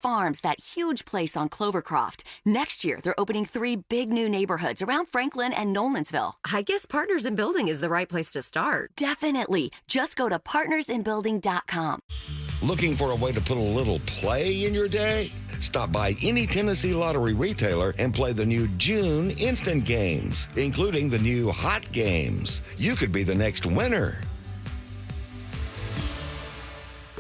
Farms, that huge place on Clovercroft. Next year, they're opening 3 big new neighborhoods around Franklin and Nolensville. I guess Partners in Building is the right place to start. Definitely. Just go to partnersinbuilding.com. Looking for a way to put a little play in your day? Stop by any Tennessee Lottery retailer and play the new June Instant Games, including the new Hot Games. You could be the next winner.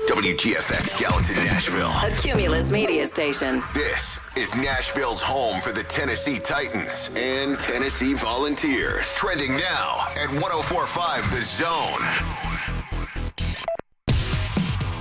WGFX Gallatin, Nashville. A Cumulus media station. This is Nashville's home for the Tennessee Titans and Tennessee Volunteers. Trending now at 104.5 The Zone.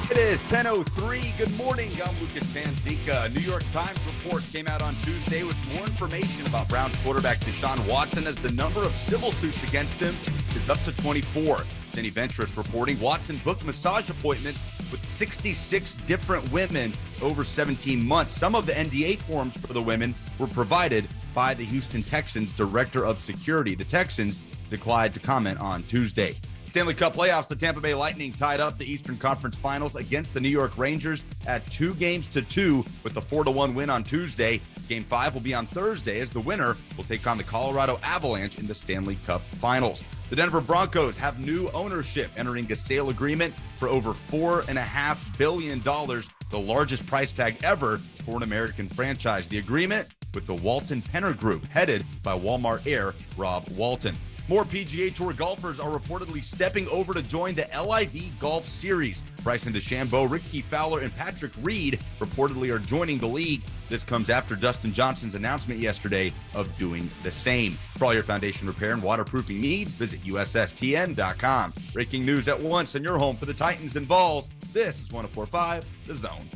It is 10:03. Good morning. I'm Lucas Panzica. A New York Times report came out on Tuesday with more information about Browns quarterback Deshaun Watson as the number of civil suits against him is up to 24. Jenny Ventress reporting Watson booked massage appointments with 66 different women over 17 months. Some of the NDA forms for the women were provided by the Houston Texans Director of Security. The Texans declined to comment on Tuesday. Stanley Cup playoffs, the Tampa Bay Lightning tied up the Eastern Conference Finals against the New York Rangers at 2-2 with a 4-1 win on Tuesday. Game 5 will be on Thursday as the winner will take on the Colorado Avalanche in the Stanley Cup Finals. The Denver Broncos have new ownership, entering a sale agreement for over $4.5 billion, the largest price tag ever for an American franchise. The agreement with the Walton Penner Group, headed by Walmart heir Rob Walton. More PGA Tour golfers are reportedly stepping over to join the LIV Golf Series. Bryson DeChambeau, Ricky Fowler, and Patrick Reed reportedly are joining the league. This comes after Dustin Johnson's announcement yesterday of doing the same. For all your foundation repair and waterproofing needs, visit USSTN.com. Breaking news at once in your home for the Titans and Vols. This is 104.5 The Zone.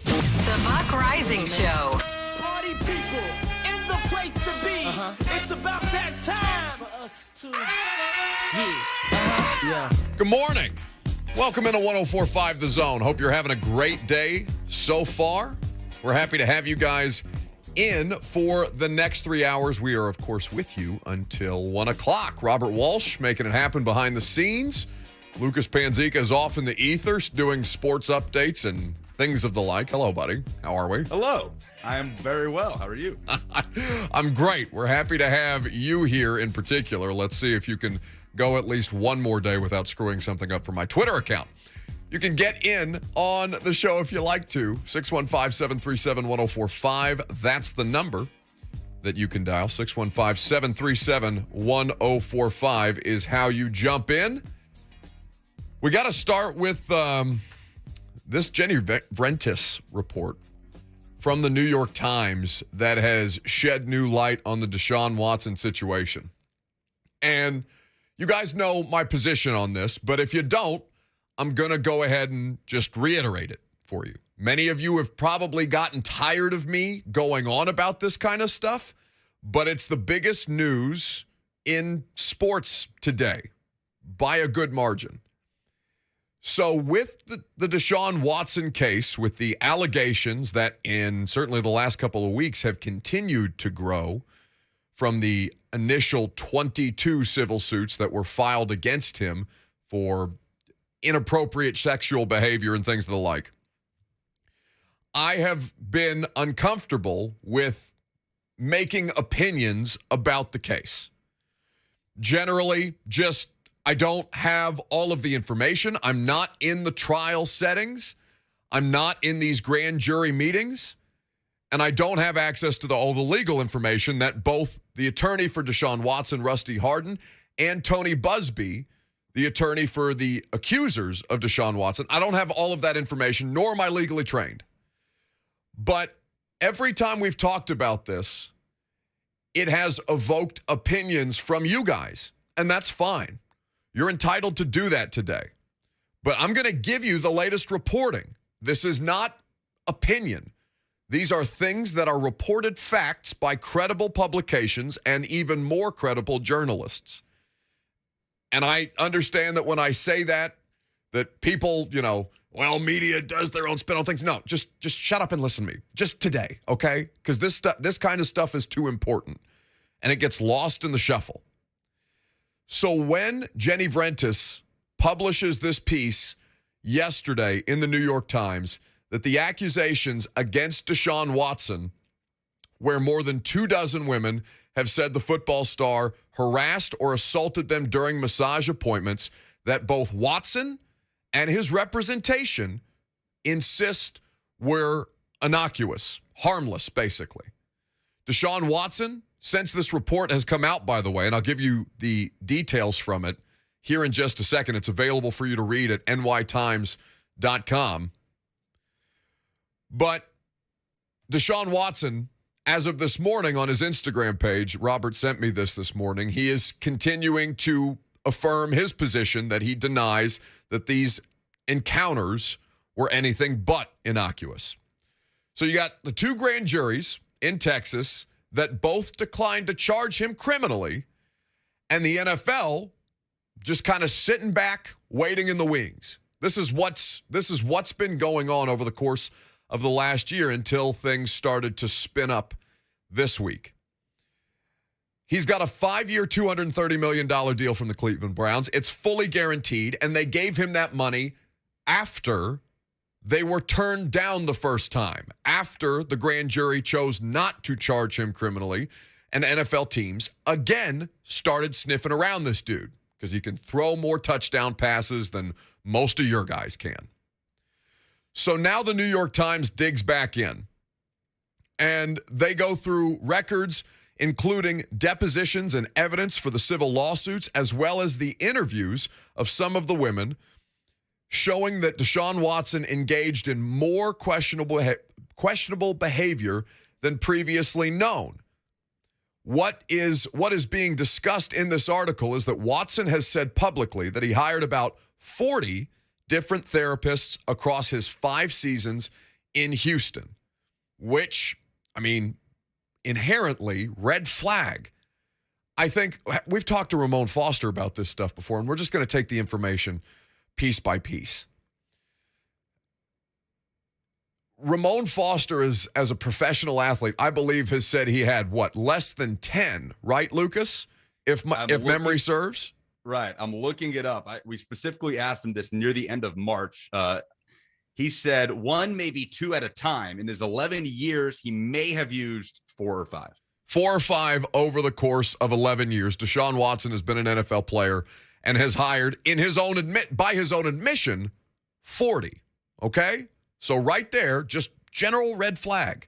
The Buck Reising Show. Party people in the place to be. It's about that time for us to. Yeah. Good morning. Welcome into 104.5 The Zone. Hope you're having a great day so far. We're happy to have you guys in for the next 3 hours. We are, of course, with you until 1 o'clock. Robert Walsh making it happen behind the scenes. Lucas Panzica is off in the ethers doing sports updates and things of the like. Hello, buddy. How are we? Hello. I am very well. How are you? I'm great. We're happy to have you here in particular. Let's see if you can go at least one more day without screwing something up for my Twitter account. You can get in on the show if you like to. 615-737-1045. That's the number that you can dial. 615-737-1045 is how you jump in. We got to start with this Jenny Ventress report from the New York Times that has shed new light on the Deshaun Watson situation. And you guys know my position on this, but if you don't, I'm going to go ahead and just reiterate it for you. Many of you have probably gotten tired of me going on about this kind of stuff, but it's the biggest news in sports today by a good margin. So with the Deshaun Watson case, with the allegations that in certainly the last couple of weeks have continued to grow from the initial 22 civil suits that were filed against him for inappropriate sexual behavior and things of the like, I have been uncomfortable with making opinions about the case. Generally, just I don't have all of the information. I'm not in the trial settings. I'm not in these grand jury meetings. And I don't have access to all the legal information that both the attorney for Deshaun Watson, Rusty Hardin, and Tony Busby, the attorney for the accusers of Deshaun Watson, I don't have all of that information, nor am I legally trained. But every time we've talked about this, it has evoked opinions from you guys, and that's fine. You're entitled to do that today. But I'm going to give you the latest reporting. This is not opinion. These are things that are reported facts by credible publications and even more credible journalists. And I understand that when I say that people, well, media does their own spin on things. No, just shut up and listen to me. Just today, okay? Because this kind of stuff is too important, and it gets lost in the shuffle. So when Jenny Ventress publishes this piece yesterday in the New York Times that the accusations against Deshaun Watson, where more than 24 women have said the football star harassed or assaulted them during massage appointments, that both Watson and his representation insist were innocuous, harmless, basically. Deshaun Watson, since this report has come out, by the way, and I'll give you the details from it here in just a second. It's available for you to read at nytimes.com. But Deshaun Watson, as of this morning on his Instagram page, Robert sent me this morning, he is continuing to affirm his position that he denies that these encounters were anything but innocuous. So you got the 2 grand juries in Texas that both declined to charge him criminally, and the NFL just kind of sitting back, waiting in the wings. This is what's been going on over the course of the last year until things started to spin up this week. He's got a 5-year, $230 million deal from the Cleveland Browns. It's fully guaranteed, and they gave him that money after they were turned down the first time, after the grand jury chose not to charge him criminally, and NFL teams, again, started sniffing around this dude because he can throw more touchdown passes than most of your guys can. So now the New York Times digs back in, and they go through records, including depositions and evidence for the civil lawsuits, as well as the interviews of some of the women, showing that Deshaun Watson engaged in more questionable behavior than previously known. What is being discussed in this article is that Watson has said publicly that he hired about 40 different therapists across his 5 seasons in Houston, which, I mean, inherently red flag. I think we've talked to Ramon Foster about this stuff before, and we're just going to take the information piece by piece. Ramon Foster is, as a professional athlete, I believe has said he had, less than 10, right, Lucas? If memory serves? Right. I'm looking it up. We specifically asked him this near the end of March. He said 1, maybe 2 at a time. In his 11 years, he may have used 4 or 5. 4 or 5 over the course of 11 years. Deshaun Watson has been an NFL player and has hired, by his own admission, 40. Okay? So right there, just general red flag.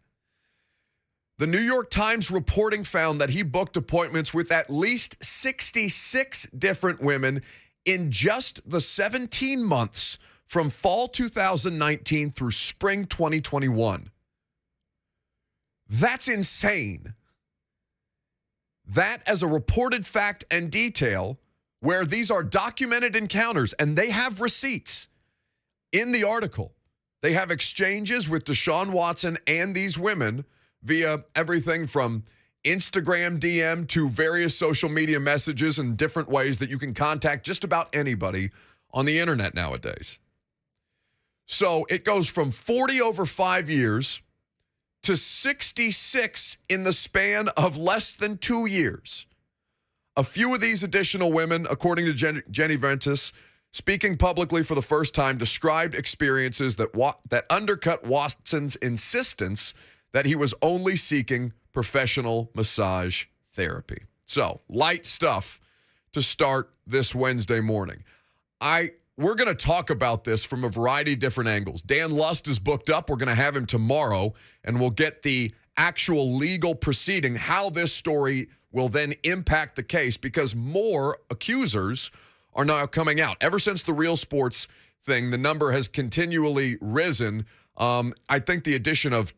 The New York Times reporting found that he booked appointments with at least 66 different women in just the 17 months from fall 2019 through spring 2021. That's insane. That, as a reported fact and detail, where these are documented encounters, and they have receipts in the article. They have exchanges with Deshaun Watson and these women via everything from Instagram DM to various social media messages and different ways that you can contact just about anybody on the internet nowadays. So it goes from 40 over 5 years to 66 in the span of less than 2 years. A few of these additional women, according to Jenny Ventus, speaking publicly for the first time, described experiences that undercut Watson's insistence that he was only seeking professional massage therapy. So, light stuff to start this Wednesday morning. We're going to talk about this from a variety of different angles. Dan Lust is booked up. We're going to have him tomorrow, and we'll get the actual legal proceeding, how this story will then impact the case, because more accusers are now coming out. Ever since the Real Sports thing, the number has continually risen. I think the addition of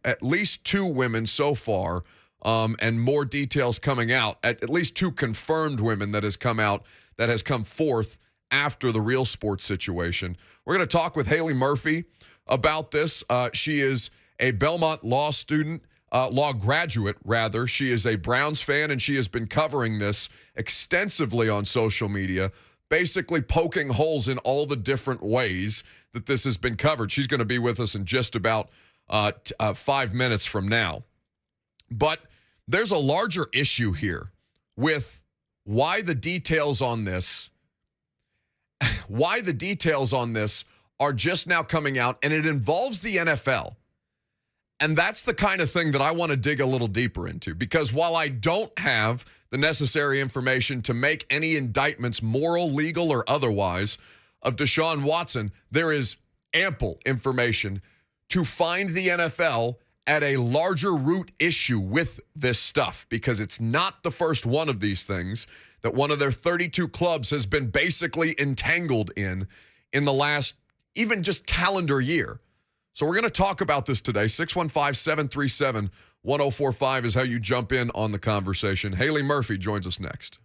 at least two women so far, and more details coming out, at least 2 confirmed women that has come forth after the Real Sports situation. We're going to talk with Haley Murphy about this. She is a Belmont law graduate, rather. She is a Browns fan, and she has been covering this extensively on social media, basically poking holes in all the different ways that this has been covered. She's going to be with us in just about 5 minutes from now. But there's a larger issue here with why the details on this are just now coming out, and it involves the NFL. And that's the kind of thing that I want to dig a little deeper into, because while I don't have the necessary information to make any indictments, moral, legal, or otherwise, of Deshaun Watson, there is ample information to find the NFL at a larger root issue with this stuff, because it's not the first one of these things that one of their 32 clubs has been basically entangled in the last even just calendar year. So we're going to talk about this today. 615-737-1045 is how you jump in on the conversation. Haley Murphy joins us next.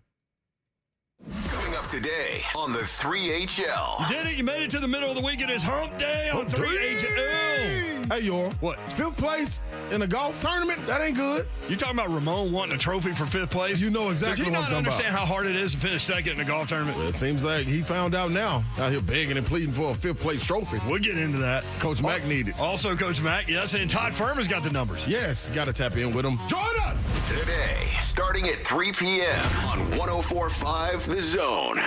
Coming up today on the 3HL. You did it. You made it to the middle of the week. It is hump day on 3HL. Hey, y'all. What? 5th place in a golf tournament? That ain't good. You talking about Ramon wanting a trophy for 5th place? You know exactly what I'm talking about. Does he not understand how hard it is to finish second in a golf tournament? Well, it seems like he found out now. Out here begging and pleading for a 5th place trophy. We'll get into that. Coach Mack needed. Also, Coach Mack, yes, and Todd Furman's got the numbers. Yes, got to tap in with him. Join us! Today, starting at 3 p.m. on 104.5 The Zone.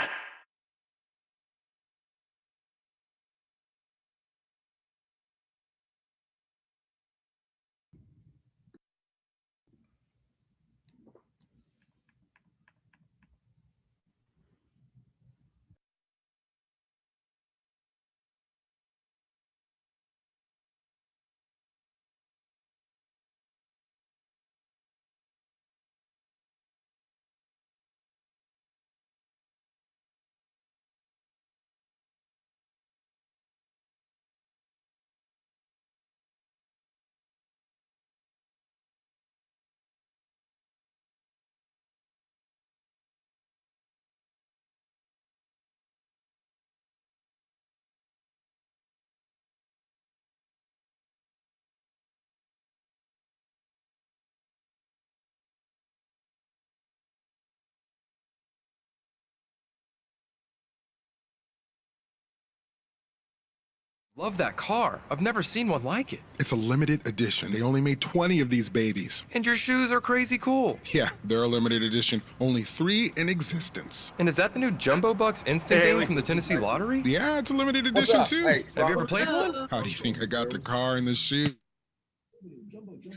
Love that car. I've never seen one like it. It's a limited edition. They only made 20 of these babies. And your shoes are crazy cool. Yeah, they're a limited edition. Only 3 in existence. And is that the new Jumbo Bucks instant game from the Tennessee Lottery? Yeah, it's a limited edition too. Hey, have you ever played one? How do you think I got the car and the shoe?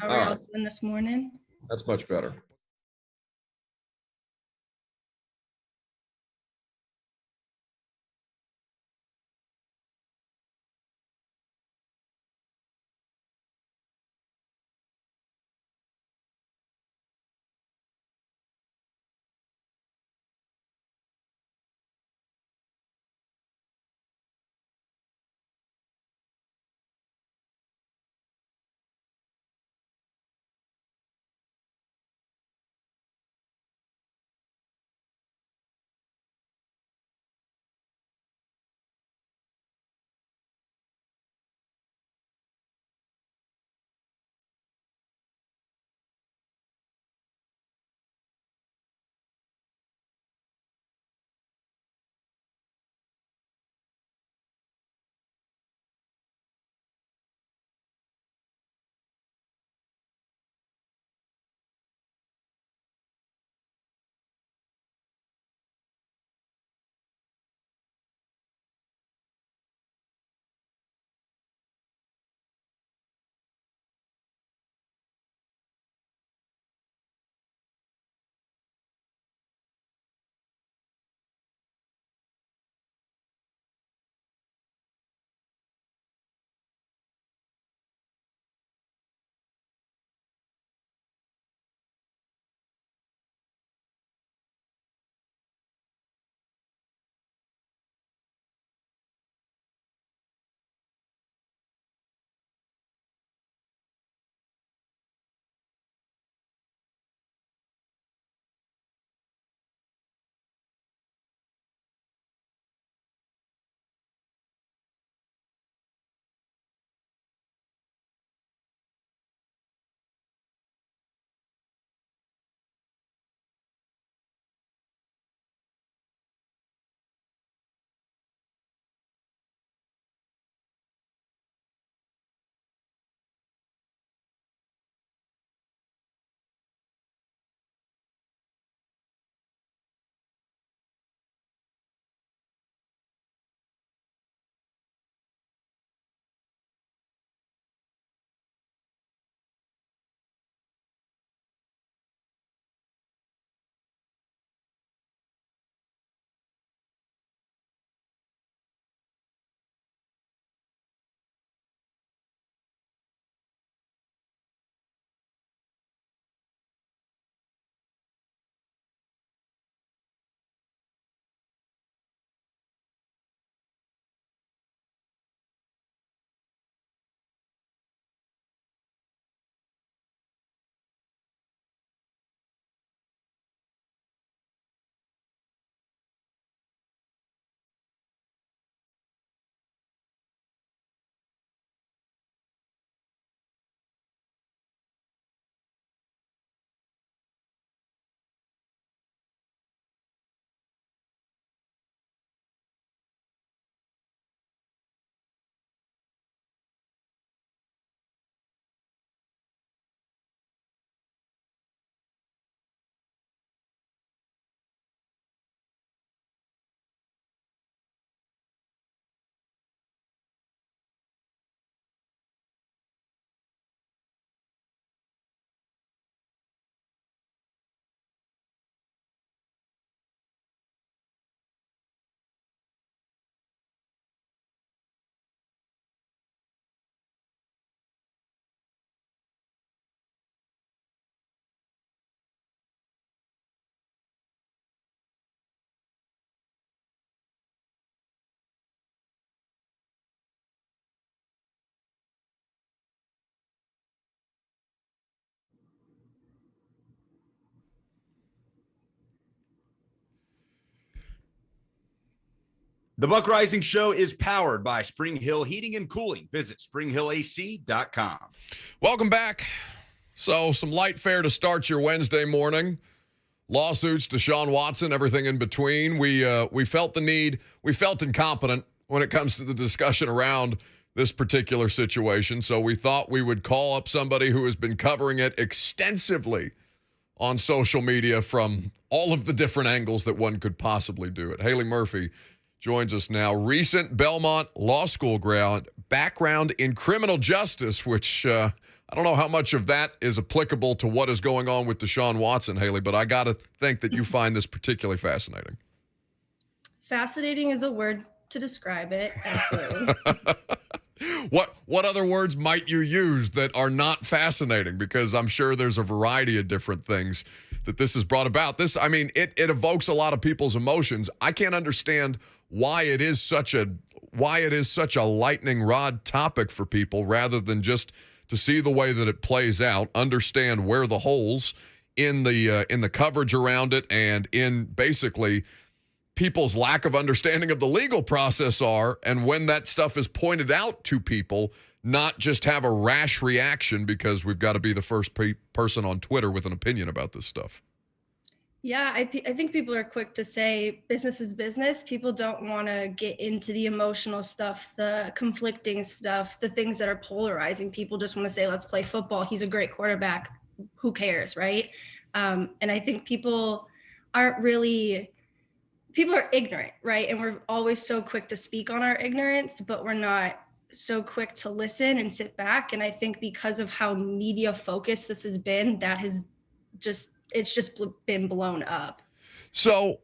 How are y'all doing this morning? That's much better. The Buck Reising Show is powered by Spring Hill Heating and Cooling. Visit springhillac.com. Welcome back. So some light fare to start your Wednesday morning. Lawsuits, Deshaun Watson, everything in between. We felt the need. We felt incompetent when it comes to the discussion around this particular situation. So we thought we would call up somebody who has been covering it extensively on social media from all of the different angles that one could possibly do it. Haley Murphy joins us now. Recent Belmont Law School background in criminal justice, which I don't know how much of that is applicable to what is going on with Deshaun Watson, Haley, but I got to think that you find this particularly fascinating. Fascinating is a word to describe it. Absolutely. What other words might you use that are not fascinating? Because I'm sure there's a variety of different things that this has brought about. This, I mean, it evokes a lot of people's emotions. I can't understand why it is such a lightning rod topic for people, rather than just to see the way that it plays out, understand where the holes in the coverage around it and in basically people's lack of understanding of the legal process are, and when that stuff is pointed out to people, not just have a rash reaction because we've got to be the first person on Twitter with an opinion about this stuff. Yeah, I think people are quick to say business is business. People don't want to get into the emotional stuff, the conflicting stuff, the things that are polarizing. People just want to say, let's play football. He's a great quarterback. Who cares, right? And I think people are ignorant, right? And we're always so quick to speak on our ignorance, but we're not so quick to listen and sit back. And I think because of how media focused this has been, it's just been blown up. So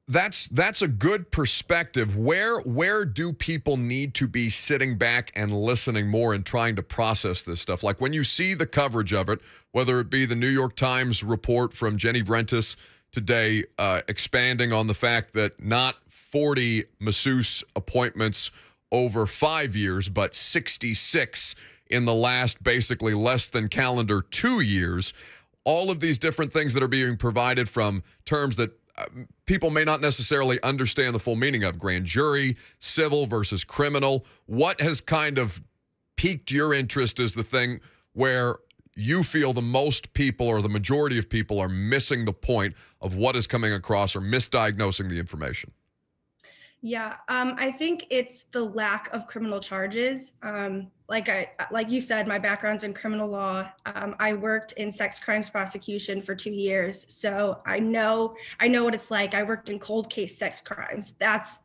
that's a good perspective. Where do people need to be sitting back and listening more and trying to process this stuff? Like when you see the coverage of it, whether it be the New York Times report from Jenny Vrentis today, expanding on the fact that not 40 masseuse appointments over 5 years, but 66 in the last basically less than calendar 2 years. All of these different things that are being provided from terms that people may not necessarily understand the full meaning of: grand jury, civil versus criminal. What has kind of piqued your interest is the thing where you feel the most people, or the majority of people, are missing the point of what is coming across or misdiagnosing the information? Yeah, I think it's the lack of criminal charges. Like you said, my background's in criminal law. I worked in sex crimes prosecution for 2 years, so I know what it's like. I worked in cold case sex crimes. That's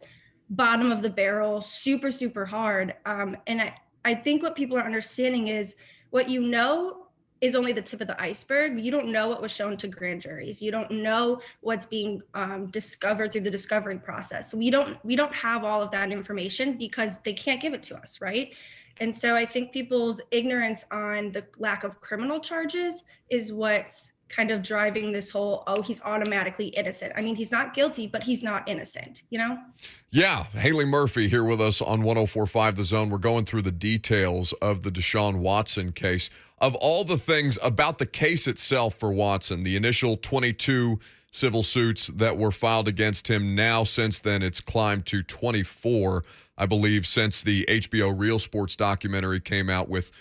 bottom of the barrel, super, super hard. And I think what people are understanding is what you know is only the tip of the iceberg. You don't know what was shown to grand juries. You don't know what's being discovered through the discovery process. We don't have all of that information because they can't give it to us, right? And so I think people's ignorance on the lack of criminal charges is what's kind of driving this whole, oh, he's automatically innocent. I mean, he's not guilty, but he's not innocent, you know? Yeah. Haley Murphy here with us on 104.5 The Zone. We're going through the details of the Deshaun Watson case. Of all the things about the case itself for Watson, the initial 22 civil suits that were filed against him, now since then it's climbed to 24, I believe, since the HBO Real Sports documentary came out, with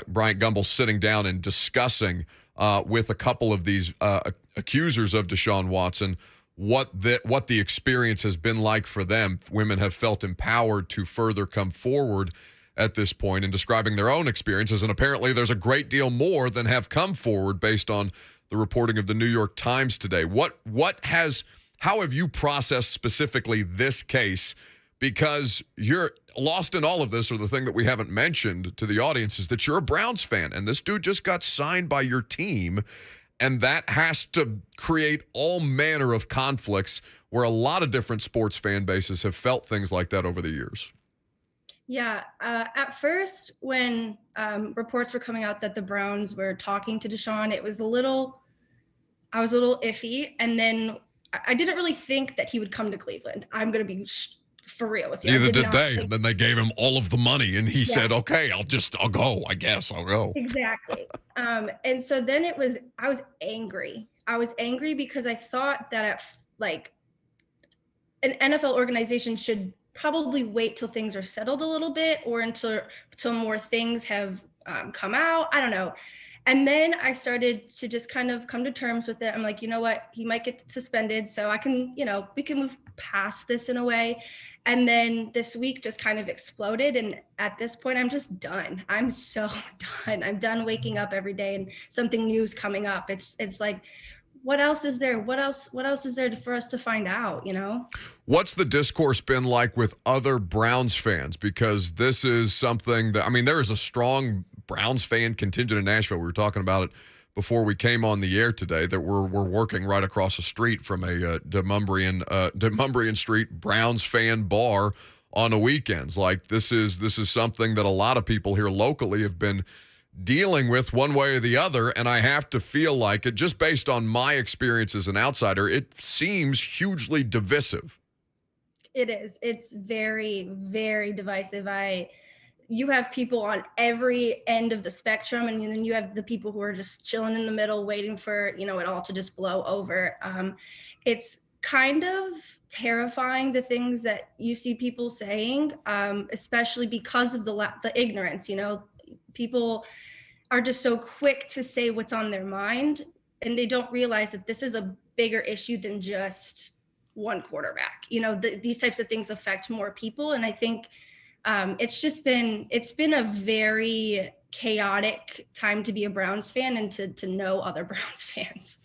Bryant Gumbel sitting down and discussing with a couple of these accusers of Deshaun Watson what the experience has been like for them. Women have felt empowered to further come forward at this point in describing their own experiences, and apparently there's a great deal more than have come forward based on the reporting of the New York Times today. How have you processed specifically this case? Because you're lost in all of this, or the thing that we haven't mentioned to the audience is that you're a Browns fan, and this dude just got signed by your team, and that has to create all manner of conflicts where a lot of different sports fan bases have felt things like that over the years. Yeah. At first, when reports were coming out that the Browns were talking to Deshaun, I was a little iffy. And then I didn't really think that he would come to Cleveland. I'm going to be for real with you. Neither did they. And then they gave him all of the money, and he said, okay, I'll go. I guess I'll go. Exactly. And so then I was angry. I was angry because I thought that an NFL organization should probably wait till things are settled a little bit, or until more things have come out. I don't know. And then I started to just kind of come to terms with it. I'm like, you know what? He might get suspended, so I can, we can move past this in a way. And then this week just kind of exploded. And at this point, I'm just done. I'm so done. I'm done waking up every day and something new is coming up. It's like, what else is there? What else is there for us to find out, What's the discourse been like with other Browns fans? Because this is something that, there is a strong Browns fan contingent in Nashville. We were talking about it before we came on the air today, that we're working right across the street from a Demumbrian Street Browns fan bar on the weekends. Like, this is something that a lot of people here locally have been dealing with one way or the other, and I have to feel like it, just based on my experience as an outsider, it seems hugely divisive. It is. It's very, very divisive. You have people on every end of the spectrum, and then you have the people who are just chilling in the middle, waiting for, it all to just blow over. It's kind of terrifying, the things that you see people saying, especially because of the ignorance. People are just so quick to say what's on their mind, and they don't realize that this is a bigger issue than just one quarterback. These types of things affect more people. And I think it's been a very chaotic time to be a Browns fan and to know other Browns fans.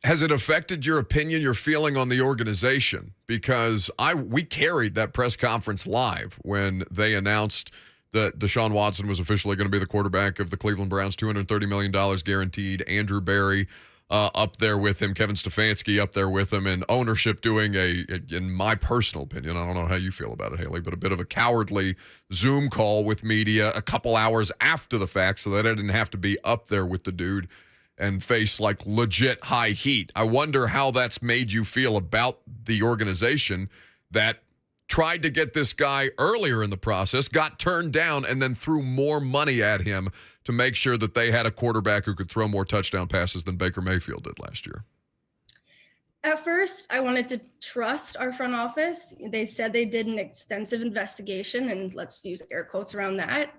Has it affected your opinion, your feeling on the organization? Because we carried that press conference live when they announced that Deshaun Watson was officially going to be the quarterback of the Cleveland Browns, $230 million guaranteed. Andrew Berry up there with him, Kevin Stefanski up there with him, and ownership doing in my personal opinion, I don't know how you feel about it, Haley, but a bit of a cowardly Zoom call with media a couple hours after the fact so that I didn't have to be up there with the dude and face like legit high heat. I wonder how that's made you feel about the organization that tried to get this guy earlier in the process, got turned down, and then threw more money at him to make sure that they had a quarterback who could throw more touchdown passes than Baker Mayfield did last year. At first, I wanted to trust our front office. They said they did an extensive investigation, and let's use air quotes around that.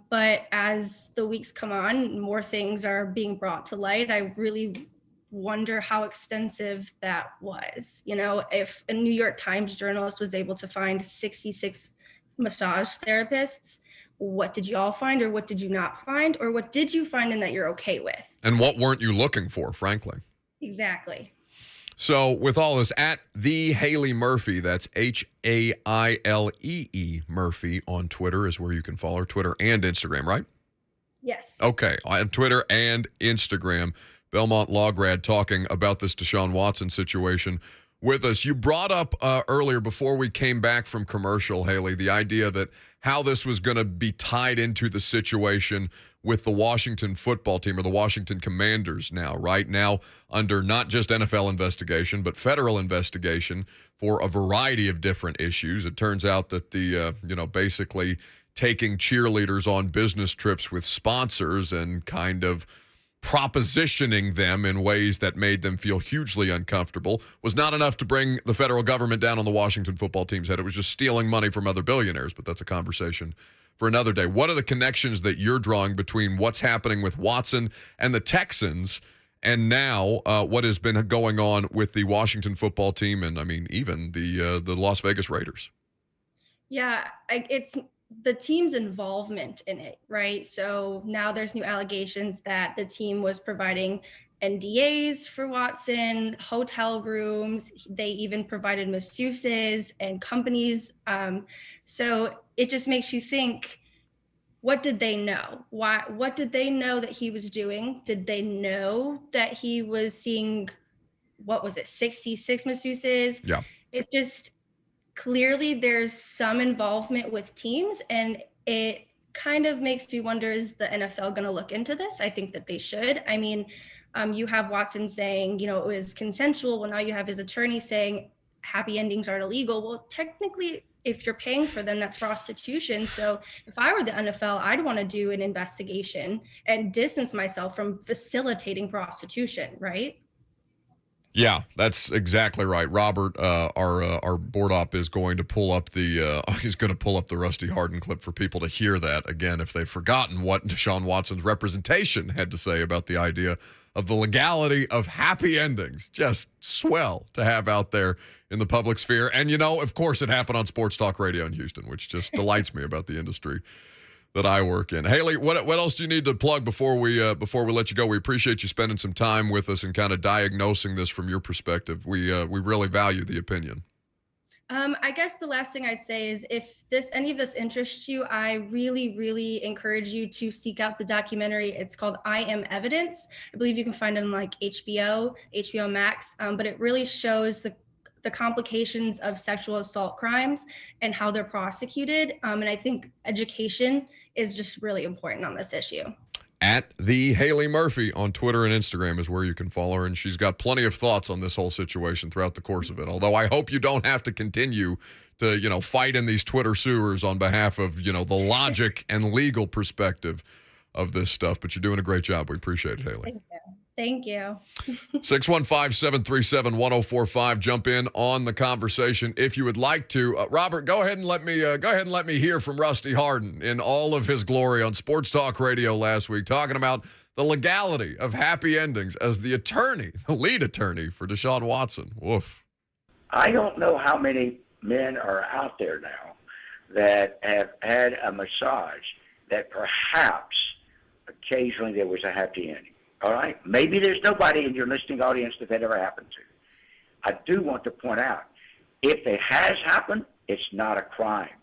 But as the weeks come on, more things are being brought to light. I really wonder how extensive that was. If a New York Times journalist was able to find 66 massage therapists, what did you all find, or what did you not find, or what did you find and that you're okay with? And what weren't you looking for, frankly? Exactly. So with all this, at the Haley Murphy, that's Hailee Murphy on Twitter is where you can follow her, Twitter and Instagram, right? Yes. Okay, on Twitter and Instagram. Belmont Law grad talking about this Deshaun Watson situation with us. You brought up earlier, before we came back from commercial, Haley, the idea that how this was going to be tied into the situation with the Washington football team, or the Washington Commanders now, right now under not just NFL investigation, but federal investigation for a variety of different issues. It turns out that the, basically taking cheerleaders on business trips with sponsors and kind of propositioning them in ways that made them feel hugely uncomfortable was not enough to bring the federal government down on the Washington football team's head. It was just stealing money from other billionaires, but that's a conversation for another day. What are the connections that you're drawing between what's happening with Watson and the Texans, and now what has been going on with the Washington football team and, even the Las Vegas Raiders? Yeah, it's the team's involvement in it, right? So now there's new allegations that the team was providing NDAs for Watson, hotel rooms. They even provided masseuses and companies. So it just makes you think, what did they know? What did they know that he was doing? Did they know that he was seeing, 66 masseuses? Yeah. It just, clearly there's some involvement with teams, and it kind of makes me wonder, is the NFL going to look into this? I think that they should. You have Watson saying, it was consensual. Well, now you have his attorney saying happy endings aren't illegal. Well, technically, if you're paying for them, that's prostitution. So if I were the NFL, I'd want to do an investigation and distance myself from facilitating prostitution, right? Yeah, that's exactly right. Robert, our board op, is going to pull up the Rusty Hardin clip for people to hear that again if they've forgotten what Deshaun Watson's representation had to say about the idea of the legality of happy endings. Just swell to have out there in the public sphere. And, of course, it happened on Sports Talk Radio in Houston, which just delights me about the industry that I work in. Haley, what else do you need to plug before we let you go? We appreciate you spending some time with us and kind of diagnosing this from your perspective. We really value the opinion. I guess the last thing I'd say is if any of this interests you, I really, really encourage you to seek out the documentary. It's called I Am Evidence. I believe you can find it on like HBO Max, but it really shows the complications of sexual assault crimes and how they're prosecuted. And I think education is just really important on this issue. At the Haley Murphy on Twitter and Instagram is where you can follow her, and she's got plenty of thoughts on this whole situation throughout the course of it. Although I hope you don't have to continue to, fight in these Twitter sewers on behalf of, the logic and legal perspective of this stuff. But you're doing a great job. We appreciate it, Haley. Thank you. 615-737-1045. Jump in on the conversation if you would like to. Robert, go ahead and let me hear from Rusty Hardin in all of his glory on Sports Talk Radio last week, talking about the legality of happy endings as the lead attorney for Deshaun Watson. Woof. I don't know how many men are out there now that have had a massage that perhaps occasionally there was a happy ending. All right? Maybe there's nobody in your listening audience that ever happened to. I do want to point out, if it has happened, it's not a crime,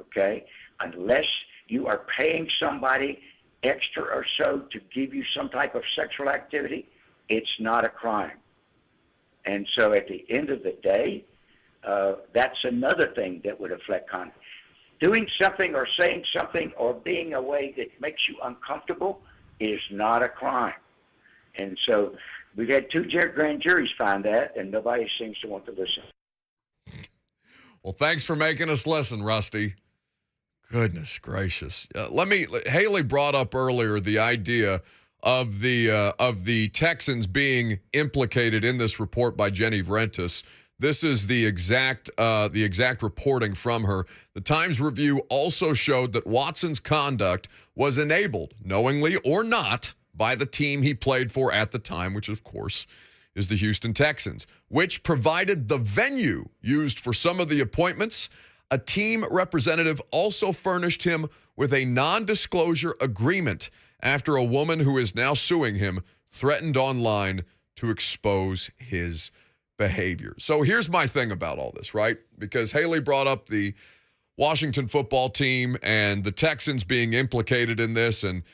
okay? Unless you are paying somebody extra or so to give you some type of sexual activity, it's not a crime. And so at the end of the day, that's another thing that would affect conduct. Doing something or saying something or being a way that makes you uncomfortable is not a crime. And so we've had two grand juries find that, and nobody seems to want to listen. Well, thanks for making us listen, Rusty. Goodness gracious. Haley brought up earlier the idea of the Texans being implicated in this report by Jenny Vrentas. This is the exact reporting from her. The Times Review also showed that Watson's conduct was enabled, knowingly or not, by the team he played for at the time, which of course is the Houston Texans, which provided the venue used for some of the appointments. A team representative also furnished him with a non-disclosure agreement after a woman who is now suing him threatened online to expose his behavior. So here's my thing about all this, right? Because Haley brought up the Washington football team and the Texans being implicated in this, and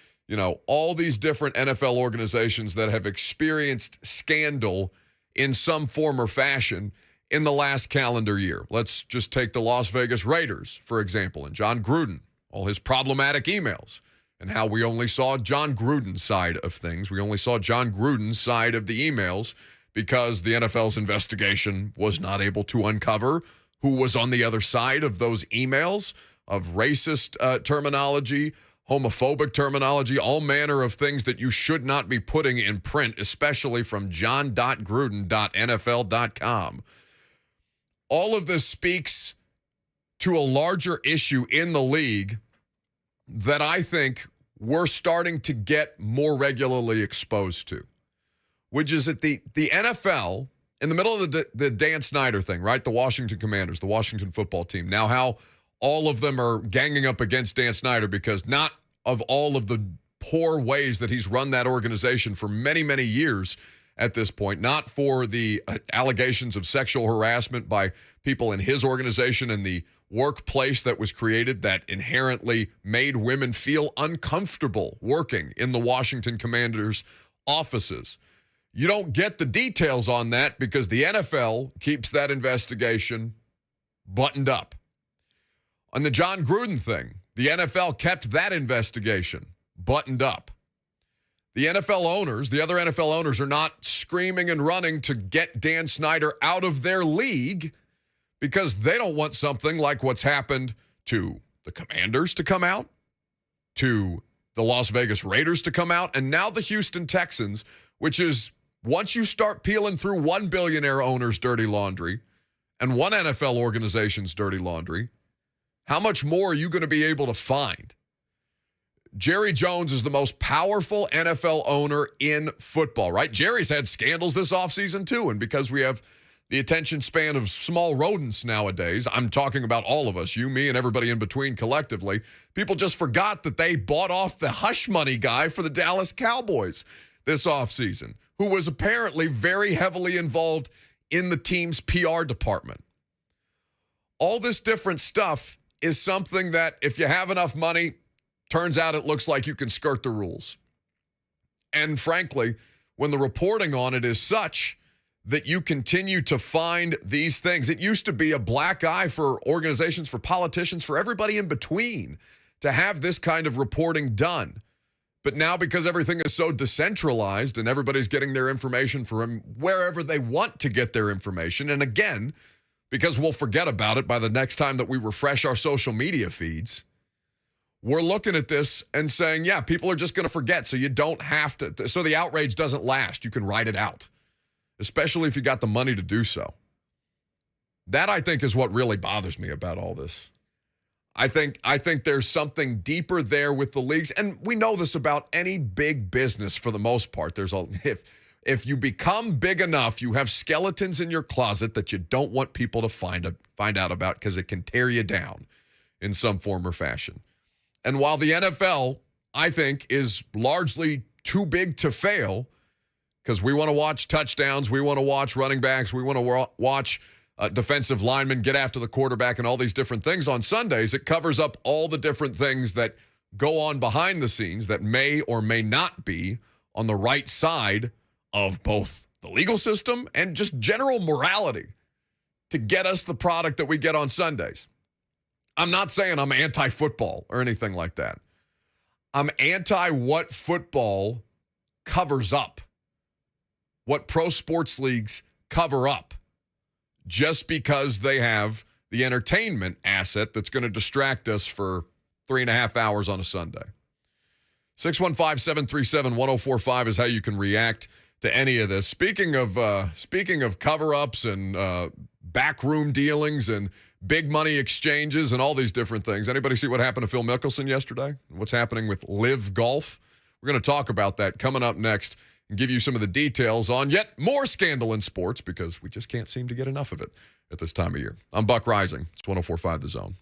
all these different NFL organizations that have experienced scandal in some form or fashion in the last calendar year. Let's just take the Las Vegas Raiders, for example, and John Gruden, all his problematic emails, and how we only saw John Gruden's side of things. We only saw John Gruden's side of the emails because the NFL's investigation was not able to uncover who was on the other side of those emails of racist terminology, homophobic terminology, all manner of things that you should not be putting in print, especially from john.gruden.nfl.com. All of this speaks to a larger issue in the league that I think we're starting to get more regularly exposed to, which is that the NFL, in the middle of the Dan Snyder thing, right? The Washington Commanders, the Washington football team. Now how all of them are ganging up against Dan Snyder because not of all of the poor ways that he's run that organization for many, many years at this point, not for the allegations of sexual harassment by people in his organization and the workplace that was created that inherently made women feel uncomfortable working in the Washington Commanders offices. You don't get the details on that because the NFL keeps that investigation buttoned up. On the John Gruden thing, the NFL kept that investigation buttoned up. The NFL owners, the other NFL owners, are not screaming and running to get Dan Snyder out of their league because they don't want something like what's happened to the Commanders to come out, to the Las Vegas Raiders to come out, and now the Houston Texans, which is Once you start peeling through one billionaire owner's dirty laundry and one NFL organization's dirty laundry, how much more are you going to be able to find? Jerry Jones is the most powerful NFL owner in football, right? Jerry's had scandals this offseason too, and because we have the attention span of small rodents nowadays, I'm talking about all of us, you, me, and everybody in between collectively, people just forgot that they bought off the hush money guy for the Dallas Cowboys this offseason, who was apparently very heavily involved in the team's PR department. All this different stuff is something that if you have enough money, turns out it looks like you can skirt the rules. And frankly, when the reporting on it is such that you continue to find these things, it used to be a black eye for organizations, for politicians, for everybody in between to have this kind of reporting done. But now, because everything is so decentralized and everybody's getting their information from wherever they want to get their information, and again, because we'll forget about it by the next time that we refresh our social media feeds, we're looking at this and saying, yeah, people are just going to forget, so you don't have to, so the outrage doesn't last. You can write it out, especially if you got the money to do so. That, I think, is what really bothers me about all this. I think there's something deeper there with the leagues, and we know this about any big business for the most part. If you become big enough, you have skeletons in your closet that you don't want people to find out about because it can tear you down in some form or fashion. And while the NFL, I think, is largely too big to fail, because we want to watch touchdowns, we want to watch running backs, we want to watch defensive linemen get after the quarterback and all these different things on Sundays, it covers up all the different things that go on behind the scenes that may or may not be on the right side of both the legal system and just general morality to get us the product that we get on Sundays. I'm not saying I'm anti-football or anything like that. I'm anti what football covers up, what pro sports leagues cover up, just because they have the entertainment asset that's going to distract us for 3.5 hours on a Sunday. 615-737-1045 is how you can react to any of this. Speaking of cover-ups and backroom dealings and big money exchanges and all these different things, anybody see what happened to Phil Mickelson yesterday? What's happening with LIV Golf? We're going to talk about that coming up next and give you some of the details on yet more scandal in sports, because we just can't seem to get enough of it at this time of year. I'm Buck Reising. It's 104.5 The Zone.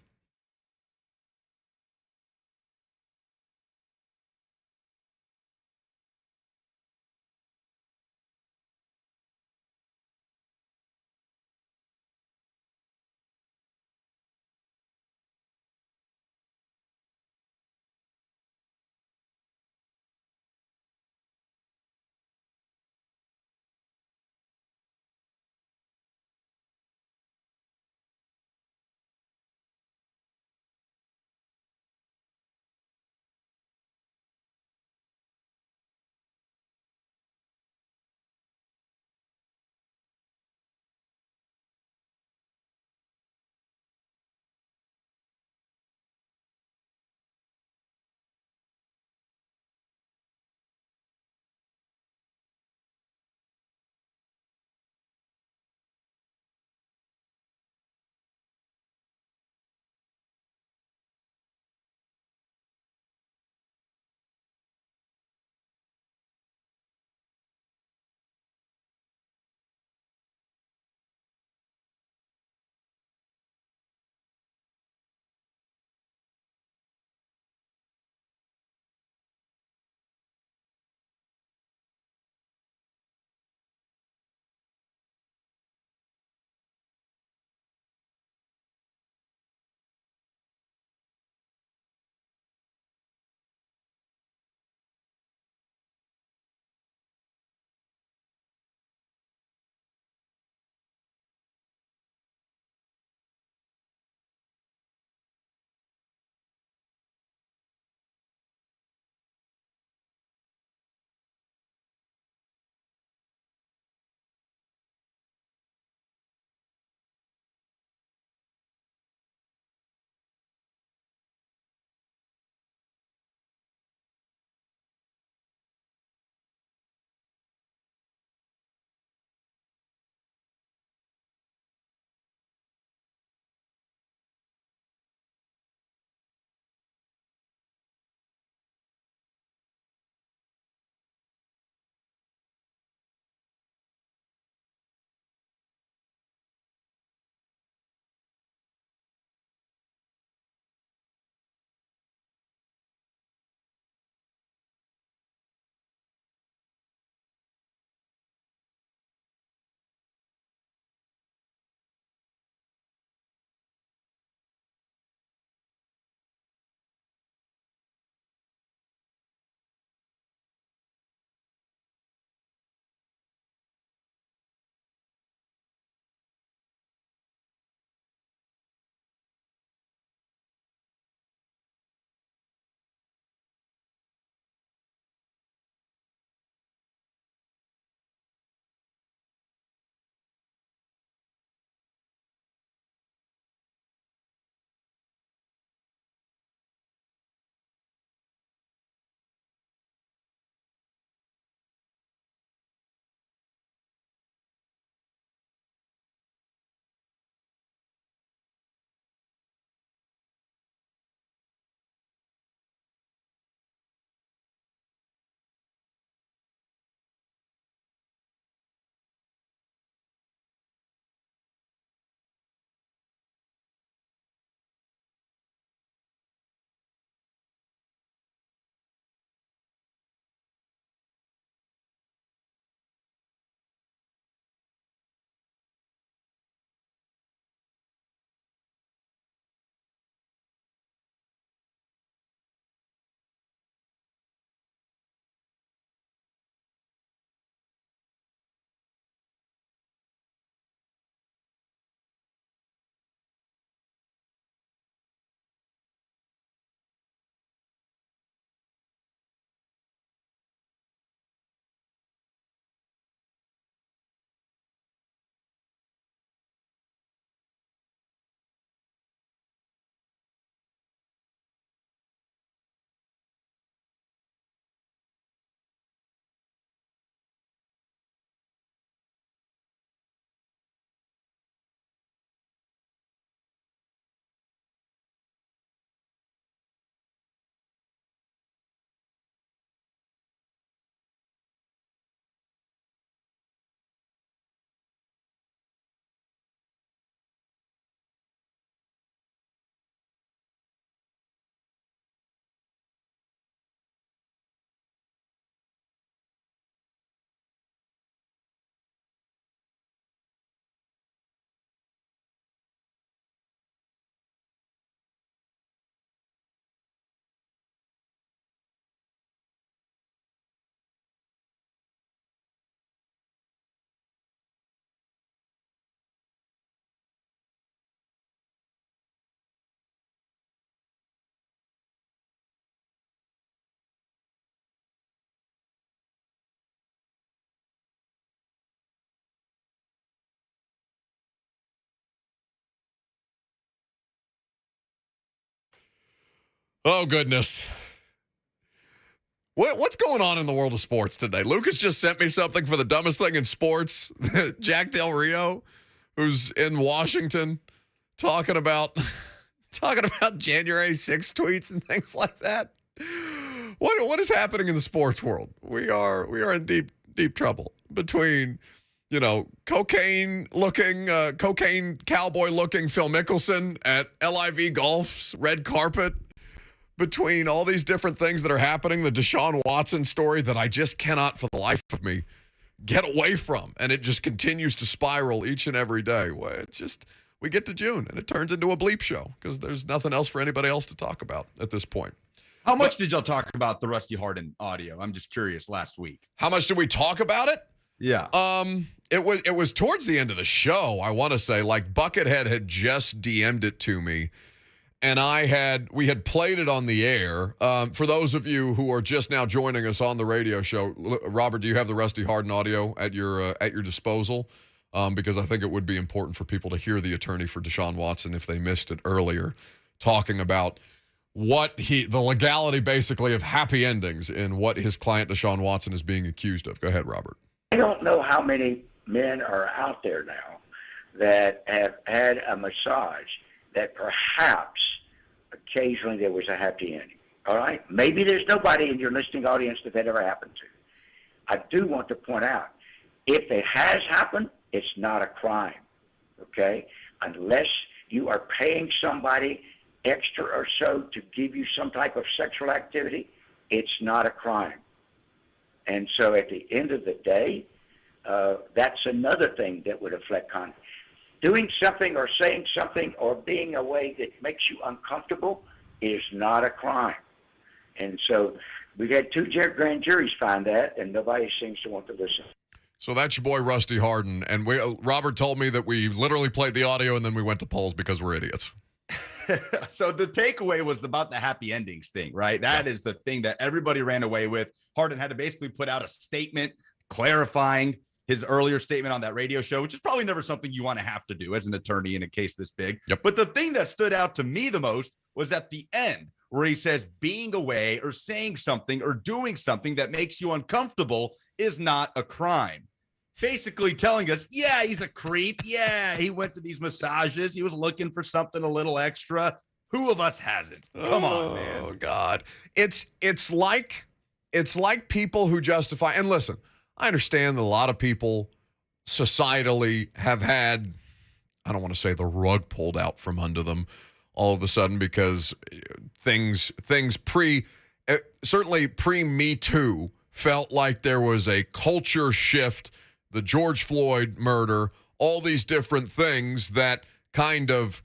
Oh, goodness. What's going on in the world of sports today? Lucas just sent me something for the dumbest thing in sports. Jack Del Rio, who's in Washington, talking about January 6 tweets and things like that. What is happening in the sports world? We are in deep trouble between, cocaine cowboy looking Phil Mickelson at LIV Golf's red carpet, between all these different things that are happening, the Deshaun Watson story that I just cannot for the life of me get away from. And it just continues to spiral each and every day. We get to June and it turns into a bleep show because there's nothing else for anybody else to talk about at this point. How much did y'all talk about the Rusty Hardin audio? I'm just curious last week. How much did we talk about it? Yeah. It was towards the end of the show, I want to say. Like, Buckethead had just DM'd it to me, and we had played it on the air. For those of you who are just now joining us on the radio show, Robert, do you have the Rusty Hardin audio at your disposal? Because I think it would be important for people to hear the attorney for Deshaun Watson if they missed it earlier, talking about the legality basically of happy endings in what his client Deshaun Watson is being accused of. Go ahead, Robert. I don't know how many men are out there now that have had a massage that perhaps occasionally there was a happy ending. All right? Maybe there's nobody in your listening audience that ever happened to. I do want to point out, if it has happened, it's not a crime. Okay? Unless you are paying somebody extra or so to give you some type of sexual activity, it's not a crime. And so at the end of the day, that's another thing that would affect conduct. Doing something or saying something or being a way that makes you uncomfortable is not a crime. And so we've had two grand juries find that, and nobody seems to want to listen. So that's your boy Rusty Hardin. And Robert told me that we literally played the audio and then we went to polls because we're idiots. So the takeaway was about the happy endings thing, right? That is the thing that everybody ran away with. Hardin had to basically put out a statement clarifying his earlier statement on that radio show, which is probably never something you want to have to do as an attorney in a case this big. Yep. But the thing that stood out to me the most was at the end where he says being away or saying something or doing something that makes you uncomfortable is not a crime. Basically telling us, yeah, he's a creep. Yeah, he went to these massages. He was looking for something a little extra. Who of us hasn't? Come on, man. Oh, God. It's like people who justify, and listen, I understand that a lot of people societally have had, I don't want to say the rug pulled out from under them all of a sudden because things certainly pre-Me Too felt like there was a culture shift, the George Floyd murder, all these different things that kind of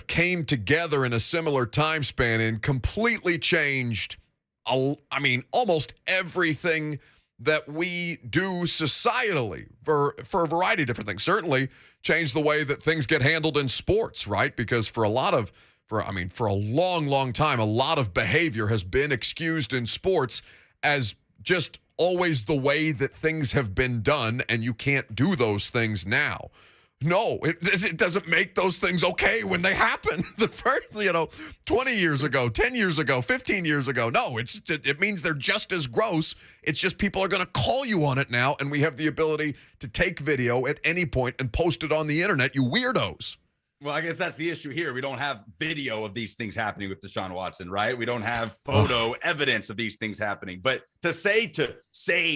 came together in a similar time span and completely changed, almost everything that we do societally for a variety of different things. Certainly changed the way that things get handled in sports, right? Because for a long, long time, a lot of behavior has been excused in sports as just always the way that things have been done, and you can't do those things now. No, it doesn't make those things okay when they happen. The first, 20 years ago, 10 years ago, 15 years ago. No, it means they're just as gross. It's just people are going to call you on it now, and we have the ability to take video at any point and post it on the internet, you weirdos. Well, I guess that's the issue here. We don't have video of these things happening with Deshaun Watson, right? We don't have photo evidence of these things happening. But to say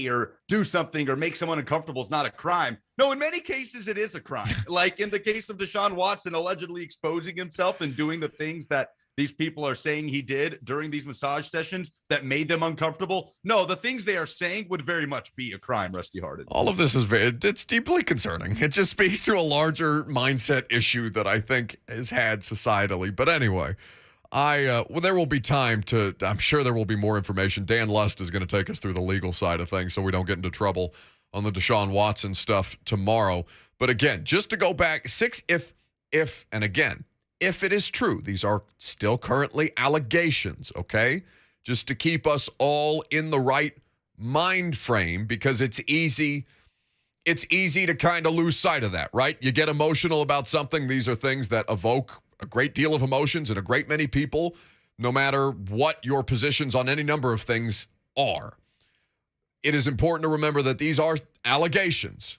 or do something or make someone uncomfortable is not a crime. No, in many cases, it is a crime. Like in the case of Deshaun Watson allegedly exposing himself and doing the things that these people are saying he did during these massage sessions that made them uncomfortable. No, the things they are saying would very much be a crime, Rusty Hardin. All of this is it's deeply concerning. It just speaks to a larger mindset issue that I think is had societally. But anyway, there will be time I'm sure there will be more information. Dan Lust is going to take us through the legal side of things so we don't get into trouble on the Deshaun Watson stuff tomorrow. But again, just to go back, if it is true, these are still currently allegations, okay? Just to keep us all in the right mind frame, because it's easy to kind of lose sight of that, right? You get emotional about something. These are things that evoke a great deal of emotions in a great many people. no matter what your positions on any number of things are. It is important to remember that these are allegations.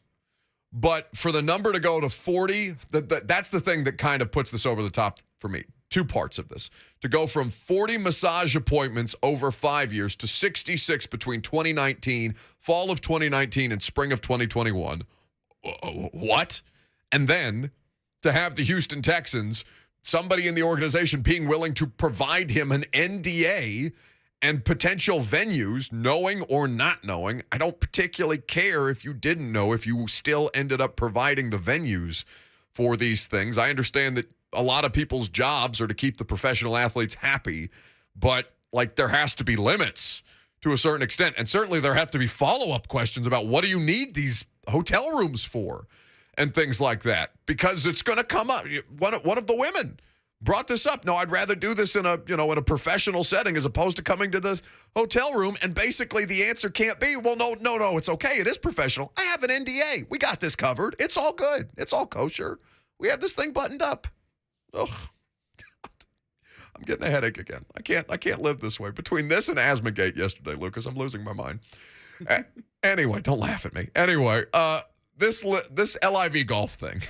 But for the number to go to 40, that's the thing that kind of puts this over the top for me. Two parts of this. To go from 40 massage appointments over 5 years to 66 between 2019, fall of 2019, and spring of 2021. What? And then to have the Houston Texans, somebody in the organization being willing to provide him an NDA and potential venues, knowing or not knowing. I don't particularly care if you didn't know, if you still ended up providing the venues for these things. I understand that a lot of people's jobs are to keep the professional athletes happy, but like there has to be limits to a certain extent. And certainly there have to be follow-up questions about what do you need these hotel rooms for and things like that, because it's going to come up. One of the women brought this up. No, I'd rather do this in a professional setting as opposed to coming to the hotel room. And basically the answer can't be, well, no, it's okay. It is professional. I have an NDA. We got this covered. It's all good. It's all kosher. We have this thing buttoned up. Oh, God. I'm getting a headache again. I can't live this way. Between this and Asthmagate yesterday, Lucas, I'm losing my mind. Anyway, don't laugh at me. Anyway, this LIV Golf thing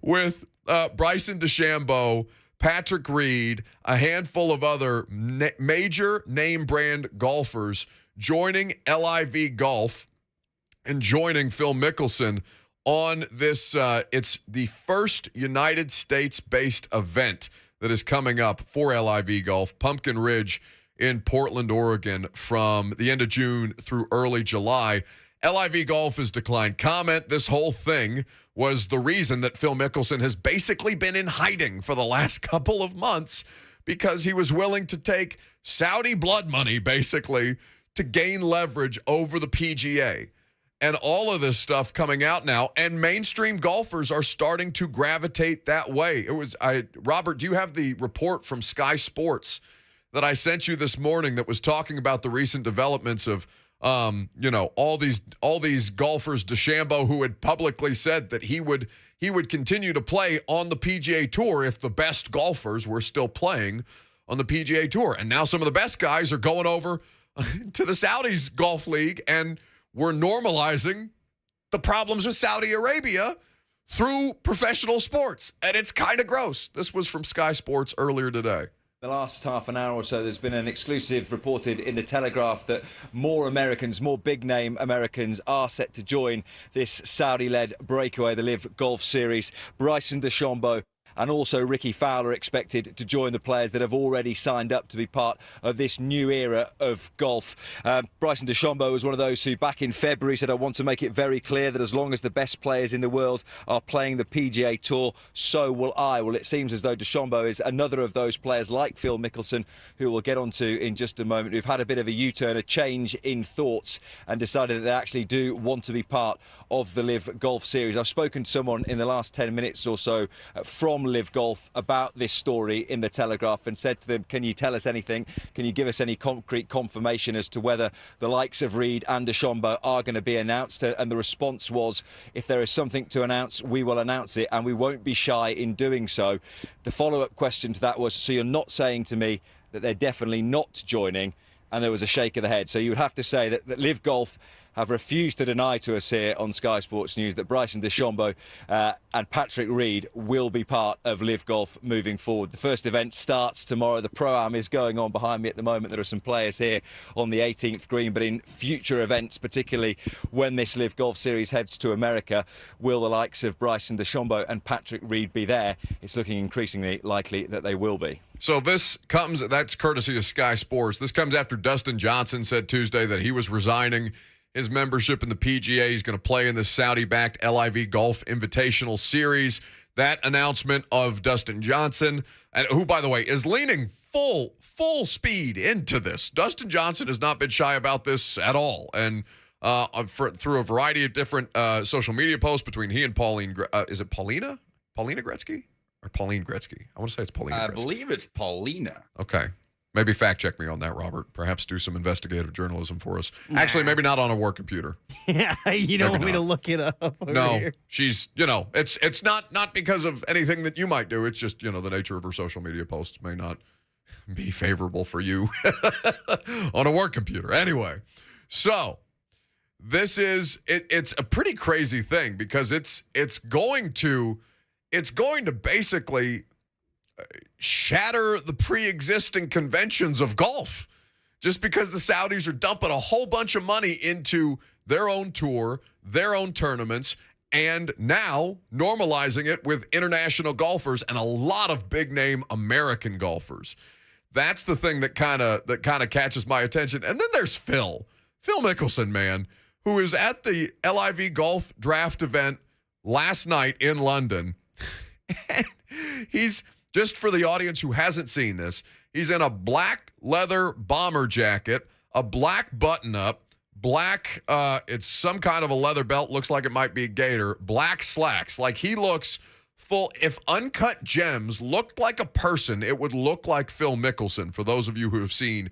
with Bryson DeChambeau, Patrick Reed, a handful of other major name brand golfers joining LIV Golf and joining Phil Mickelson on this. It's the first United States-based event that is coming up for LIV Golf, Pumpkin Ridge in Portland, Oregon, from the end of June through early July. LIV Golf has declined comment. This whole thing was the reason that Phil Mickelson has basically been in hiding for the last couple of months, because he was willing to take Saudi blood money, basically, to gain leverage over the PGA. And all of this stuff coming out now, and mainstream golfers are starting to gravitate that way. Robert, do you have the report from Sky Sports that I sent you this morning that was talking about the recent developments of all these golfers, DeChambeau, who had publicly said that he would continue to play on the PGA Tour if the best golfers were still playing on the PGA Tour. And now some of the best guys are going over to the Saudis Golf League, and we're normalizing the problems with Saudi Arabia through professional sports. And it's kind of gross. This was from Sky Sports earlier today. The last half an hour or so, there's been an exclusive reported in the Telegraph that more Americans, more big-name Americans, are set to join this Saudi-led breakaway, the LIV Golf Series. Bryson DeChambeau and also Ricky Fowler expected to join the players that have already signed up to be part of this new era of golf. Bryson DeChambeau was one of those who back in February said, I want to make it very clear that as long as the best players in the world are playing the PGA Tour, so will I. Well, it seems as though DeChambeau is another of those players like Phil Mickelson, who we'll get onto in just a moment, who've had a bit of a U-turn, a change in thoughts, and decided that they actually do want to be part of the LIV Golf Series. I've spoken to someone in the last 10 minutes or so from LIV Golf about this story in the Telegraph and said to them, can you tell us anything? Can you give us any concrete confirmation as to whether the likes of Reed and DeChambeau are going to be announced? And the response was, if there is something to announce, we will announce it, and we won't be shy in doing so. The follow-up question to that was, so you're not saying to me that they're definitely not joining? And there was a shake of the head. So you would have to say that LIV Golf have refused to deny to us here on Sky Sports News that Bryson DeChambeau and Patrick Reed will be part of LIV Golf moving forward. The first event starts tomorrow. The Pro-Am is going on behind me at the moment. There are some players here on the 18th green, but in future events, particularly when this LIV Golf Series heads to America, will the likes of Bryson DeChambeau and Patrick Reed be there? It's looking increasingly likely that they will be. So that's courtesy of Sky Sports. This comes after Dustin Johnson said Tuesday that he was resigning his membership in the PGA. He's going to play in the Saudi-backed LIV Golf Invitational Series. That announcement of Dustin Johnson, who, by the way, is leaning full speed into this. Dustin Johnson has not been shy about this at all. And through a variety of different social media posts between he and Pauline, is it Paulina? Paulina Gretzky? Or Pauline Gretzky? I want to say it's Paulina Gretzky. I believe it's Paulina. Okay. Maybe fact check me on that, Robert. Perhaps do some investigative journalism for us. Actually, maybe not on a work computer. Yeah, you don't want me to look it up over here. She's, it's not because of anything that you might do. It's just, the nature of her social media posts may not be favorable for you on a work computer. Anyway, so this is it's a pretty crazy thing because it's going to basically shatter the pre-existing conventions of golf, just because the Saudis are dumping a whole bunch of money into their own tour, their own tournaments, and now normalizing it with international golfers and a lot of big-name American golfers. That's the thing that kind of catches my attention. And then there's Phil Mickelson, man, who is at the LIV Golf draft event last night in London. And he's, just for the audience who hasn't seen this, he's in a black leather bomber jacket, a black button-up, black, it's some kind of a leather belt, looks like it might be a gator, black slacks. Like, he looks full. If Uncut Gems looked like a person, it would look like Phil Mickelson, for those of you who have seen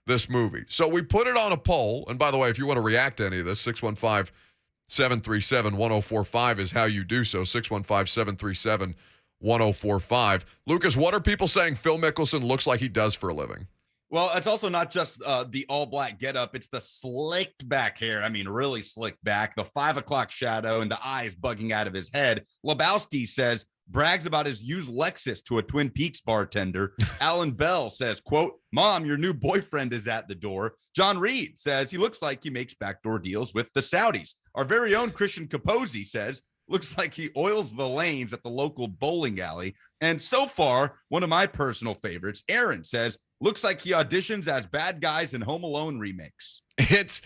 this movie. So we put it on a poll. And by the way, if you want to react to any of this, 615-737-1045 is how you do so. 615-737-1045. Lucas, what are people saying Phil Mickelson looks like he does for a living? Well, it's also not just the all-black getup. It's the slicked back hair. I mean, really slicked back. The 5 o'clock shadow and the eyes bugging out of his head. Lebowski says, brags about his used Lexus to a Twin Peaks bartender. Alan Bell says, quote, "Mom, your new boyfriend is at the door." John Reed says he looks like he makes backdoor deals with the Saudis. Our very own Christian Capozzi says, looks like he oils the lanes at the local bowling alley. And so far, one of my personal favorites, Aaron says, looks like he auditions as bad guys in Home Alone remakes. It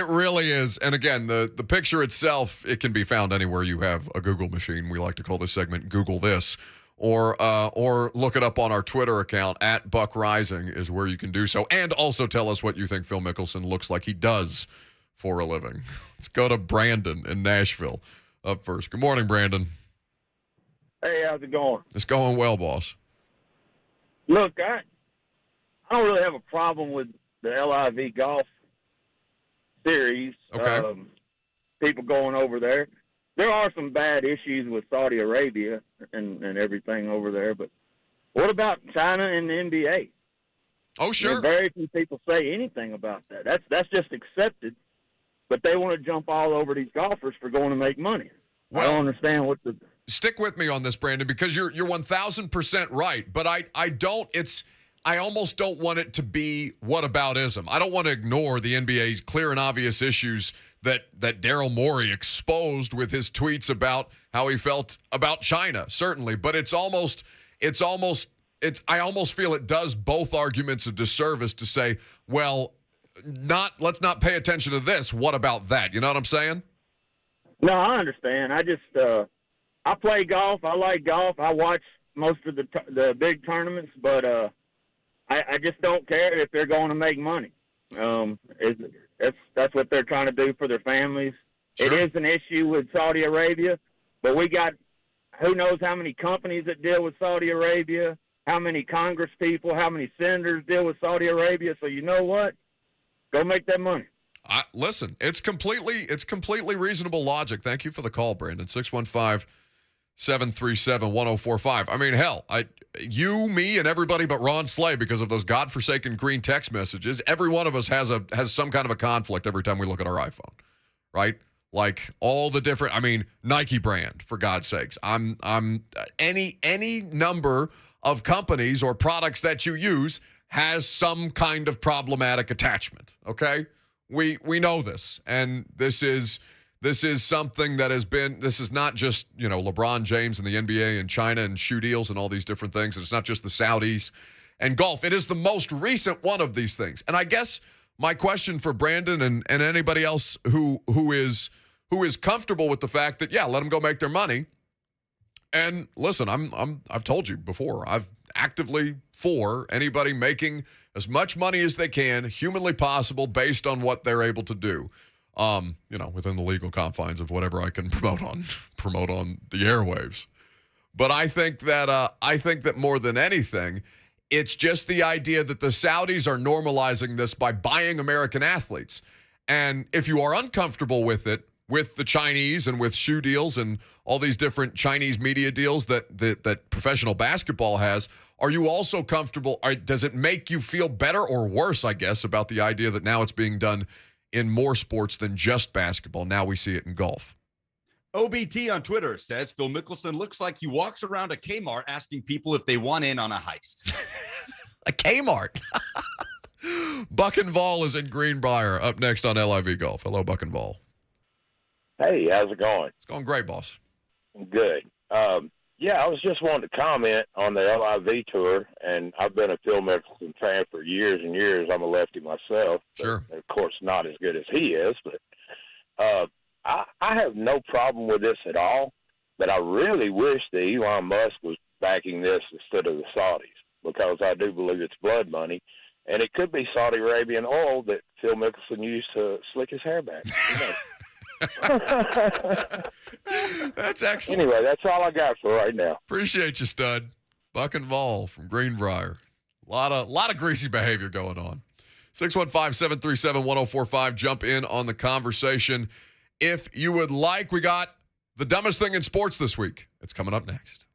really is. And again, the picture itself, it can be found anywhere you have a Google machine. We like to call this segment Google This. Or look it up on our Twitter account, at Buck Reising is where you can do so. And also tell us what you think Phil Mickelson looks like he does for a living. Let's go to Brandon in Nashville up first. Good morning, Brandon. Hey, how's it going? It's going well, boss. Look, I don't really have a problem with the LIV Golf series. Okay. People going over there. There are some bad issues with Saudi Arabia and everything over there, but what about China and the NBA? Oh, sure. Very few people say anything about that. That's just accepted, but they want to jump all over these golfers for going to make money. Well, I don't understand what the... Stick with me on this, Brandon, because you're 1,000% right, but I almost don't want it to be whataboutism. I don't want to ignore the NBA's clear and obvious issues that Daryl Morey exposed with his tweets about how he felt about China, certainly. But I almost feel it does both arguments a disservice to say, well, let's not pay attention to this. What about that? You know what I'm saying? No, I understand. I just I play golf. I like golf. I watch most of the big tournaments, but I just don't care if they're going to make money. That's what they're trying to do for their families. Sure. It is an issue with Saudi Arabia, but we got who knows how many companies that deal with Saudi Arabia, how many Congress people, how many senators deal with Saudi Arabia. So you know what? Go make that money. Listen, it's completely reasonable logic. Thank you for the call, Brandon. 615-737-1045. I mean, hell, you, me, and everybody but Ron Slay, because of those godforsaken green text messages, every one of us has some kind of a conflict every time we look at our iPhone, right? Like all the different, Nike brand, for God's sakes. I'm any number of companies or products that you use has some kind of problematic attachment, okay? We know this, and this is something that has been, this is not just, LeBron James and the NBA and China and shoe deals and all these different things. And it's not just the Saudis and golf. It is the most recent one of these things. And I guess my question for Brandon and anybody else who is comfortable with the fact that, yeah, let them go make their money. And listen, I've told you before, I've actively for anybody making as much money as they can, humanly possible, based on what they're able to do. Within the legal confines of whatever I can promote on the airwaves. But I think that more than anything, it's just the idea that the Saudis are normalizing this by buying American athletes. And if you are uncomfortable with it, with the Chinese and with shoe deals and all these different Chinese media deals that professional basketball has. Are you also comfortable? Does it make you feel better or worse, I guess, about the idea that now it's being done in more sports than just basketball? Now we see it in golf. OBT on Twitter says Phil Mickelson looks like he walks around a Kmart asking people if they want in on a heist. A Kmart. Buck and Vol is in Greenbrier up next on LIV Golf. Hello, Buck and Vol. Hey, how's it going? It's going great, boss. Good. Yeah, I was just wanting to comment on the LIV tour, and I've been a Phil Mickelson fan for years and years. I'm a lefty myself. Sure. Of course, not as good as he is, but I have no problem with this at all. But I really wish that Elon Musk was backing this instead of the Saudis, because I do believe it's blood money, and it could be Saudi Arabian oil that Phil Mickelson used to slick his hair back. That's excellent. Anyway, that's all I got for right now. Appreciate you, stud. Buck and Vol from Greenbrier. A lot of greasy behavior going on. 615-737-1045. Jump in on the conversation if you would like. We got the dumbest thing in sports this week. It's coming up next.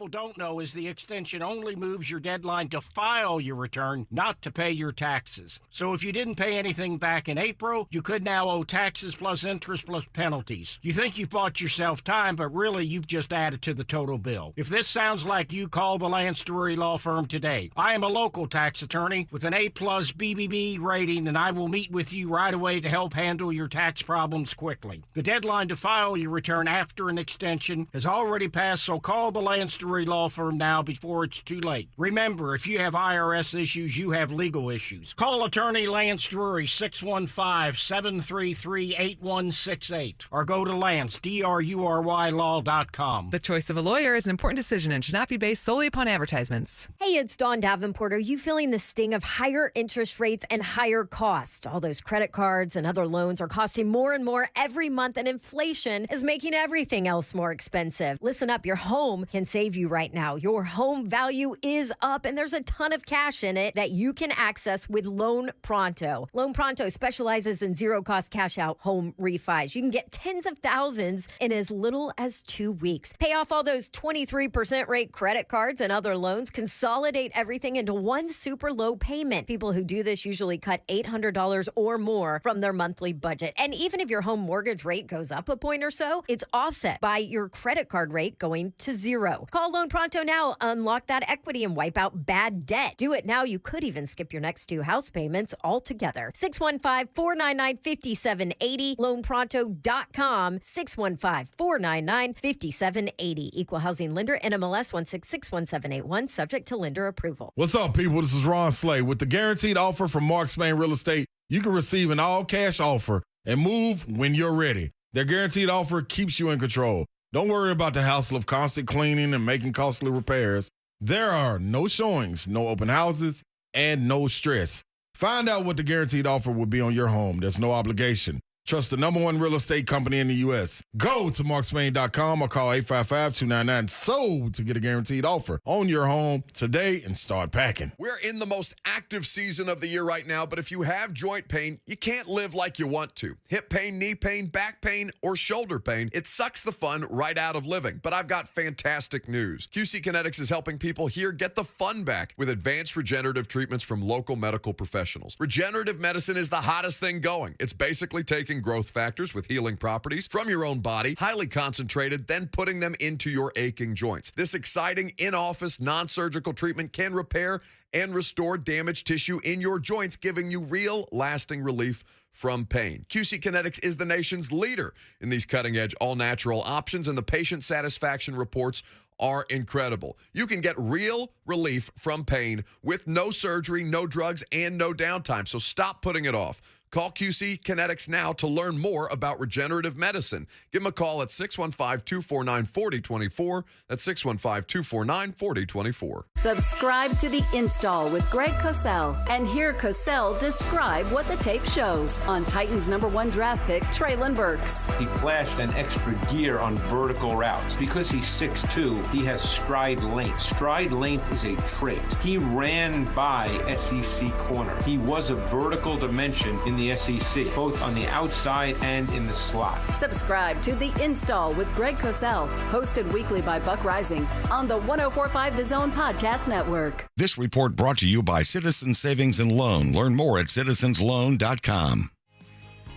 people don't know is the extension only moves your deadline to file your return, not to pay your taxes. So if you didn't pay anything back in April, you could now owe taxes plus interest plus penalties. You think you've bought yourself time, but really you've just added to the total bill. If this sounds like you, call the Lance Drury Law Firm today. I am a local tax attorney with an A+ BBB rating, and I will meet with you right away to help handle your tax problems quickly. The deadline to file your return after an extension has already passed, so call the Lance Drury Law Firm now before it's too late. Remember, if you have IRS issues, you have legal issues. Call attorney Lance Drury, 615-733-8168, or go to Lance, DRURY law.com. The choice of a lawyer is an important decision and should not be based solely upon advertisements. Hey, it's Dawn Davenport. Are you feeling the sting of higher interest rates and higher costs? All those credit cards and other loans are costing more and more every month, and inflation is making everything else more expensive. Listen up, your home can save you right now. Your home value is up, and there's a ton of cash in it that you can access with Loan Pronto. Loan Pronto specializes in zero-cost cash-out home refis. You can get tens of thousands in as little as 2 weeks. Pay off all those 23% rate credit cards and other loans. Consolidate everything into one super low payment. People who do this usually cut $800 or more from their monthly budget. And even if your home mortgage rate goes up a point or so, it's offset by your credit card rate going to zero. Call Loan Pronto now. Unlock that equity and wipe out bad debt. Do it now. You could even skip your next 2 house payments altogether. 615-499-5780. LoanPronto.com. 615-499-5780. Equal housing lender. NMLS 1661781. Subject to lender approval. What's up, people? This is Ron Slay. With the guaranteed offer from Mark Spain Real Estate, you can receive an all-cash offer and move when you're ready. Their guaranteed offer keeps you in control. Don't worry about the hassle of constant cleaning and making costly repairs. There are no showings, no open houses, and no stress. Find out what the guaranteed offer will be on your home. There's no obligation. Trust the #1 real estate company in the U.S. Go to markspain.com or call 855-299-SOLD to get a guaranteed offer on your home today and start packing. We're in the most active season of the year right now, but if you have joint pain, you can't live like you want to. Hip pain, knee pain, back pain, or shoulder pain, it sucks the fun right out of living. But I've got fantastic news. QC Kinetics is helping people here get the fun back with advanced regenerative treatments from local medical professionals. Regenerative medicine is the hottest thing going. It's basically taking growth factors with healing properties from your own body, highly concentrated, then putting them into your aching joints. This exciting in-office, non-surgical treatment can repair and restore damaged tissue in your joints, giving you real, lasting relief from pain. QC Kinetics is the nation's leader in these cutting-edge, all-natural options, and the patient satisfaction reports are incredible. You can get real relief from pain with no surgery, no drugs, and no downtime. So stop putting it off. Call QC Kinetics now to learn more about regenerative medicine. Give them a call at 615-249-4024. That's 615-249-4024. Subscribe to The Install with Greg Cosell and hear Cosell describe what the tape shows on Titans #1 draft pick Treylon Burks. He flashed an extra gear on vertical routes. Because he's 6'2", he has stride length. Stride length is a trait. He ran by SEC corner. He was a vertical dimension in the SEC, both on the outside and in the slot. Subscribe to The Install with Greg Cosell, hosted weekly by Buck Reising on the 104.5 The Zone Podcast Network. This report brought to you by Citizens Savings and Loan. Learn more at citizensloan.com.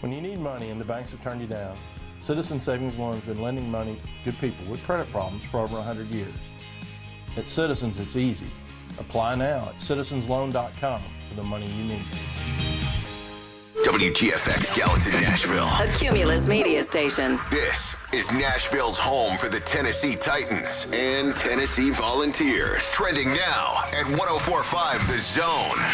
When you need money and the banks have turned you down, Citizens Savings Loan has been lending money to good people with credit problems for over 100 years. At Citizens, it's easy. Apply now at citizensloan.com for the money you need. WGFX Gallatin, Nashville. A Cumulus media station. This is Nashville's home for the Tennessee Titans and Tennessee Volunteers. Trending now at 104.5 The Zone.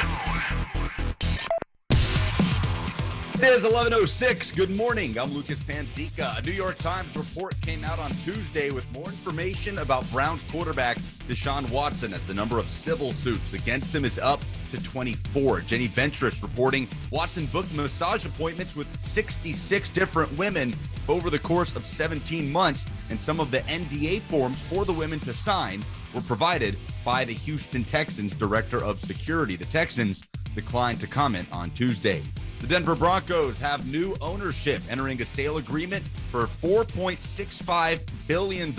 It is 11:06. Good morning. I'm Lucas Panzica. A New York Times report came out on Tuesday with more information about Browns quarterback Deshaun Watson, as the number of civil suits against him is up to 24. Jenny Ventress reporting Watson booked massage appointments with 66 different women over the course of 17 months, and some of the NDA forms for the women to sign were provided by the Houston Texans director of security. The Texans declined to comment on Tuesday. The Denver Broncos have new ownership, entering a sale agreement for $4.65 billion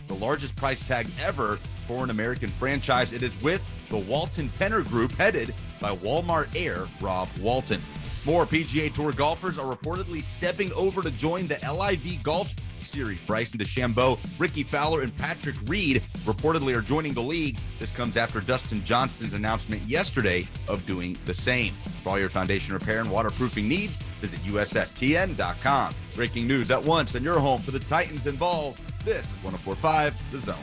the largest price tag ever for an American franchise. It is with the Walton Penner Group, headed by Walmart heir Rob Walton. More PGA Tour golfers are reportedly stepping over to join the LIV Golf Series. Bryson DeChambeau, Ricky Fowler, and Patrick Reed reportedly are joining the league. This comes after Dustin Johnston's announcement yesterday of doing the same. For all your foundation repair and waterproofing needs, visit USSTN.com. Breaking news at once, and your home for the Titans and Vols. This is 104.5 The Zone.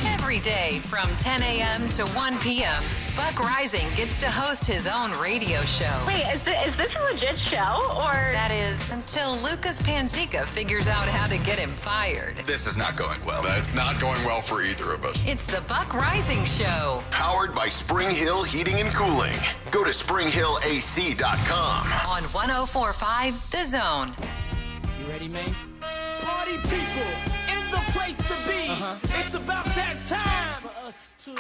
Every day from 10 a.m. to 1 p.m., Buck Reising gets to host his own radio show. Wait, is this a legit show, or? That is, until Lucas Panzica figures out how to get him fired. This is not going well. It's not going well for either of us. It's the Buck Reising Show. Powered by Spring Hill Heating and Cooling. Go to springhillac.com. On 104.5 The Zone. You ready, Mace? Party people in the place to be. It's about that time for us to.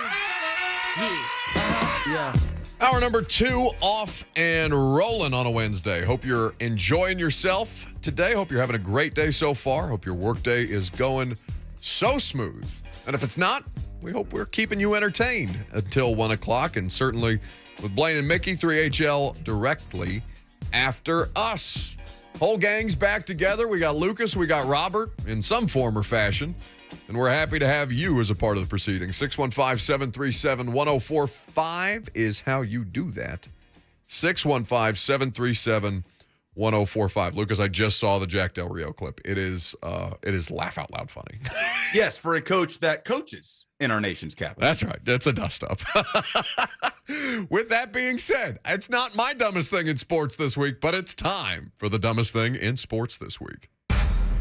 Yeah. Hour number 2 off and rolling on a Wednesday. Hope you're enjoying yourself today. Hope you're having a great day so far. Hope your workday is going so smooth. And if it's not, we hope we're keeping you entertained until 1 o'clock. And certainly with Blaine and Mickey, 3HL directly after us. Whole gang's back together. We got Lucas, we got Robert in some form or fashion. And we're happy to have you as a part of the proceedings. 615-737-1045 is how you do that. 615-737-1045. Lucas, I just saw the Jack Del Rio clip. It is laugh out loud funny. Yes, for a coach that coaches in our nation's capital. That's right. That's a dust up. With that being said, it's not my dumbest thing in sports this week, but it's time for the dumbest thing in sports this week.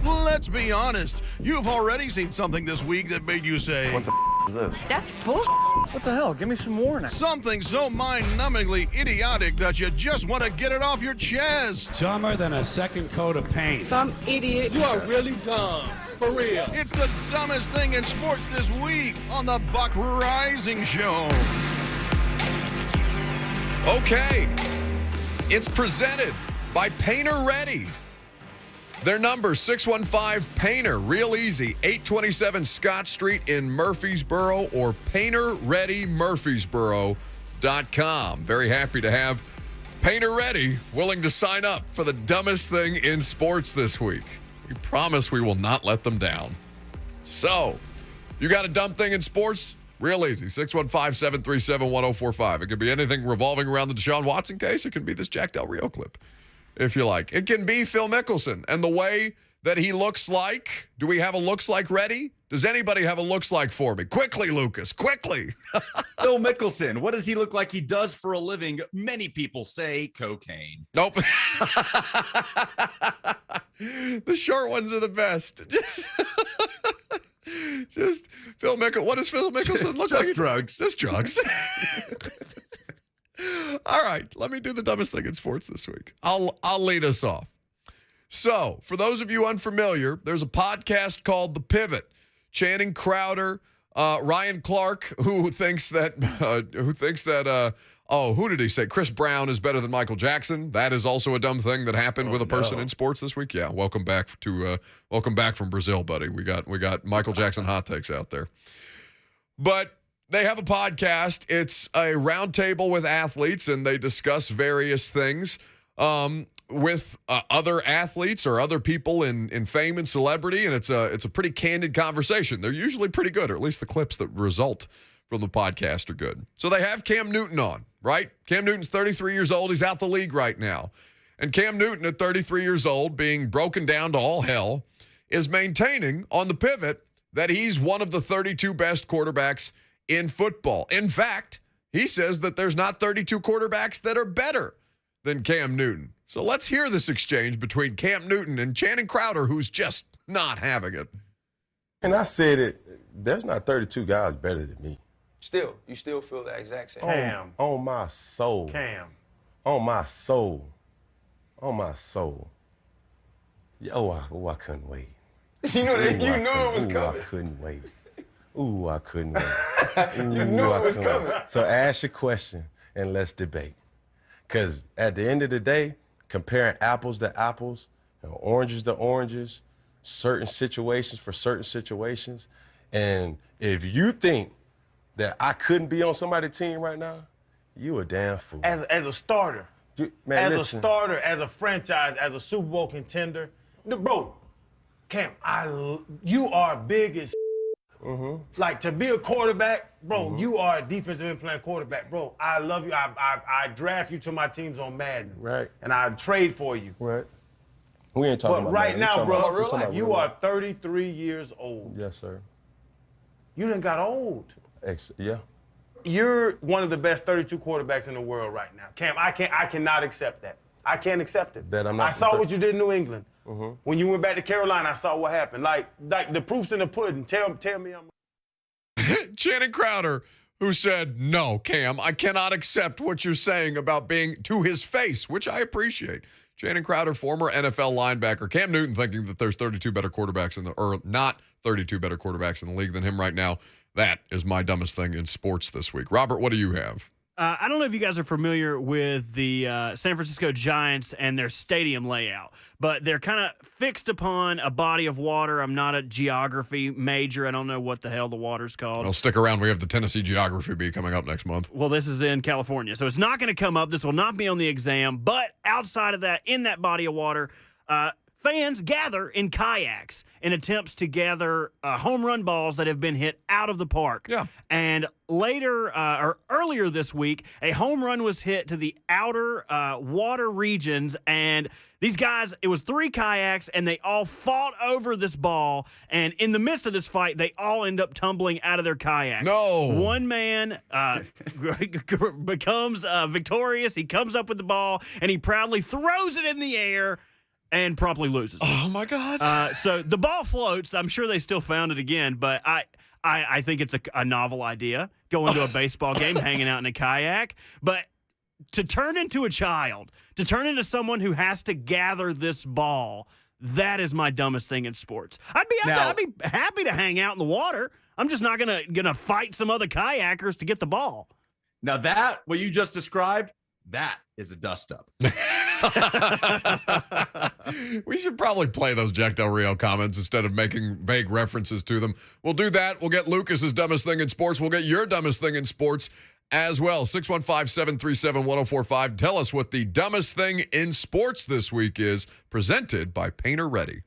Let's be honest. You've already seen something this week that made you say, "What the is this?" That's bullshit. What the hell? Give me some more now. Something so mind-numbingly idiotic that you just want to get it off your chest. Dumber than a second coat of paint. Some idiot. You are really dumb. For real. It's the dumbest thing in sports this week on the Buck Reising Show. Okay. It's presented by Painter Ready. Their number, 615-PAINTER. Real easy. 827 Scott Street in Murfreesboro or painterreadymurfreesboro.com. Very happy to have Painter Ready willing to sign up for the dumbest thing in sports this week. We promise we will not let them down. So, you got a dumb thing in sports? Real easy. 615-737-1045. It could be anything revolving around the Deshaun Watson case. It can be this Jack Del Rio clip, if you like. It can be Phil Mickelson and the way that he looks like. Do we have a looks like ready? Does anybody have a looks like for me? Quickly, Lucas, quickly. Phil Mickelson, what does he look like he does for a living? Many people say cocaine. Nope. The short ones are the best. Just Phil Mickelson. What does Phil Mickelson look like? Just drugs. Just drugs. All right, let me do the dumbest thing in sports this week. I'll lead us off. So, for those of you unfamiliar, there's a podcast called The Pivot. Channing Crowder, Ryan Clark, who thinks that who did he say? Chris Brown is better than Michael Jackson. That is also a dumb thing that happened with a person in sports this week. Yeah, welcome back from Brazil, buddy. We got Michael Jackson hot takes out there. But they have a podcast. It's a roundtable with athletes, and they discuss various things with other athletes or other people in fame and celebrity, and it's a pretty candid conversation. They're usually pretty good, or at least the clips that result from the podcast are good. So they have Cam Newton on, right? Cam Newton's 33 years old. He's out the league right now. And Cam Newton at 33 years old, being broken down to all hell, is maintaining on The Pivot that he's one of the 32 best quarterbacks in football. In fact, he says that there's not 32 quarterbacks that are better than Cam Newton. So let's hear this exchange between Cam Newton and Channing Crowder, who's just not having it. And I said it, there's not 32 guys better than me. You still feel the exact same. Cam. On my soul. Cam. On my soul. On my soul. I couldn't wait. You knew it was coming. I couldn't wait. I couldn't wait. You knew it was coming. So ask your question and let's debate. Because at the end of the day, comparing apples to apples and oranges to oranges, certain situations for certain situations. And if you think that I couldn't be on somebody's team right now, you a damn fool. As a starter, Man, as listen. a starter, as a franchise, as a Super Bowl contender, bro, Cam, you are big as like to be a quarterback, bro. You are a defensive end playing quarterback, bro. I love you. I draft you to my teams on Madden, Right. and I trade for you. Right. We ain't talking But about right Madden. now, bro, you real are life. 33 years old. Yes, sir. You done got old. Yeah. You're one of the best 32 quarterbacks in the world right now. Cam, I cannot accept that. I can't accept it. That I'm not I saw what you did in New England. Mm-hmm. When you went back to Carolina, I saw what happened. Like the proof's in the pudding. Tell me I'm Channing Crowder, who said, no, Cam, I cannot accept what you're saying about being to his face, which I appreciate. Channing Crowder, former NFL linebacker. Cam Newton thinking that there's 32 better quarterbacks or not 32 better quarterbacks in the league than him right now. That is my dumbest thing in sports this week. Robert, what do you have? I don't know if you guys are familiar with the San Francisco Giants and their stadium layout, but they're kind of fixed upon a body of water. I'm not a geography major. I don't know what the hell the water's called. Well, stick around. We have the Tennessee Geography Bee coming up next month. Well, this is in California, so it's not going to come up. This will not be on the exam. But outside of that, in that body of water, fans gather in kayaks in attempts to gather home run balls that have been hit out of the park. Yeah. And later, or earlier this week, a home run was hit to the outer water regions. And these guys, it was 3 kayaks, and they all fought over this ball. And in the midst of this fight, they all end up tumbling out of their kayak. No. One man becomes victorious. He comes up with the ball, and he proudly throws it in the air and promptly loses. Oh, my God. So the ball floats. I'm sure they still found it again, but I think it's a novel idea, going to a baseball game, hanging out in a kayak. But to turn into a child, to turn into someone who has to gather this ball, that is my dumbest thing in sports. I'd be happy to hang out in the water. I'm just not gonna fight some other kayakers to get the ball. Now that, what you just described, that is a dust-up. We should probably play those Jack Del Rio comments instead of making vague references to them. We'll do that. We'll get Lucas's dumbest thing in sports. We'll get your dumbest thing in sports as well. 615-737-1045. Tell us what the dumbest thing in sports this week is, presented by Painter Ready.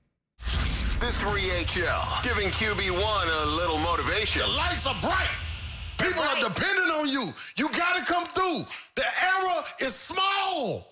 The 3HL, giving QB1 a little motivation. The lights are bright. People are depending on you. You got to come through. The error is small.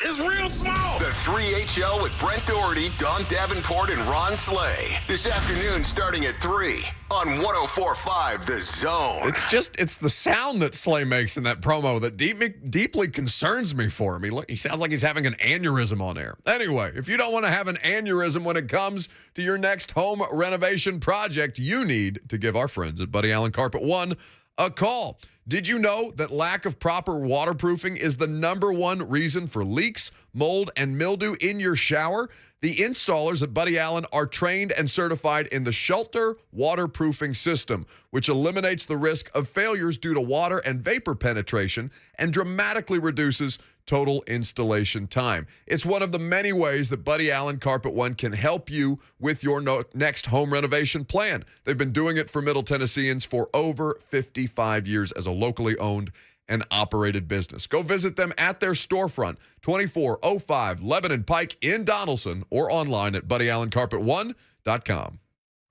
It's real small. The 3HL with Brent Doherty, Don Davenport, and Ron Slay. This afternoon starting at 3 on 104.5 The Zone. It's the sound that Slay makes in that promo that deeply concerns me for him. He sounds like he's having an aneurysm on air. Anyway, if you don't want to have an aneurysm when it comes to your next home renovation project, you need to give our friends at Buddy Allen Carpet One a call. Did you know that lack of proper waterproofing is the #1 reason for leaks, mold, and mildew in your shower? The installers at Buddy Allen are trained and certified in the Shelter waterproofing system, which eliminates the risk of failures due to water and vapor penetration and dramatically reduces total installation time. It's one of the many ways that Buddy Allen Carpet One can help you with your next home renovation plan. They've been doing it for Middle Tennesseans for over 55 years as a locally owned and operated business. Go visit them at their storefront, 2405 Lebanon Pike in Donaldson, or online at BuddyAllenCarpet1.com.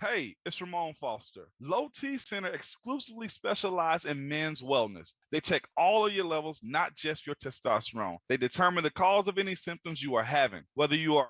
Hey, it's Ramon Foster. Low T Center exclusively specializes in men's wellness. They check all of your levels, not just your testosterone. They determine the cause of any symptoms you are having, whether you are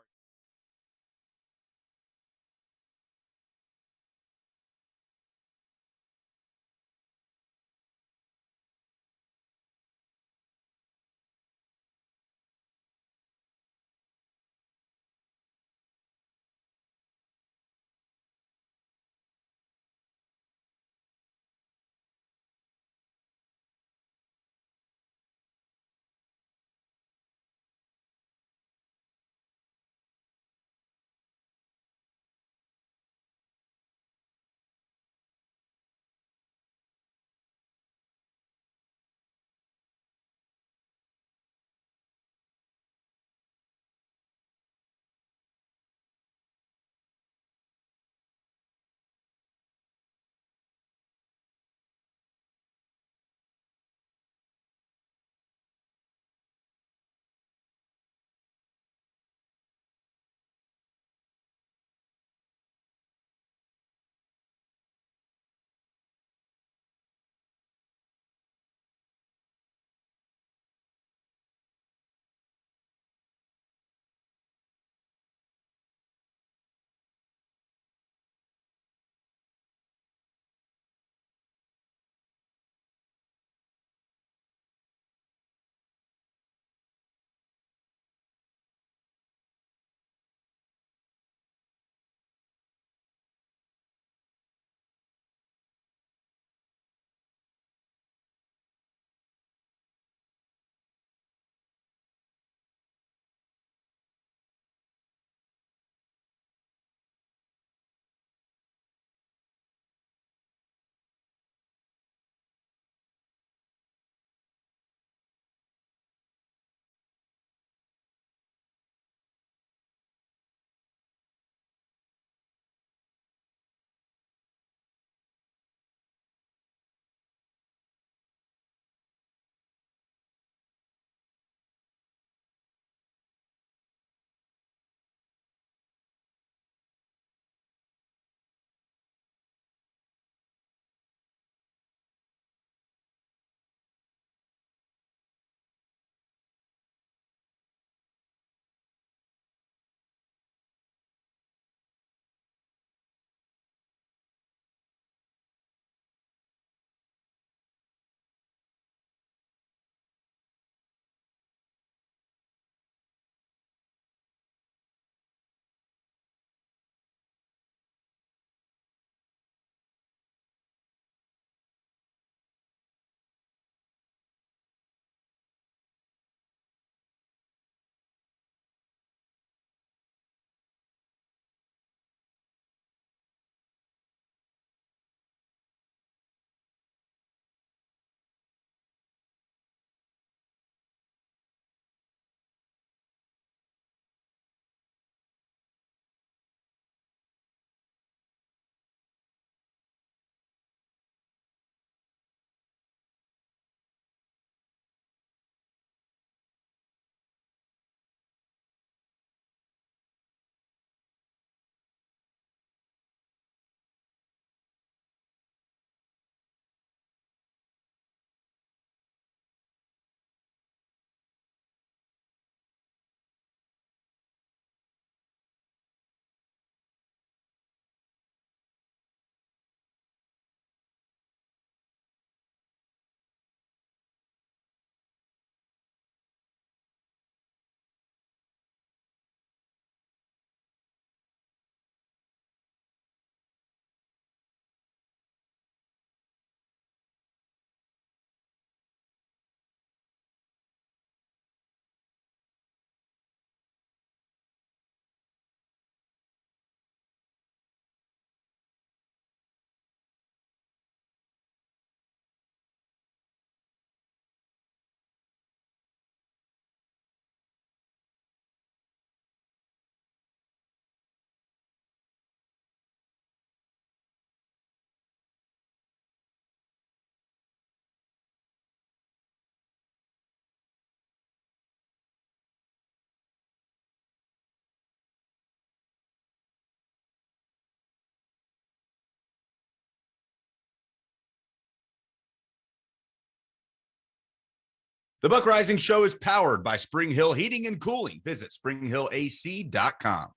The Buck Reising Show is powered by Spring Hill Heating and Cooling. Visit springhillac.com.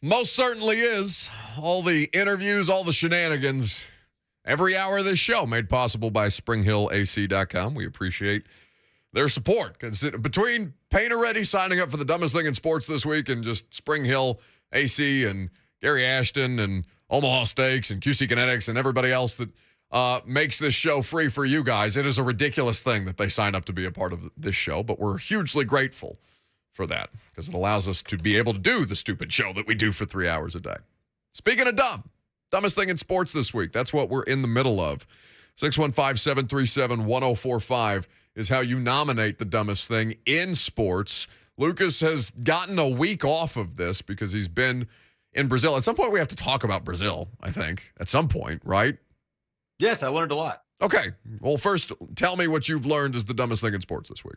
Most certainly is. All the interviews, all the shenanigans, every hour of this show made possible by springhillac.com. We appreciate their support. Between Painter Ready signing up for the dumbest thing in sports this week and just Spring Hill AC and Gary Ashton and Omaha Steaks and QC Kinetics and everybody else that makes this show free for you guys. It is a ridiculous thing that they sign up to be a part of this show, but we're hugely grateful for that because it allows us to be able to do the stupid show that we do for 3 hours a day. Speaking of dumbest thing in sports this week, that's what we're in the middle of. 615-737-1045 is how you nominate the dumbest thing in sports. Lucas has gotten a week off of this because he's been in Brazil. At some point, we have to talk about Brazil, I think, at some point, right? Yes, I learned a lot. Okay. Well, first, tell me what you've learned is the dumbest thing in sports this week.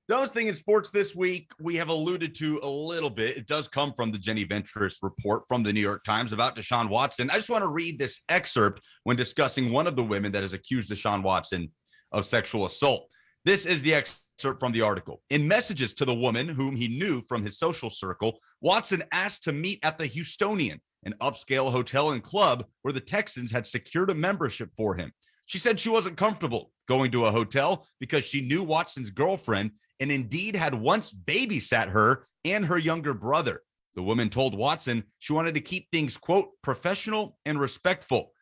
Dumbest thing in sports this week, we have alluded to a little bit. It does come from the Jenny Ventress report from the New York Times about Deshaun Watson. I just want to read this excerpt when discussing one of the women that has accused Deshaun Watson of sexual assault. This is the excerpt from the article. In messages to the woman whom he knew from his social circle, Watson asked to meet at the Houstonian, an upscale hotel and club where the Texans had secured a membership for him. She said she wasn't comfortable going to a hotel because she knew Watson's girlfriend and indeed had once babysat her and her younger brother. The woman told Watson she wanted to keep things, quote, professional and respectful.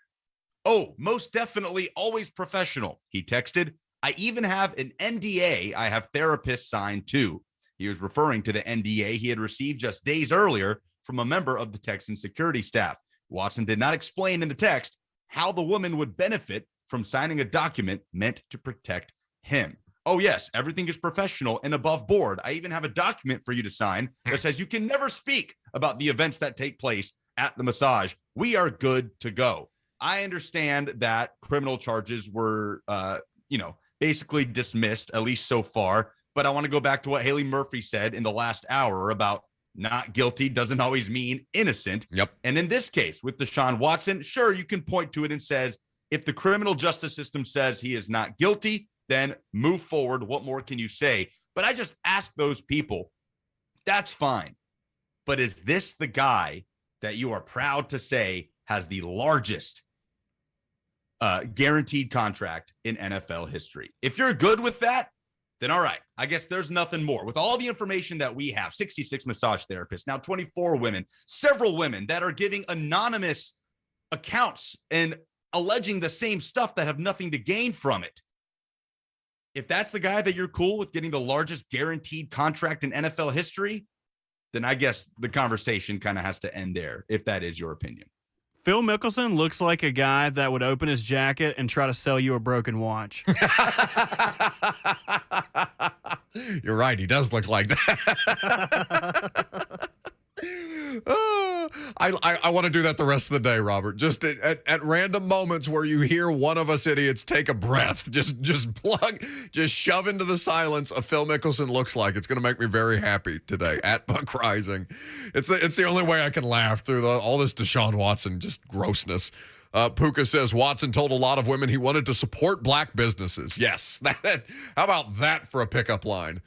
Oh, most definitely always professional, he texted. I even have an NDA I have therapists signed too. He was referring to the NDA he had received just days earlier from a member of the Texan security staff. Watson did not explain in the text how the woman would benefit from signing a document meant to protect him. Oh, yes, everything is professional and above board. I even have a document for you to sign that says you can never speak about the events that take place at the massage. We are good to go. I understand that criminal charges were, basically dismissed, at least so far. But I want to go back to what Haley Murphy said in the last hour about not guilty doesn't always mean innocent. Yep. And in this case with Deshaun Watson, sure, you can point to it and says, if the criminal justice system says he is not guilty, then move forward. What more can you say? But I just ask those people, that's fine. But is this the guy that you are proud to say has the largest guaranteed contract in NFL history? If you're good with that, then all right, I guess there's nothing more. With all the information that we have, 66 massage therapists, now 24 women, several women that are giving anonymous accounts and alleging the same stuff that have nothing to gain from it. If that's the guy that you're cool with getting the largest guaranteed contract in NFL history, then I guess the conversation kind of has to end there, if that is your opinion. Phil Mickelson looks like a guy that would open his jacket and try to sell you a broken watch. You're right. He does look like that. I want to do that the rest of the day, Robert. Just at random moments where you hear one of us idiots take a breath, just shove into the silence a Phil Mickelson looks like. It's going to make me very happy today at Buck Reising. It's the only way I can laugh through all this Deshaun Watson just grossness. Puka says Watson told a lot of women he wanted to support black businesses. Yes. How about that for a pickup line?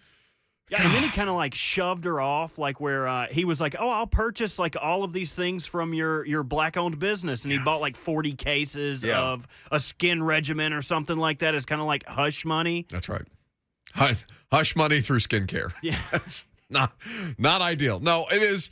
Yeah, and then he kind of like shoved her off, like where he was like, oh, I'll purchase like all of these things from your black-owned business. And he bought like 40 cases of a skin regimen or something like that. It's kind of like hush money. That's right. Hush money through skincare. Yeah. That's not ideal. No, it is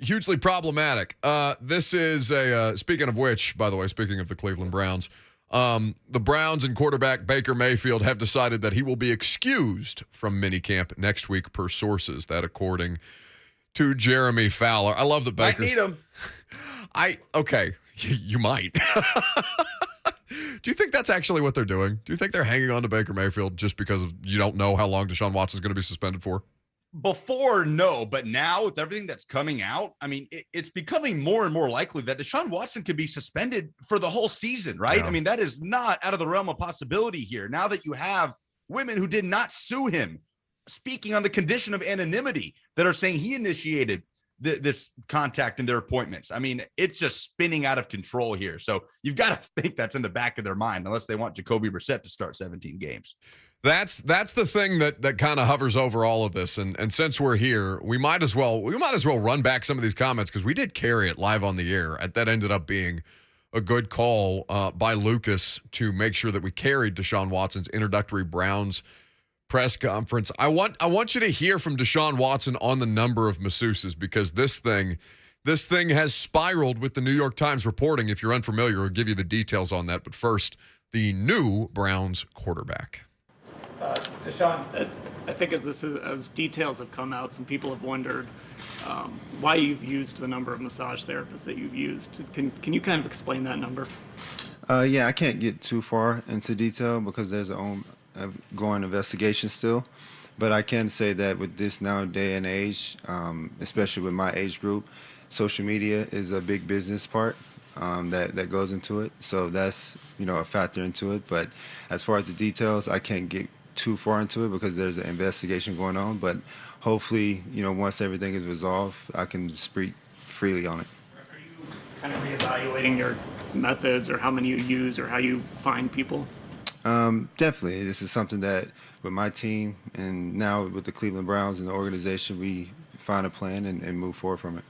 hugely problematic. This is speaking of which, by the way, speaking of the Cleveland Browns, the Browns and quarterback Baker Mayfield have decided that he will be excused from minicamp next week per sources. That according to Jeremy Fowler. I love that Baker's... Might need him. Okay, you might. Do you think that's actually what they're doing? Do you think they're hanging on to Baker Mayfield just because you don't know how long Deshaun Watson is going to be suspended for? Before, no, but now with everything that's coming out, I mean, it's becoming more and more likely that Deshaun Watson could be suspended for the whole season, right? Yeah. I mean, that is not out of the realm of possibility here. Now that you have women who did not sue him, speaking on the condition of anonymity, that are saying he initiated this contact in their appointments. I mean, it's just spinning out of control here. So you've got to think that's in the back of their mind, unless they want Jacoby Brissett to start 17 games. That's the thing that kind of hovers over all of this. And since we're here, we might as well run back some of these comments, because we did carry it live on the air. That ended up being a good call by Lucas to make sure that we carried Deshaun Watson's introductory Browns press conference. I want you to hear from Deshaun Watson on the number of masseuses, because this thing has spiraled with the New York Times reporting. If you're unfamiliar, I'll give you the details on that. But first, the new Browns quarterback. Deshaun, I think as details have come out, some people have wondered why you've used the number of massage therapists that you've used. Can you kind of explain that number? Yeah, I can't get too far into detail because there's an ongoing investigation still. But I can say that with this now day and age, especially with my age group, social media is a big business part that goes into it. So that's, a factor into it. But as far as the details, I can't get too far into it because there's an investigation going on. But hopefully, once everything is resolved, I can speak freely on it. Are you kind of reevaluating your methods or how many you use or how you find people? Definitely. This is something that with my team and now with the Cleveland Browns and the organization, we find a plan and move forward from it.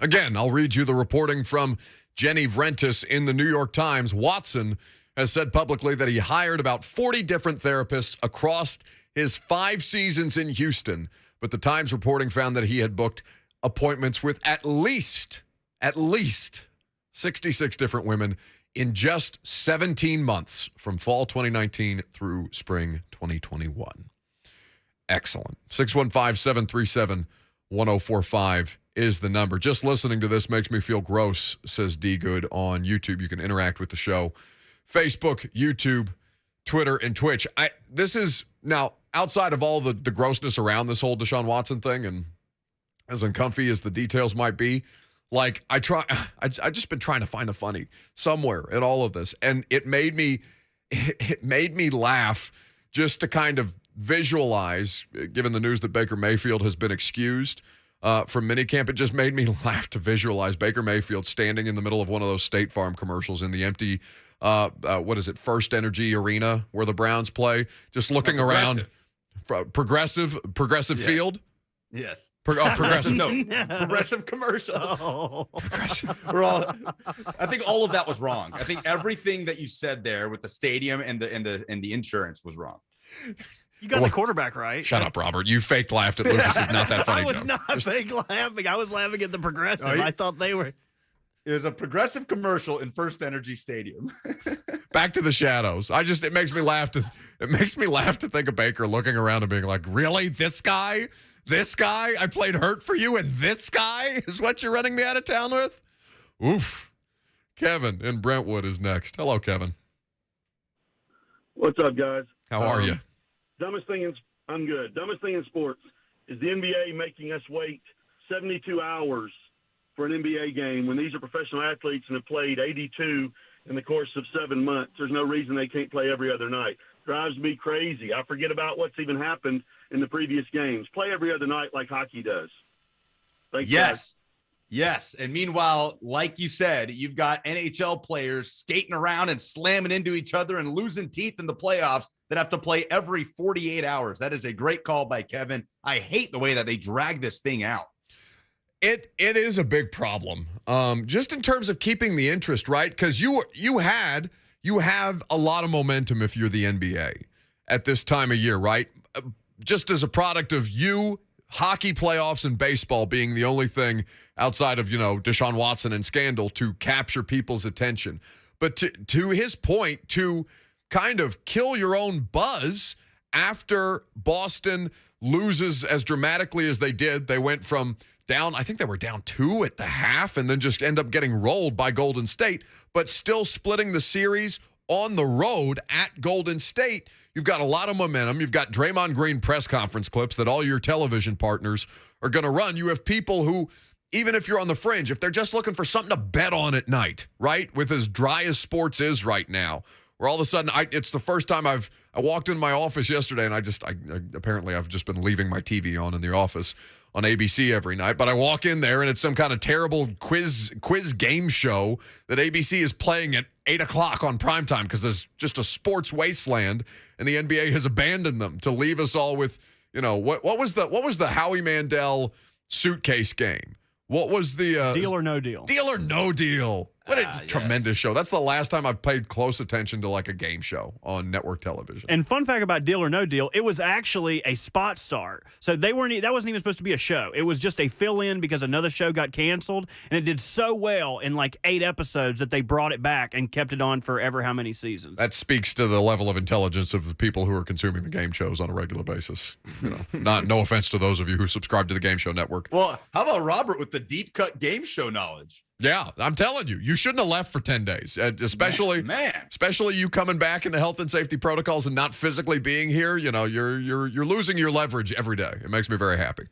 Again, I'll read you the reporting from Jenny Vrentis in the New York Times. Watson has said publicly that he hired about 40 different therapists across his 5 seasons in Houston. But the Times reporting found that he had booked appointments with at least 66 different women in just 17 months from fall 2019 through spring 2021. Excellent. 615-737-1045 is the number. Just listening to this makes me feel gross, says D. Good on YouTube. You can interact with the show. Facebook, YouTube, Twitter, and Twitch. This is now outside of all the grossness around this whole Deshaun Watson thing, and as uncomfy as the details might be, like I just been trying to find the funny somewhere in all of this, and it made me laugh just to kind of visualize, given the news that Baker Mayfield has been excused from minicamp. It just made me laugh to visualize Baker Mayfield standing in the middle of one of those State Farm commercials in the empty First Energy Arena where the Browns play, just looking around. Progressive yes. Field. Yes. Progressive. No, progressive commercials. Oh. Progressive. I think all of that was wrong. I think everything that you said there with the stadium and the insurance was wrong. You got the quarterback right. Shut up, Robert. You fake laughed at Lucas. It's not that funny. I was joke. not fake laughing. I was laughing at the Progressive. I thought they were. It was a Progressive commercial in First Energy Stadium. Back to the shadows. It makes me laugh to think of Baker looking around and being like, really? This guy? I played hurt for you, and this guy is what you're running me out of town with? Oof. Kevin in Brentwood is next. Hello, Kevin. What's up, guys? How are you? I'm good. Dumbest thing in sports is the NBA making us wait 72 hours for an NBA game when these are professional athletes and have played 82 in the course of 7 months. There's no reason they can't play every other night. Drives me crazy. I forget about what's even happened in the previous games. Play every other night like hockey does. Thanks, guys. Yes. And meanwhile, like you said, you've got NHL players skating around and slamming into each other and losing teeth in the playoffs that have to play every 48 hours. That is a great call by Kevin. I hate the way that they drag this thing out. It is a big problem, just in terms of keeping the interest, right? Because you have a lot of momentum if you're the NBA at this time of year, right? Just as a product of hockey playoffs and baseball being the only thing outside of, Deshaun Watson and scandal to capture people's attention. But to his point, to kind of kill your own buzz after Boston loses as dramatically as they did. They went from down, I think they were down 2 at the half and then just end up getting rolled by Golden State, but still splitting the series on the road at Golden State. You've got a lot of momentum. You've got Draymond Green press conference clips that all your television partners are going to run. You have people who, even if you're on the fringe, if they're just looking for something to bet on at night, right, with as dry as sports is right now, where all of a sudden it's the first time I walked in my office yesterday, and apparently I've just been leaving my TV on in the office on ABC every night, but I walk in there and it's some kind of terrible quiz game show that ABC is playing at 8 o'clock on primetime because there's just a sports wasteland, and the NBA has abandoned them to leave us all with, what was the Howie Mandel suitcase game? What was the Deal or No Deal? Deal or No Deal. What a tremendous show. That's the last time I've paid close attention to like a game show on network television. And fun fact about Deal or No Deal, it was actually a spot start. So that wasn't even supposed to be a show. It was just a fill-in because another show got canceled, and it did so well in like 8 episodes that they brought it back and kept it on for ever how many seasons. That speaks to the level of intelligence of the people who are consuming the game shows on a regular basis. No offense to those of you who subscribe to the Game Show Network. Well, how about Robert with the deep cut game show knowledge? Yeah, I'm telling you, you shouldn't have left for 10 days, especially you coming back in the health and safety protocols and not physically being here. You're losing your leverage every day. It makes me very happy.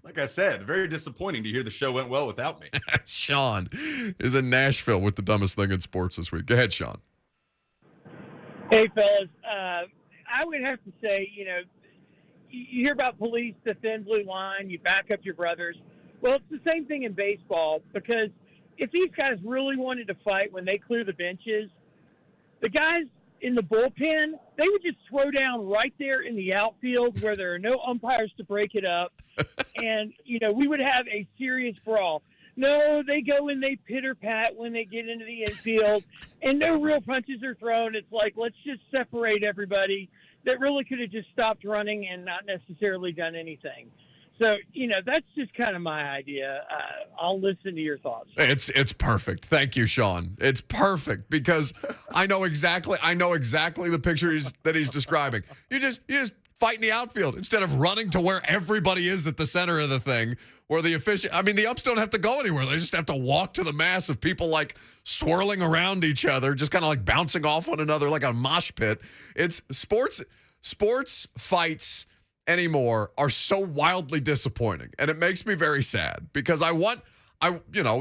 Like I said, very disappointing to hear the show went well without me. Sean is in Nashville with the dumbest thing in sports this week. Go ahead, Sean. Hey, fellas. I would have to say, you hear about police defend blue line, you back up your brothers. Well, it's the same thing in baseball, because if these guys really wanted to fight when they clear the benches, the guys in the bullpen, they would just throw down right there in the outfield where there are no umpires to break it up. And, we would have a serious brawl. No, they go and they pitter-pat when they get into the infield, and no real punches are thrown. It's like, let's just separate everybody. That really could have just stopped running and not necessarily done anything. So, that's just kind of my idea. I'll listen to your thoughts. It's perfect. Thank you, Sean. It's perfect because I know exactly the picture that he's describing. You just fight in the outfield instead of running to where everybody is at the center of the thing, where the umps don't have to go anywhere. They just have to walk to the mass of people like swirling around each other, just kind of like bouncing off one another like a mosh pit. It's sports fights anymore are so wildly disappointing, and it makes me very sad because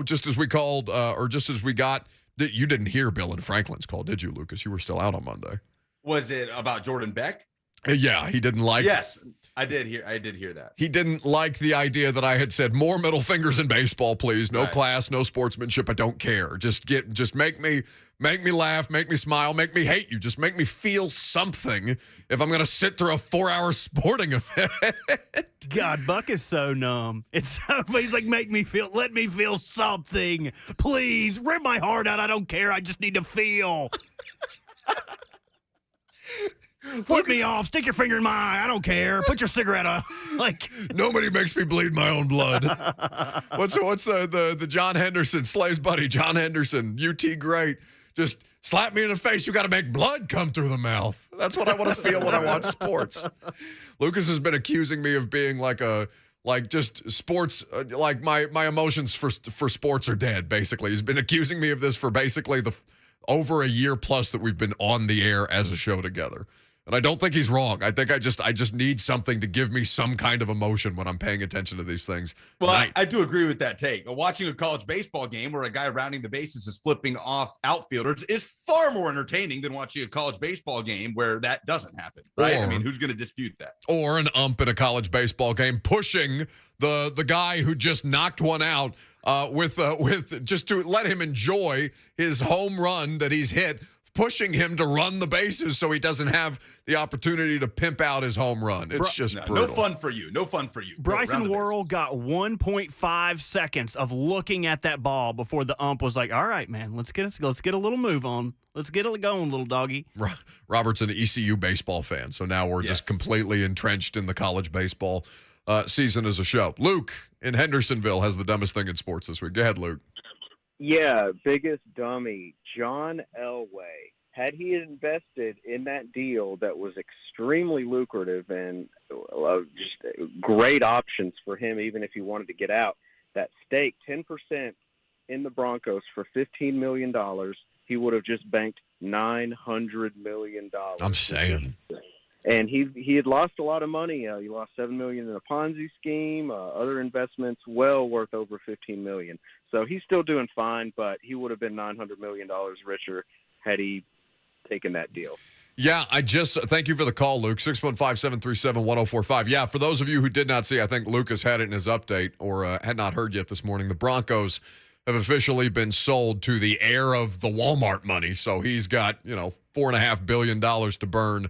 just as we called just as we got, you didn't hear Bill and Franklin's call, did you, Lucas? You were still out on Monday. Was it about Jordan Beck? Yeah, he didn't like. Yes, I did hear that. He didn't like the idea that I had said more middle fingers in baseball, please. No class, no sportsmanship. I don't care. Just make me laugh, make me smile, make me hate you. Just make me feel something if I'm going to sit through a 4-hour sporting event. God, Buck is so numb. He's like, let me feel something. Please, rip my heart out. I don't care. I just need to feel. Flip me off. Stick your finger in my eye. I don't care. Put your cigarette on. Nobody makes me bleed my own blood. What's the John Henderson, Slay's buddy, John Henderson, UT great. Just slap me in the face. You got to make blood come through the mouth. That's what I want to feel when I watch sports. Lucas has been accusing me of being just sports, like my emotions for sports are dead, basically. He's been accusing me of this for basically over a year plus that we've been on the air as a show together. And I don't think he's wrong. I think I just need something to give me some kind of emotion when I'm paying attention to these things. Well, I do agree with that take. Watching a college baseball game where a guy rounding the bases is flipping off outfielders is far more entertaining than watching a college baseball game where that doesn't happen, right? Who's going to dispute that? Or an ump in a college baseball game pushing the guy who just knocked one out with just to let him enjoy his home run that he's hit, pushing him to run the bases so he doesn't have the opportunity to pimp out his home run. It's brutal. No fun for you. Bryson Worrell got 1.5 seconds of looking at that ball before the ump was like, all right, man, let's get a little move on. Let's get it going, little doggy. Robert's an ECU baseball fan, so now we're just completely entrenched in the college baseball season as a show. Luke in Hendersonville has the dumbest thing in sports this week. Go ahead, Luke. Yeah, biggest dummy, John Elway. Had he invested in that deal that was extremely lucrative and just great options for him, even if he wanted to get out, that stake, 10% in the Broncos for $15 million, he would have just banked $900 million. I'm saying. And he had lost a lot of money. He lost $7 million in a Ponzi scheme, other investments, well worth over $15 million. So he's still doing fine, but he would have been $900 million richer had he taking that deal. Yeah, thank you for the call, Luke. 615-737-1045. Yeah, for those of you who did not see, I think Lucas had it in his update or had not heard yet this morning, the Broncos have officially been sold to the heir of the Walmart money. So he's got, $4.5 billion to burn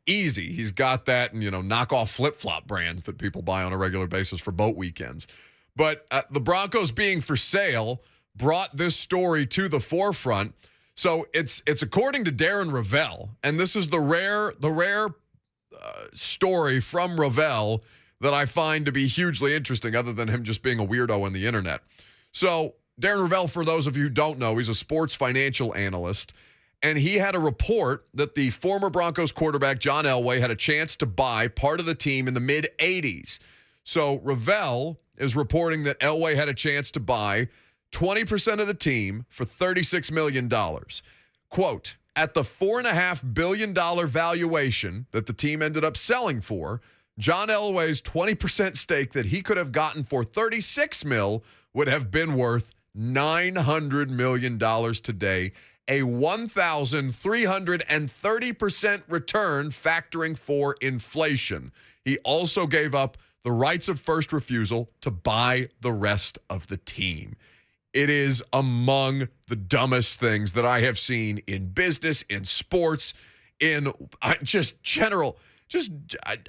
easy. He's got that and, knockoff flip-flop brands that people buy on a regular basis for boat weekends. But the Broncos being for sale brought this story to the forefront. So it's according to Darren Rovell, and this is the rare story from Rovell that I find to be hugely interesting, other than him just being a weirdo on the internet. So Darren Rovell, for those of you who don't know, he's a sports financial analyst, and he had a report that the former Broncos quarterback John Elway had a chance to buy part of the team in the mid-'80s. So Rovell is reporting that Elway had a chance to buy 20% of the team for $36 million. Quote, at the $4.5 billion valuation that the team ended up selling for, John Elway's 20% stake that he could have gotten for $36 million would have been worth $900 million today, a 1,330% return factoring for inflation. He also gave up the rights of first refusal to buy the rest of the team. It is among the dumbest things that I have seen in business, in sports, in just general.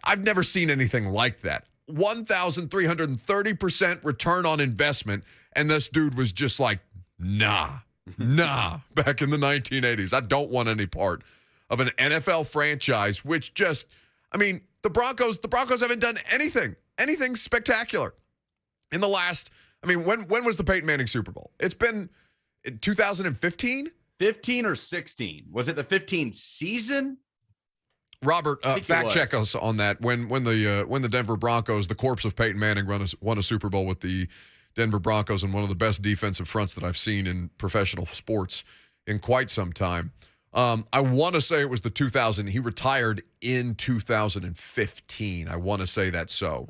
I've never seen anything like that. 1,330% return on investment, and this dude was just like, nah, back in the 1980s. I don't want any part of an NFL franchise, which just, the Broncos haven't done anything spectacular in the last. When was the Peyton Manning Super Bowl? It's been 2015? 15 or 16? Was it the 15 season? Robert, fact check us on that. When the Denver Broncos, the corpse of Peyton Manning, won a Super Bowl with the Denver Broncos and one of the best defensive fronts that I've seen in professional sports in quite some time. I want to say it was the 2000. He retired in 2015. I want to say that so.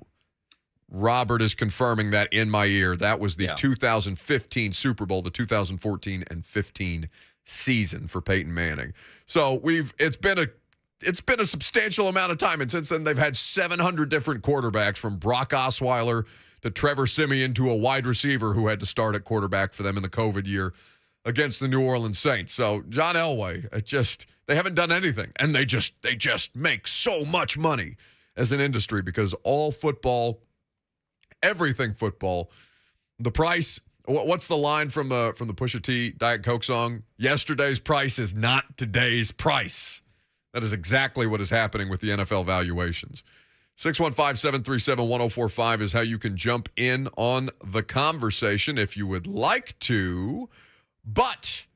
Robert is confirming that in my ear. That was the 2015 Super Bowl, the 2014 and 15 season for Peyton Manning. So it's been a substantial amount of time, and since then they've had 700 different quarterbacks, from Brock Osweiler to Trevor Siemian to a wide receiver who had to start at quarterback for them in the COVID year against the New Orleans Saints. So John Elway, they haven't done anything, and they just make so much money as an industry because all football. Everything football. The price, what's the line from the Pusha T Diet Coke song? Yesterday's price is not today's price. That is exactly what is happening with the NFL valuations. 615-737-1045 is how you can jump in on the conversation if you would like to. But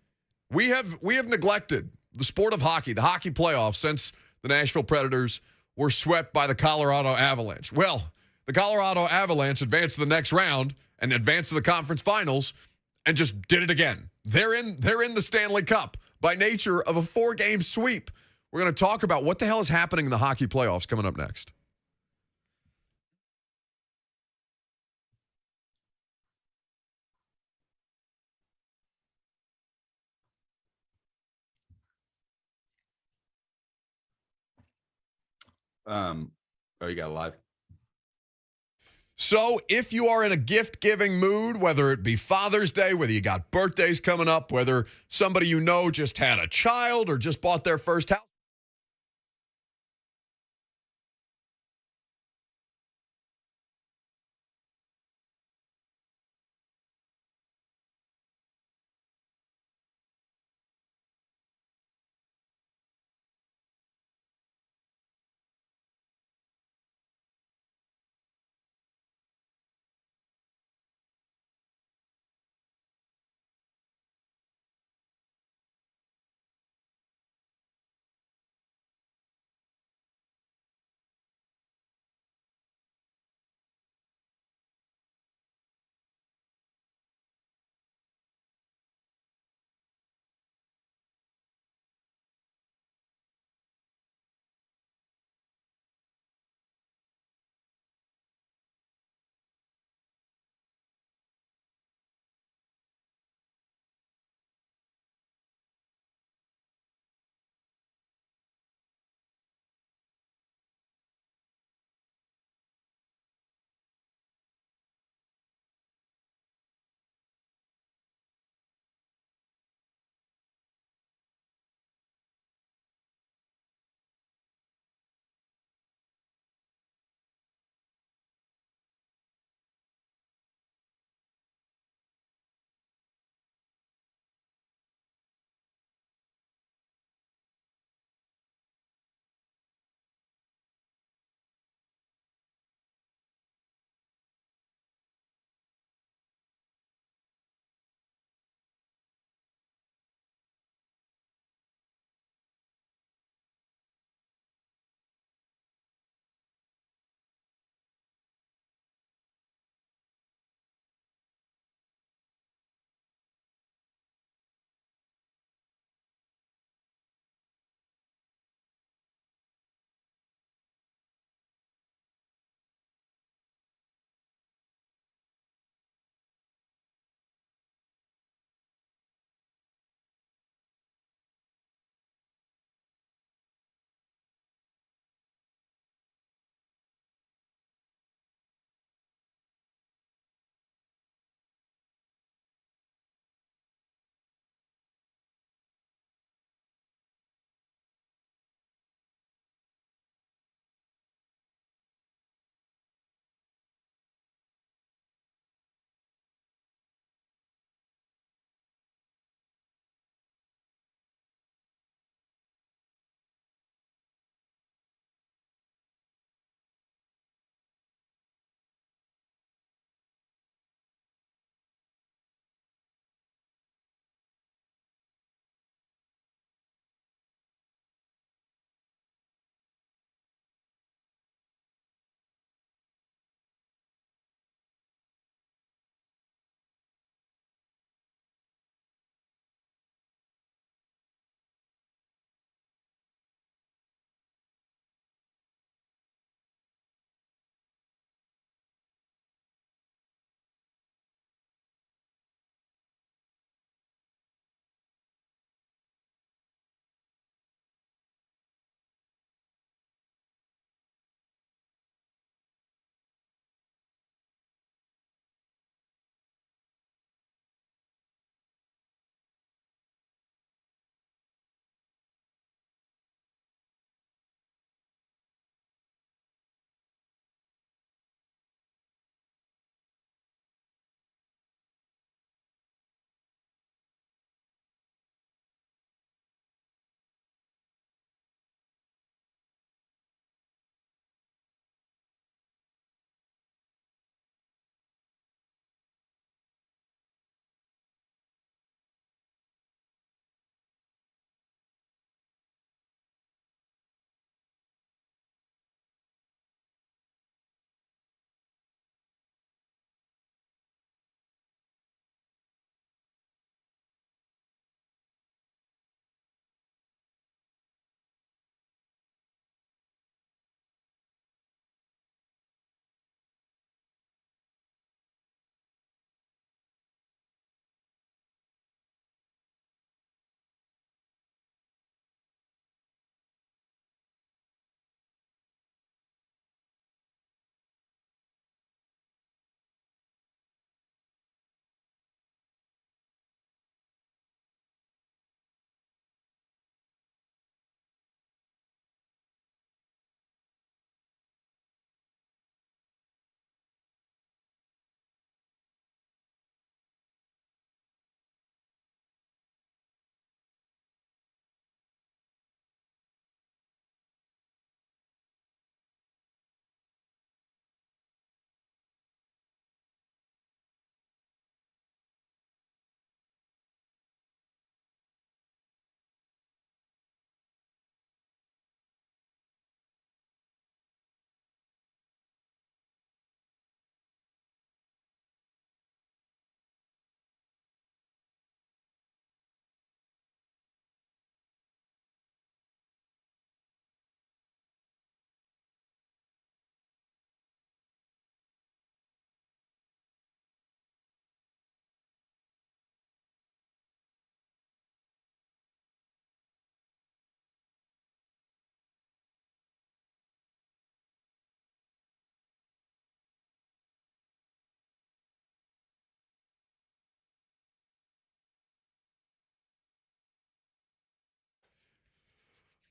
we have neglected the sport of hockey, the hockey playoffs, since the Nashville Predators were swept by the Colorado Avalanche. Well, the Colorado Avalanche advanced to the next round and advanced to the conference finals and just did it again. They're in the Stanley Cup by nature of a 4-game sweep. We're going to talk about what the hell is happening in the hockey playoffs coming up next. You got live. So if you are in a gift-giving mood, whether it be Father's Day, whether you got birthdays coming up, whether somebody you know just had a child or just bought their first house,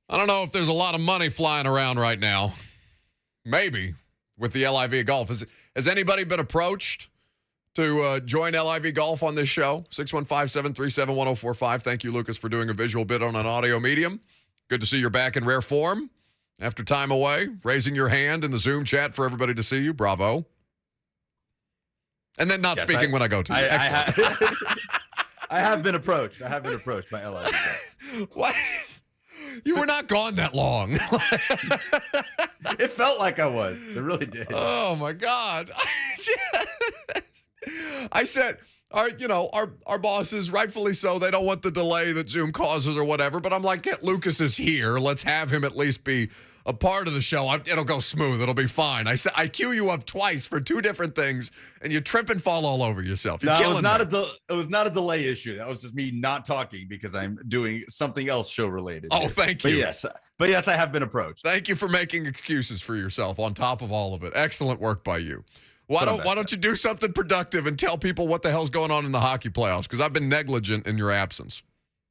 I don't know if there's a lot of money flying around right now. Maybe with the LIV Golf. Has anybody been approached to join LIV Golf on this show? 615-737-1045. Thank you, Lucas, for doing a visual bit on an audio medium. Good to see you're back in rare form after time away, raising your hand in the Zoom chat for everybody to see you. Bravo. And then not speaking when I go to you. Excellent. I have been approached. I have been approached by LIV Golf. What? You were not gone that long. It felt like I was. It really did. Oh, my God. I said, our bosses, rightfully so, they don't want the delay that Zoom causes or whatever. But I'm like, get Lucas is here. Let's have him at least be a part of the show. It'll go smooth. It'll be fine. I cue you up twice for two different things, and you trip and fall all over yourself. You're killing me. It was not a delay issue. That was just me not talking because I'm doing something else show related. Oh, thank you. But yes, I have been approached. Thank you for making excuses for yourself on top of all of it. Excellent work by you. Why don't you do something productive and tell people what the hell's going on in the hockey playoffs? Because I've been negligent in your absence.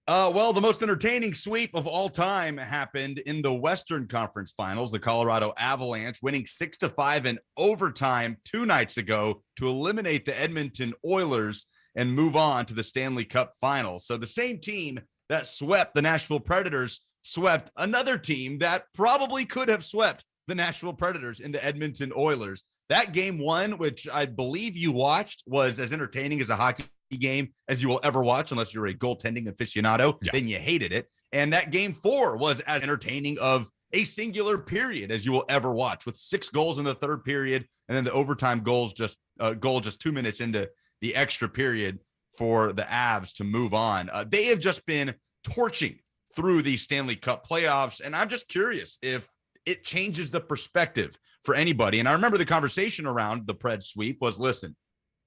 Well, the most entertaining sweep of all time happened in the Western Conference Finals. The Colorado Avalanche winning 6-5 in overtime 2 nights ago to eliminate the Edmonton Oilers and move on to the Stanley Cup Finals. So the same team that swept the Nashville Predators swept another team that probably could have swept the Nashville Predators in the Edmonton Oilers. That game 1, which I believe you watched, was as entertaining as a hockey game as you will ever watch, unless you're a goaltending aficionado. Yeah. Then you hated it. And that game 4 was as entertaining of a singular period as you will ever watch, with 6 goals in the third period, and then the overtime goal just 2 minutes into the extra period for the Avs to move on. They have just been torching through the Stanley Cup playoffs, and I'm just curious if it changes the perspective for anybody. And I remember the conversation around the Preds sweep was, listen,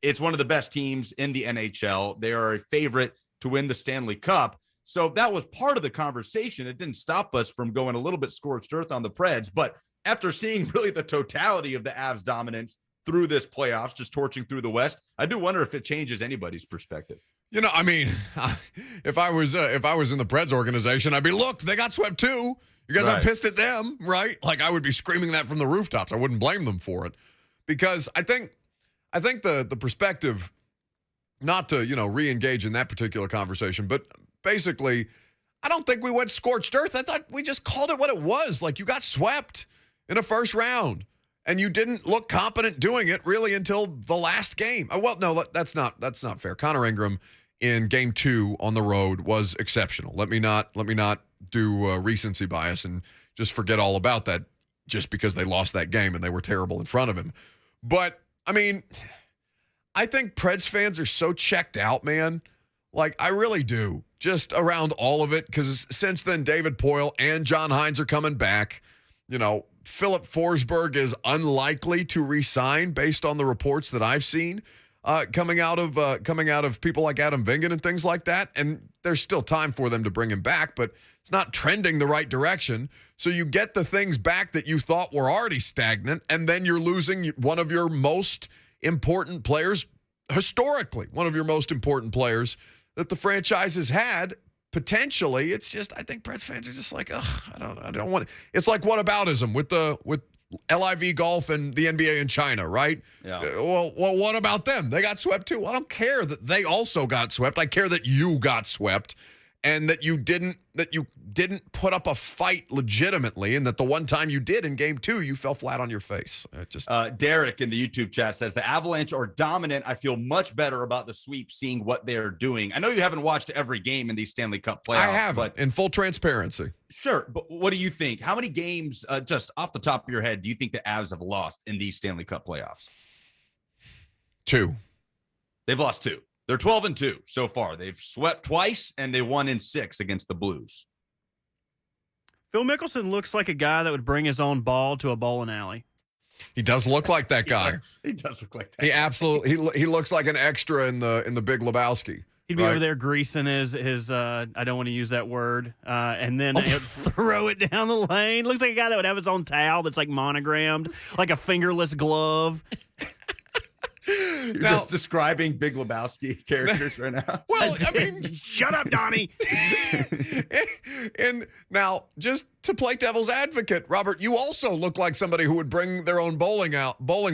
it's one of the best teams in the NHL. They are a favorite to win the Stanley Cup. So that was part of the conversation. It didn't stop us from going a little bit scorched earth on the Preds. But after seeing really the totality of the Avs dominance through this playoffs, just torching through the West, I do wonder if it changes anybody's perspective. You know, I mean, if I was in the Preds organization, I'd be, look, they got swept too. You guys are pissed at them, right? Like, I would be screaming that from the rooftops. I wouldn't blame them for it, because I think the perspective, not to, re-engage in that particular conversation, but basically, I don't think we went scorched earth. I thought we just called it what it was. Like, you got swept in a first round, and you didn't look competent doing it really until the last game. Well, no, that's not fair. Connor Ingram in game 2 on the road was exceptional. Let me not do recency bias and just forget all about that just because they lost that game and they were terrible in front of him. But, I mean, I think Preds fans are so checked out, man. Like, I really do. Just around all of it, because since then, David Poyle and John Hines are coming back. Philip Forsberg is unlikely to re-sign based on the reports that I've seen coming out of people like Adam Vingan and things like that. And there's still time for them to bring him back, but it's not trending the right direction. So you get the things back that you thought were already stagnant, and then you're losing one of your most important players historically, one of your most important players that the franchise has had. Potentially, it's just, I think Preds fans are just like, ugh, I don't want it. It's like whataboutism with LIV Golf and the NBA in China, right? Yeah. Well, what about them? They got swept too. Well, I don't care that they also got swept. I care that you got swept, and that you didn't put up a fight legitimately, and that the one time you did in game 2, you fell flat on your face. Derek in the YouTube chat says the Avalanche are dominant. I feel much better about the sweep, seeing what they're doing. I know you haven't watched every game in these Stanley Cup playoffs. I haven't, in full transparency. Sure, but what do you think? How many games, just off the top of your head, do you think the Avs have lost in these Stanley Cup playoffs? 2. They've lost 2. They're 12-2 so far. They've swept twice, and they won in 6 against the Blues. Phil Mickelson looks like a guy that would bring his own ball to a bowling alley. He does look like that guy. He does look like that. He absolutely. He looks like an extra in the Big Lebowski. He'd be over there greasing his I don't want to use that word, and then he'd throw it down the lane. Looks like a guy that would have his own towel that's like monogrammed, like a fingerless glove. You're just describing Big Lebowski characters right now. Well, I mean, shut up, Donnie. And now, just to play devil's advocate, Robert, you also look like somebody who would bring their own bowling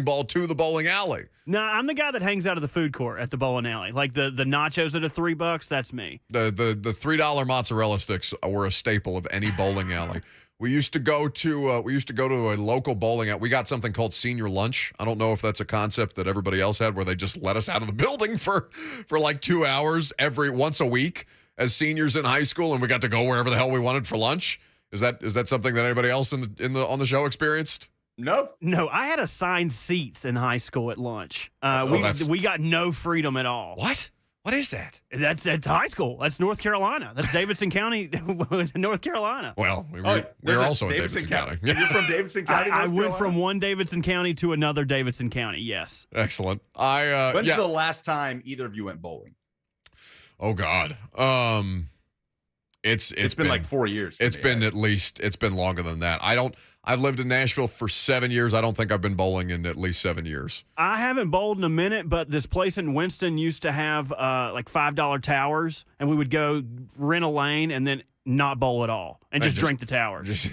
ball to the bowling alley. No, I'm the guy that hangs out of the food court at the bowling alley. Like the nachos that are $3, that's me. The $3 mozzarella sticks were a staple of any bowling alley. We used to go to a local bowling alley. We got something called senior lunch. I don't know if that's a concept that everybody else had, where they just let us out of the building for like 2 hours once a week as seniors in high school, and we got to go wherever the hell we wanted for lunch. Is that something that anybody else on the show experienced? No. I had assigned seats in high school at lunch. We got no freedom at all. What? What is that? That's high school. That's North Carolina. That's Davidson County, North Carolina. Well, we're also in Davidson County. You're from Davidson County? I went from one Davidson County to another Davidson County, yes. Excellent. When's the last time either of you went bowling? Oh, God. It's been like 4 years. It's been longer than that. I've lived in Nashville for 7 years. I don't think I've been bowling in at least 7 years. I haven't bowled in a minute, but this place in Winston used to have like $5 towers, and we would go rent a lane and then not bowl at all and just drink the towers.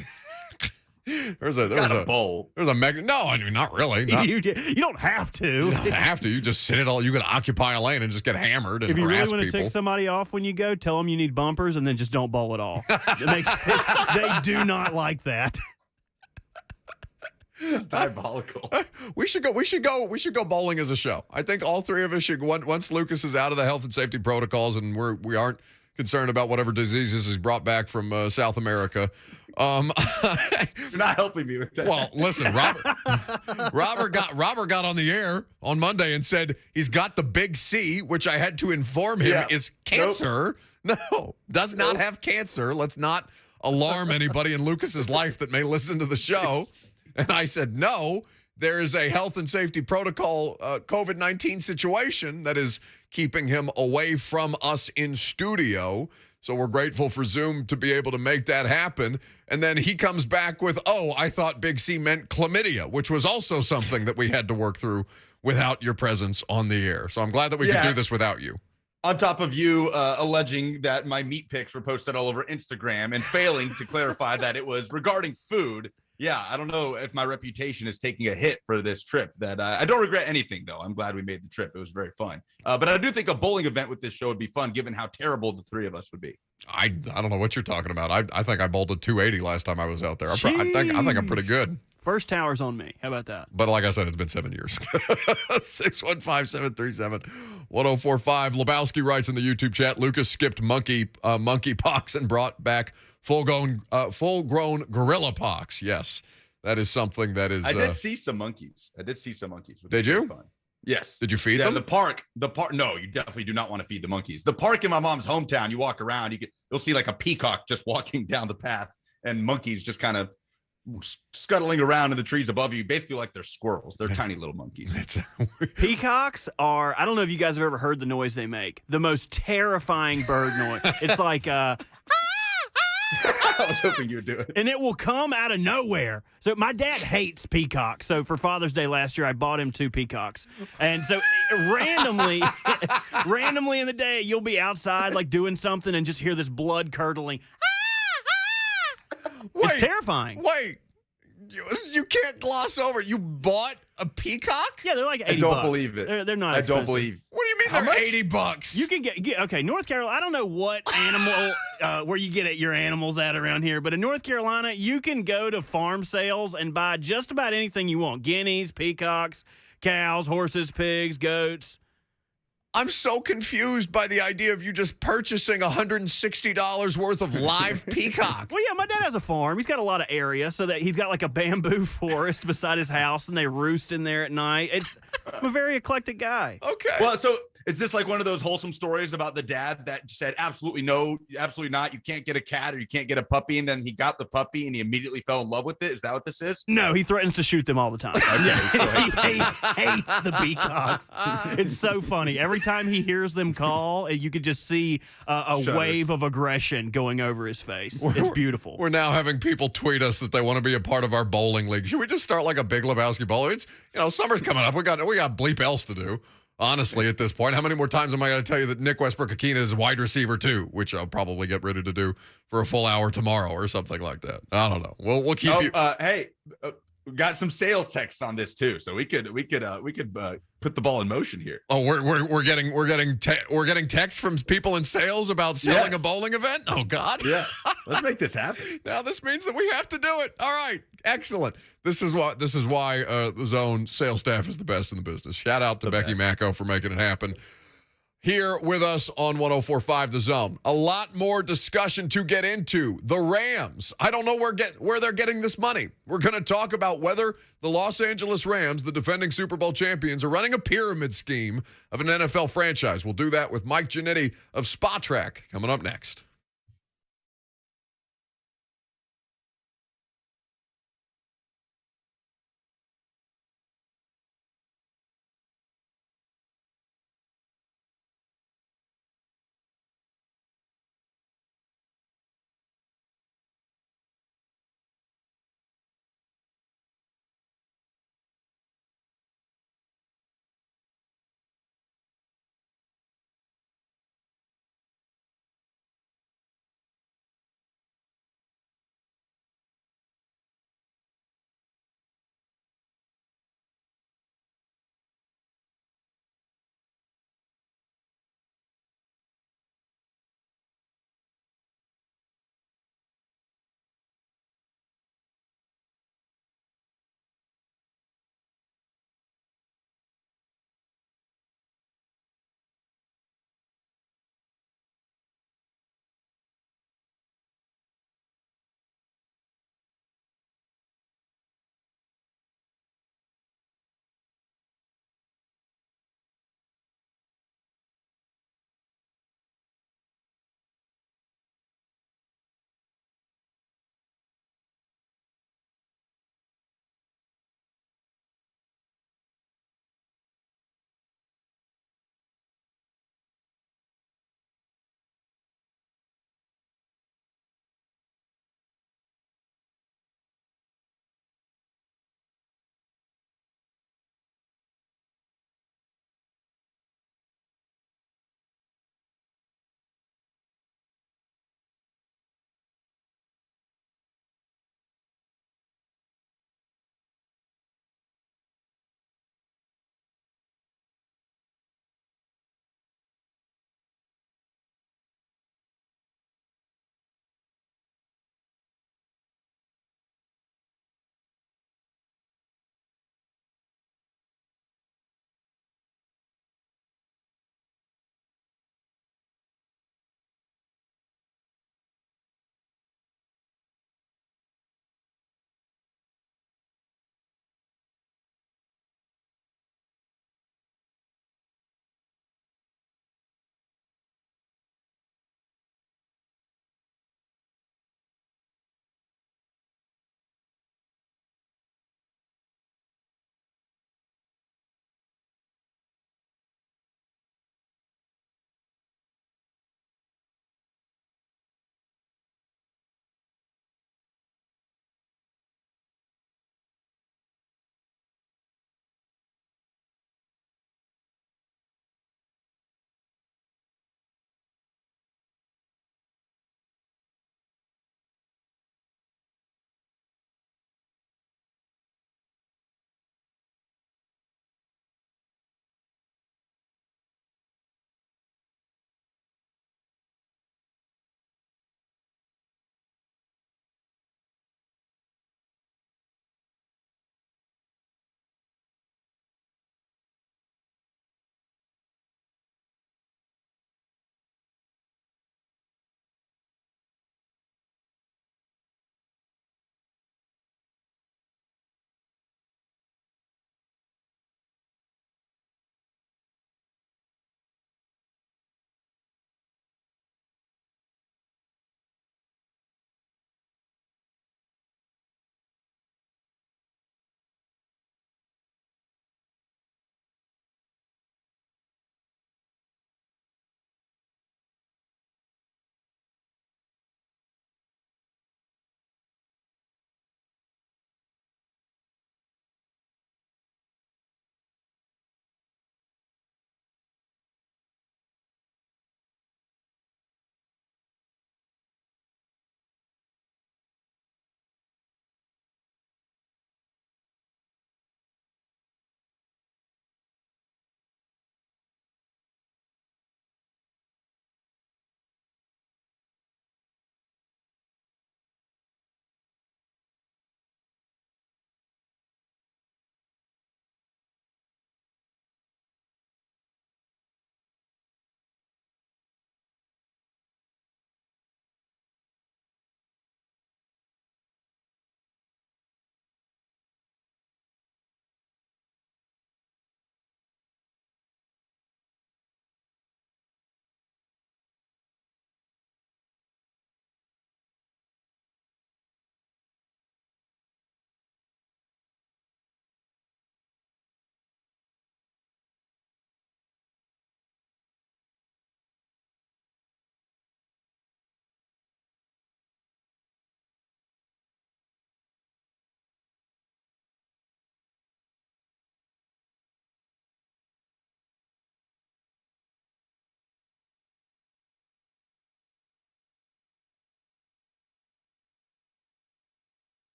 There's a bowl. There's a mega. No, I mean, not really. You don't have to. You don't have to. You just sit it all. You can occupy a lane and just get hammered and if you really harass want to people. tick somebody off when you go, tell them you need bumpers and then just don't bowl at all. They do not like that. It's diabolical. We should go bowling as a show. I think all three of us should. Once Lucas is out of the health and safety protocols and we aren't concerned about whatever diseases he's brought back from South America. You're not helping me with that. Well, listen, Robert got on the air on Monday and said he's got the big C, which I had to inform him is cancer. Nope. No, does not have cancer. Let's not alarm anybody in Lucas's life that may listen to the show. And I said, no, there is a health and safety protocol COVID-19 situation that is keeping him away from us in studio. So we're grateful for Zoom to be able to make that happen. And then he comes back with, I thought Big C meant chlamydia, which was also something that we had to work through without your presence on the air. So I'm glad that we could do this without you. On top of you alleging that my meat pics were posted all over Instagram and failing to clarify that it was regarding food. Yeah, I don't know if my reputation is taking a hit for this trip. That I don't regret anything, though. I'm glad we made the trip. It was very fun. But I do think a bowling event with this show would be fun, given how terrible the three of us would be. I don't know what you're talking about. I think I bowled a 280 last time I was out there. I think I'm pretty good. First tower's on me. How about that? But like I said, it's been 7 years. 615-737-1045. Lebowski writes in the YouTube chat, Lucas skipped monkeypox and brought back full-grown gorilla pox. Yes, that is something that is... I did see some monkeys. Did you? Fun. Yes. Did you feed them? The park. No, you definitely do not want to feed the monkeys. The park in my mom's hometown, you walk around, you'll see like a peacock just walking down the path and monkeys just kind of scuttling around in the trees above you, basically like they're squirrels. They're tiny little monkeys. Peacocks are, I don't know if you guys have ever heard the noise they make. The most terrifying bird noise. It's like, I was hoping you would do it. And it will come out of nowhere. So my dad hates peacocks. So for Father's Day last year, I bought him 2 peacocks. And so randomly in the day, you'll be outside like doing something and just hear this blood curdling. It's terrifying. Wait, you can't gloss over. You bought a peacock? Yeah, they're like $80. I don't believe it. They're not expensive. I don't believe. What do you mean they're $80? You can get okay, North Carolina, I don't know what animal, where you get your animals at around here, but in North Carolina, you can go to farm sales and buy just about anything you want. Guineas, peacocks, cows, horses, pigs, goats. I'm so confused by the idea of you just purchasing $160 worth of live peacock. Well, yeah, my dad has a farm. He's got a lot of area, so that he's got like a bamboo forest beside his house, and they roost in there at night. I'm a very eclectic guy. Okay. Well, so Is this like one of those wholesome stories about the dad that said, absolutely no, absolutely not. You can't get a cat or you can't get a puppy. And then he got the puppy and he immediately fell in love with it. Is that what this is? No, he threatens to shoot them all the time. He hates the peacocks. It's so funny. Every time he hears them call, you could just see a wave of aggression going over his face. It's beautiful. We're now having people tweet us that they want to be a part of our bowling league. Should we just start like a Big Lebowski bowler? It's, summer's coming up. We got bleep else to do. Honestly, at this point, how many more times am I going to tell you that Nick Westbrook-Akina is a wide receiver too, which I'll probably get ready to do for a full hour tomorrow or something like that. I don't know. We'll keep you. Hey, we got some sales texts on this too, so we could put the ball in motion here. Oh, we're getting texts from people in sales about selling a bowling event. Oh God, yeah. Let's make this happen. Now this means that we have to do it. All right, excellent. This is why the Zone sales staff is the best in the business. Shout out to Becky Macco for making it happen. Here with us on 104.5 The Zone. A lot more discussion to get into. The Rams. I don't know where they're getting this money. We're going to talk about whether the Los Angeles Rams, the defending Super Bowl champions, are running a pyramid scheme of an NFL franchise. We'll do that with Mike Giannetti of Spotrac coming up next.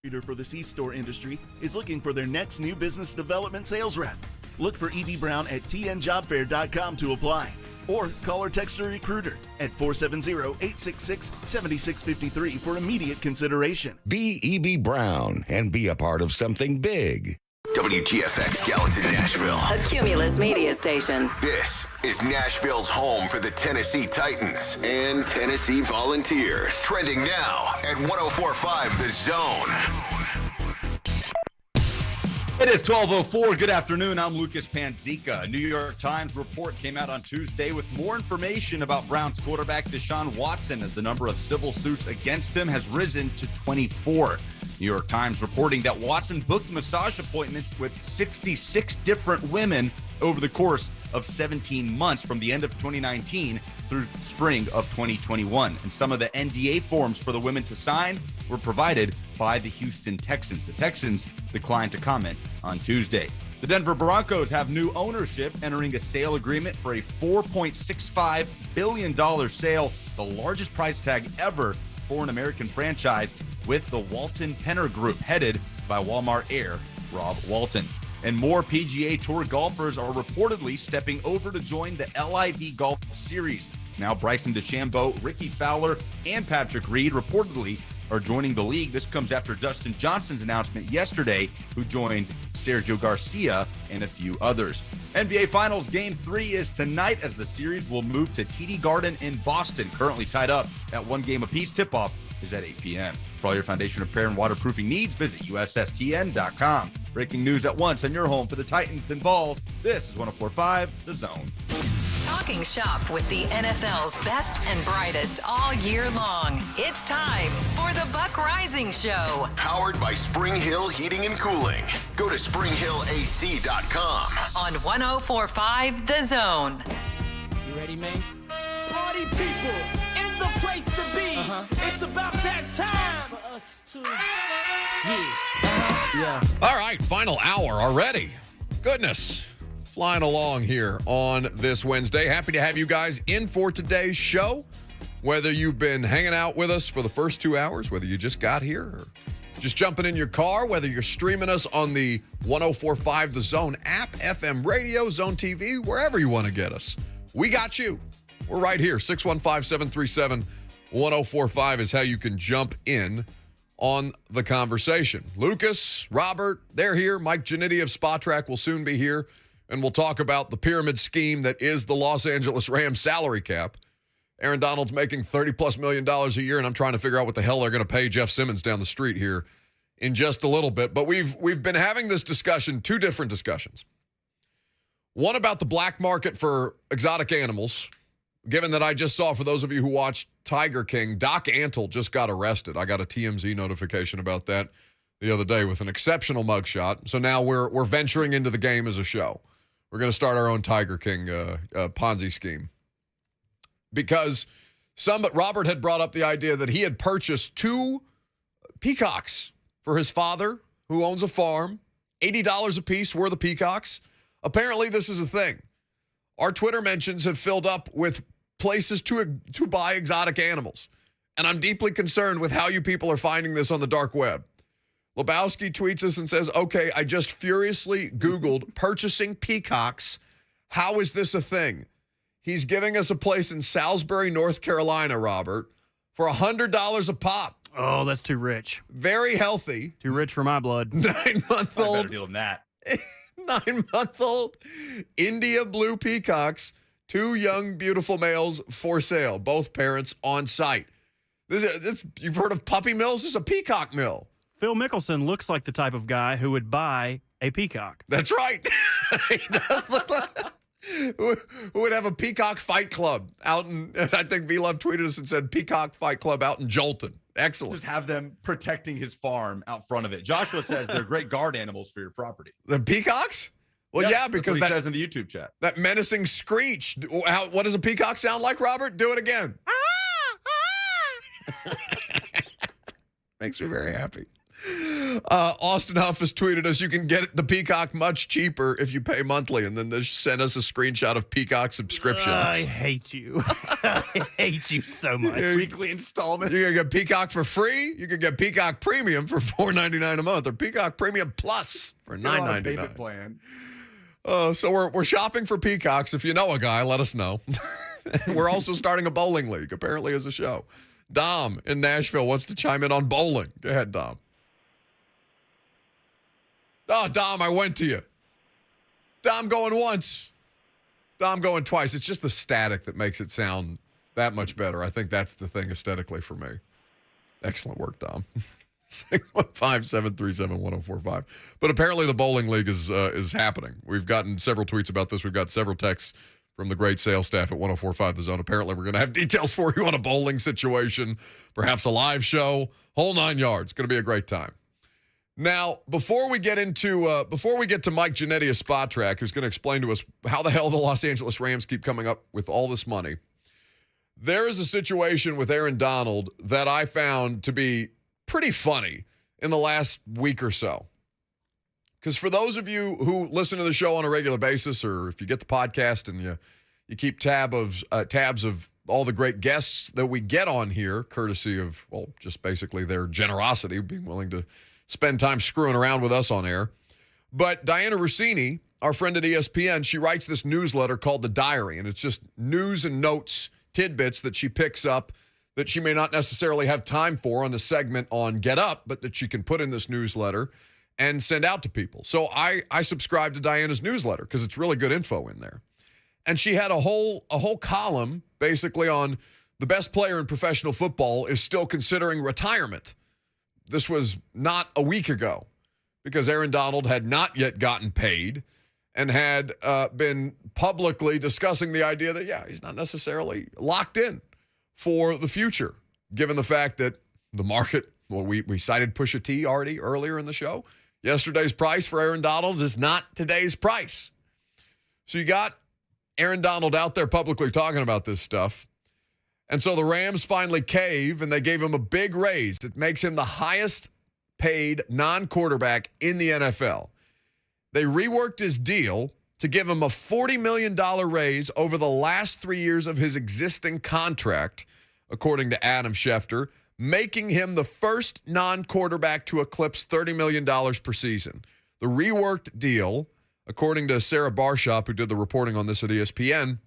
Leader for the C-store industry is looking for their next new business development sales rep. Look for E.D. Brown at tnjobfair.com to apply. Or call or text a recruiter at 470-866-7653 for immediate consideration. Be E.B. Brown and be a part of something big. WGFX Gallatin, Nashville. A Cumulus media station. This is Nashville's home for the Tennessee Titans and Tennessee Volunteers. Trending now at 104.5 The Zone. It is 12:04. Good afternoon. I'm Lucas Panzica. A New York Times report came out on Tuesday with more information about Browns quarterback Deshaun Watson as the number of civil suits against him has risen to 24. New York Times reporting that Watson booked massage appointments with 66 different women over the course of 17 months from the end of 2019 through spring of 2021. And some of the NDA forms for the women to sign were provided by the Houston Texans. The Texans declined to comment on Tuesday. The Denver Broncos have new ownership, entering a sale agreement for a $4.65 billion sale, the largest price tag ever for an American franchise, with the Walton Penner Group, headed by Walmart heir Rob Walton. And more PGA Tour golfers are reportedly stepping over to join the LIV Golf Series. Now Bryson DeChambeau, Ricky Fowler, and Patrick Reed reportedly are joining the league. This comes after Dustin Johnson's announcement yesterday, who joined Sergio Garcia and a few others. NBA Finals Game 3 is tonight, as the series will move to TD Garden in Boston, currently tied up at 1 game apiece. Tip-off is at 8 p.m. For all your foundation repair and waterproofing needs, visit USSTN.com. Breaking news at once on your home for the Titans then Vols. This is 104.5 The Zone. Talking shop with the NFL's best and brightest all year long. It's time for the Buck Reising Show. Powered by Spring Hill Heating and Cooling. Go to springhillac.com. On 104.5 The Zone. You ready, man? Party people in the place to be. It's about that time for us to. Yeah. All right, final hour already. Goodness. Flying along here on this Wednesday. Happy to have you guys in for today's show. Whether you've been hanging out with us for the first 2 hours, whether you just got here or just jumping in your car, whether you're streaming us on the 104.5 The Zone app, FM radio, Zone TV, wherever you want to get us. We got you. We're right here. 615-737-1045 is how you can jump in on the conversation. Lucas, Robert, they're here. Mike Giannitti of Spa Track will soon be here. And we'll talk about the pyramid scheme that is the Los Angeles Rams salary cap. Aaron Donald's making $30+ million a year, and I'm trying to figure out what the hell they're going to pay Jeff Simmons down the street here in just a little bit. But we've been having this discussion, two different discussions. One about the black market for exotic animals, given that I just saw, for those of you who watched Tiger King, Doc Antle just got arrested. I got a TMZ notification about that the other day with an exceptional mugshot. So now we're venturing into the game as a show. We're going to start our own Tiger King Ponzi scheme. Because Robert had brought up the idea that he had purchased 2 peacocks for his father, who owns a farm, $80 a piece worth of peacocks. Apparently, this is a thing. Our Twitter mentions have filled up with places to buy exotic animals. And I'm deeply concerned with how you people are finding this on the dark web. Lebowski tweets us and says, okay, I just furiously Googled purchasing peacocks. How is this a thing? He's giving us a place in Salisbury, North Carolina, Robert, for $100 a pop. Oh, that's too rich. Very healthy. Too rich for my blood. 9-month-old. Better deal than that. 9-month-old India blue peacocks, 2 young, beautiful males for sale, both parents on site. You've heard of puppy mills? This is a peacock mill. Phil Mickelson looks like the type of guy who would buy a peacock. That's right. He does look like who would have a peacock fight club out in, I think V-Love tweeted us and said peacock fight club out in Jolton. Excellent. Just have them protecting his farm out front of it. Joshua says they're great guard animals for your property. The peacocks? Well, yes, yeah, because that says in the YouTube chat. That menacing screech. What does a peacock sound like, Robert? Do it again. Makes me very happy. Austin Huff has tweeted us, you can get the Peacock much cheaper if you pay monthly, and then they sent us a screenshot of Peacock subscriptions. I hate you. I hate you so much. Weekly installment. You can get Peacock for free. You can get Peacock Premium for $4.99 a month, or Peacock Premium Plus for $9.99. Plan. So we're shopping for Peacocks. If you know a guy, let us know. We're also starting a bowling league, apparently, as a show. Dom in Nashville wants to chime in on bowling. Go ahead, Dom. Oh, Dom, I went to you. Dom going once. Dom going twice. It's just the static that makes it sound that much better. I think that's the thing aesthetically for me. Excellent work, Dom. 615-737-1045. But apparently the bowling league is happening. We've gotten several tweets about this. We've got several texts from the great sales staff at 1045 The Zone. Apparently we're going to have details for you on a bowling situation, perhaps a live show, whole 9 yards. It's going to be a great time. Now, before we get to Mike Giannetti of Spot Track, who's going to explain to us how the hell the Los Angeles Rams keep coming up with all this money, there is a situation with Aaron Donald that I found to be pretty funny in the last week or so. Because for those of you who listen to the show on a regular basis, or if you get the podcast and you keep tabs of all the great guests that we get on here, courtesy of, well, just basically their generosity, being willing to spend time screwing around with us on air. But Diana Rossini, our friend at ESPN, she writes this newsletter called The Diary, and it's just news and notes, tidbits that she picks up that she may not necessarily have time for on the segment on Get Up, but that she can put in this newsletter and send out to people. So I subscribe to Diana's newsletter because it's really good info in there. And she had a whole column basically on the best player in professional football is still considering retirement. This was not a week ago because Aaron Donald had not yet gotten paid and had been publicly discussing the idea that, yeah, he's not necessarily locked in for the future, given the fact that the market, well, we cited Pusha T already earlier in the show. Yesterday's price for Aaron Donald is not today's price. So you got Aaron Donald out there publicly talking about this stuff. And so the Rams finally cave, and they gave him a big raise. It makes him the highest paid non-quarterback in the NFL. They reworked his deal to give him a $40 million raise over the last 3 years of his existing contract, according to Adam Schefter, making him the first non-quarterback to eclipse $30 million per season. The reworked deal, according to Sarah Barshop, who did the reporting on this at ESPN,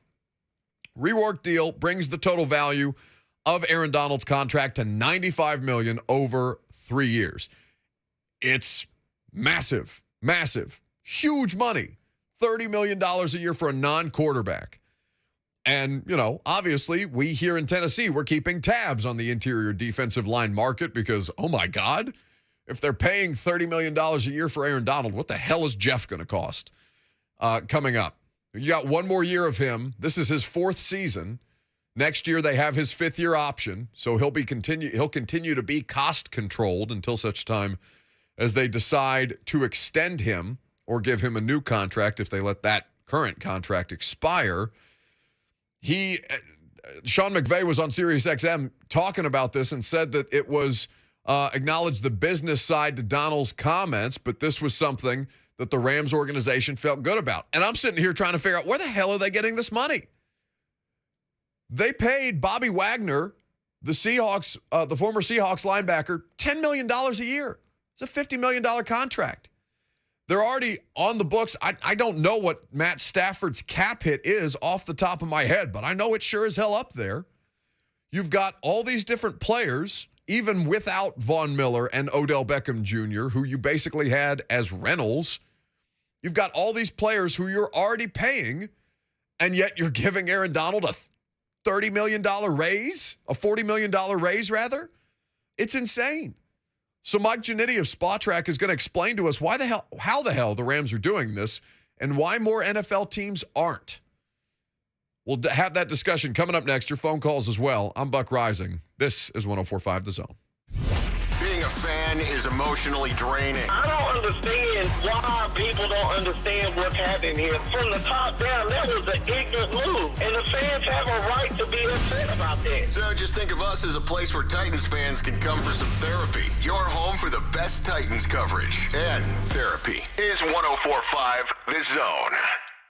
reworked deal brings the total value of Aaron Donald's contract to $95 million over 3 years. It's massive, huge money. $30 million a year for a non-quarterback. And, you know, obviously we here in Tennessee, we're keeping tabs on the interior defensive line market because, oh my God, if they're paying $30 million a year for Aaron Donald, what the hell is Jeff going to cost coming up? You got one more year of him. This is his 4th season. Next year they have his 5th year option, so he'll continue to be cost controlled until such time as they decide to extend him or give him a new contract if they let that current contract expire. Sean McVay was on SiriusXM talking about this and said that it was acknowledged the business side to Donald's comments, but this was something that the Rams organization felt good about. And I'm sitting here trying to figure out where the hell are they getting this money? They paid Bobby Wagner, the Seahawks, the former Seahawks linebacker, $10 million a year. It's a $50 million contract. They're already on the books. I don't know what Matt Stafford's cap hit is off the top of my head, but I know it's sure as hell up there. You've got all these different players, even without Von Miller and Odell Beckham Jr., who you basically had as rentals. You've got all these players who you're already paying, and yet you're giving Aaron Donald a $30 million raise, a $40 million raise, rather. It's insane. So Mike Giannetti of Spot Track is going to explain to us how the hell the Rams are doing this and why more NFL teams aren't. We'll have that discussion coming up next. Your phone calls as well. I'm Buck Reising. This is 104.5 The Zone. Being a fan is emotionally draining. I don't understand why people don't understand what's happening here. From the top down, that was an ignorant move, and the fans have a right to be upset about that. So just think of us as a place where Titans fans can come for some therapy. Your home for the best Titans coverage and therapy is 104.5 The Zone.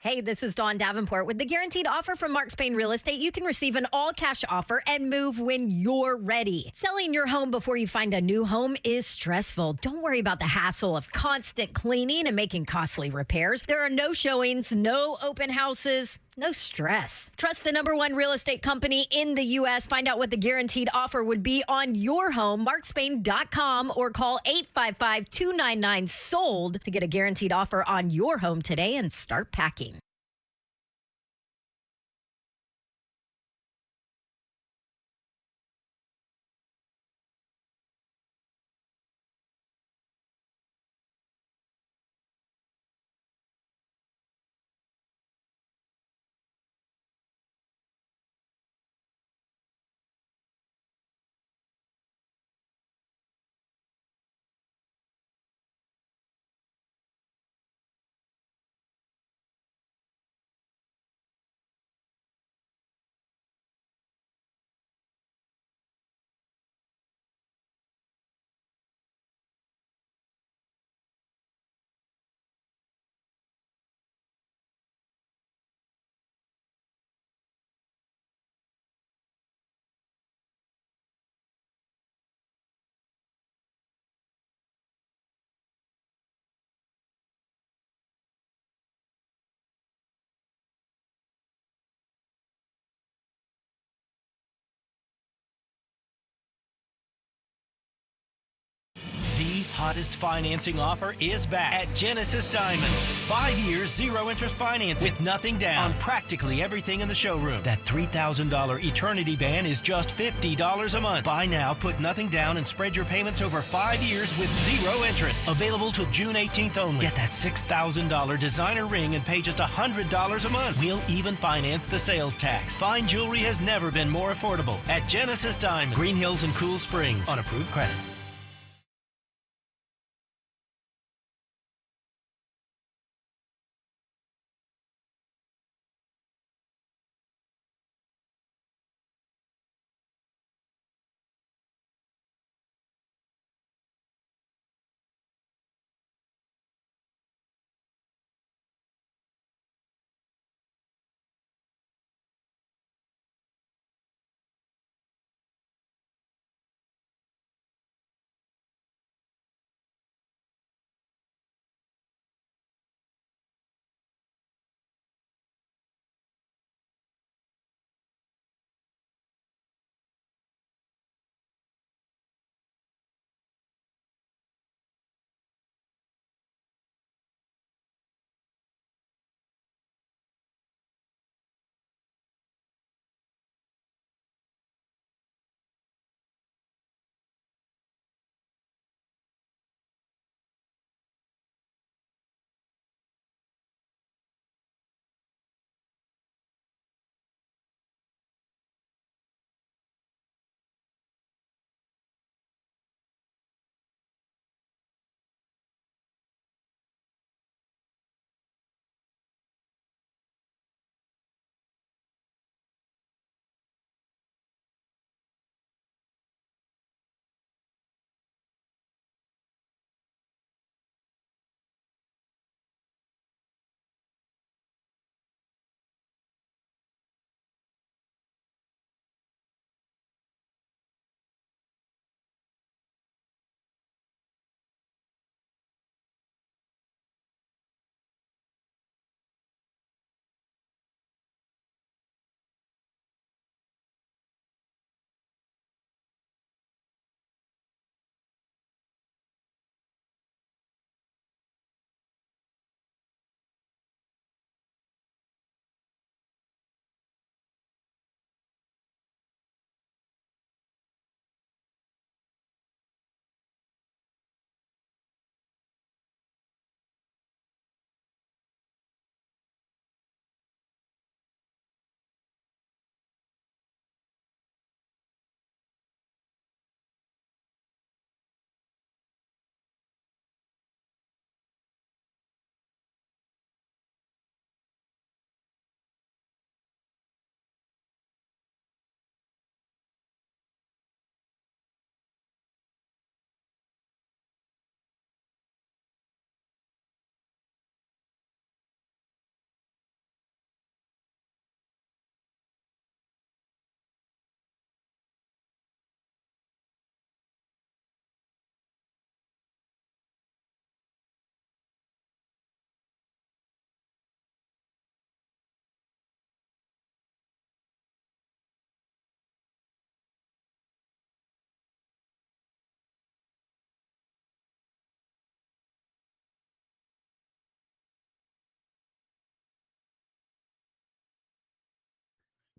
Hey, this is Dawn Davenport. With the guaranteed offer from Mark Spain Real Estate, you can receive an all-cash offer and move when you're ready. Selling your home before you find a new home is stressful. Don't worry about the hassle of constant cleaning and making costly repairs. There are no showings, no open houses. No stress. Trust the #1 real estate company in the U.S. Find out what the guaranteed offer would be on your home, markspain.com, or call 855-299-SOLD to get a guaranteed offer on your home today and start packing. The hottest financing offer is back at Genesis Diamonds. 5 years, 0 interest financing with nothing down on practically everything in the showroom. That $3,000 Eternity Band is just $50 a month. Buy now, put nothing down, and spread your payments over 5 years with 0 interest. Available till June 18th only. Get that $6,000 designer ring and pay just $100 a month. We'll even finance the sales tax. Fine jewelry has never been more affordable at Genesis Diamonds. Green Hills and Cool Springs on approved credit.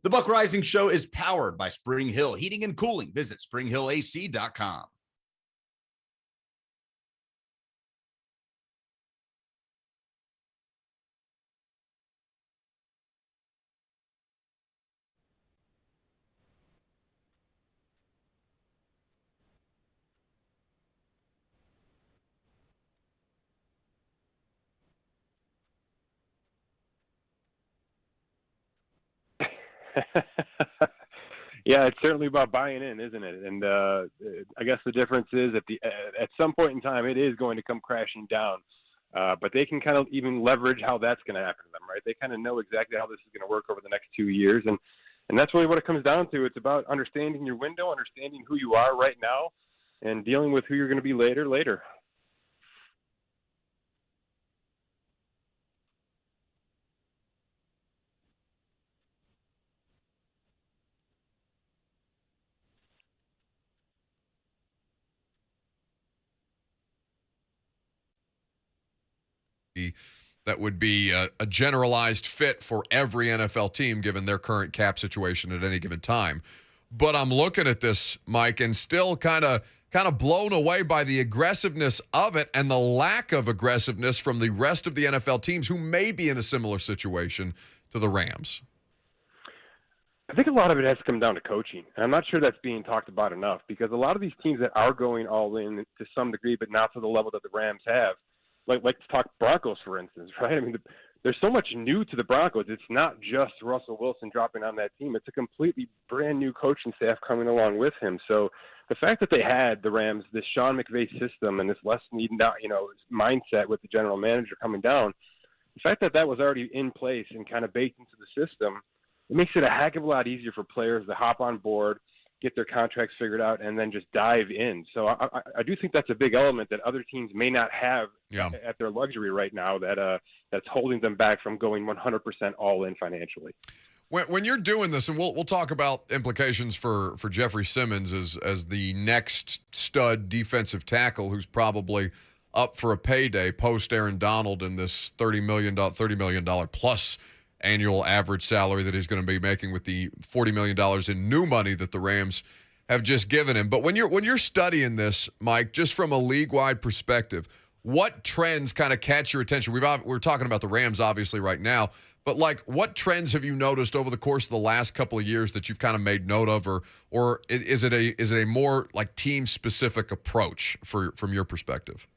The Buck Reising Show is powered by Spring Hill Heating and Cooling. Visit springhillac.com. Yeah, it's certainly about buying in, isn't it? And I guess the difference is at some point in time, it is going to come crashing down. But they can kind of even leverage how that's going to happen to them, right? They kind of know exactly how this is going to work over the next 2 years. And that's really what it comes down to. It's about understanding your window, understanding who you are right now, and dealing with who you're going to be later. That would be a generalized fit for every NFL team given their current cap situation at any given time. But I'm looking at this, Mike, and still kind of blown away by the aggressiveness of it and the lack of aggressiveness from the rest of the NFL teams who may be in a similar situation to the Rams. I think a lot of it has to come down to coaching. And I'm not sure that's being talked about enough because a lot of these teams that are going all in to some degree, but not to the level that the Rams have, like let's talk Broncos, for instance, right? I mean, there's so much new to the Broncos. It's not just Russell Wilson dropping on that team. It's a completely brand new coaching staff coming along with him. So the fact that they had the Rams, this Sean McVay system and this less needed, mindset with the general manager coming down, the fact that was already in place and kind of baked into the system, it makes it a heck of a lot easier for players to hop on board, get their contracts figured out, and then just dive in. So I do think that's a big element that other teams may not have at their luxury right now that's holding them back from going 100% all in financially. When you're doing this, and we'll talk about implications for Jeffrey Simmons as the next stud defensive tackle who's probably up for a payday post Aaron Donald in this $30 million plus annual average salary that he's going to be making with the $40 million in new money that the Rams have just given him. But when you're studying this, Mike, just from a league-wide perspective, what trends kind of catch your attention? We're talking about the Rams obviously right now, but like what trends have you noticed over the course of the last couple of years that you've kind of made note of, or is it a more like team-specific approach from your perspective?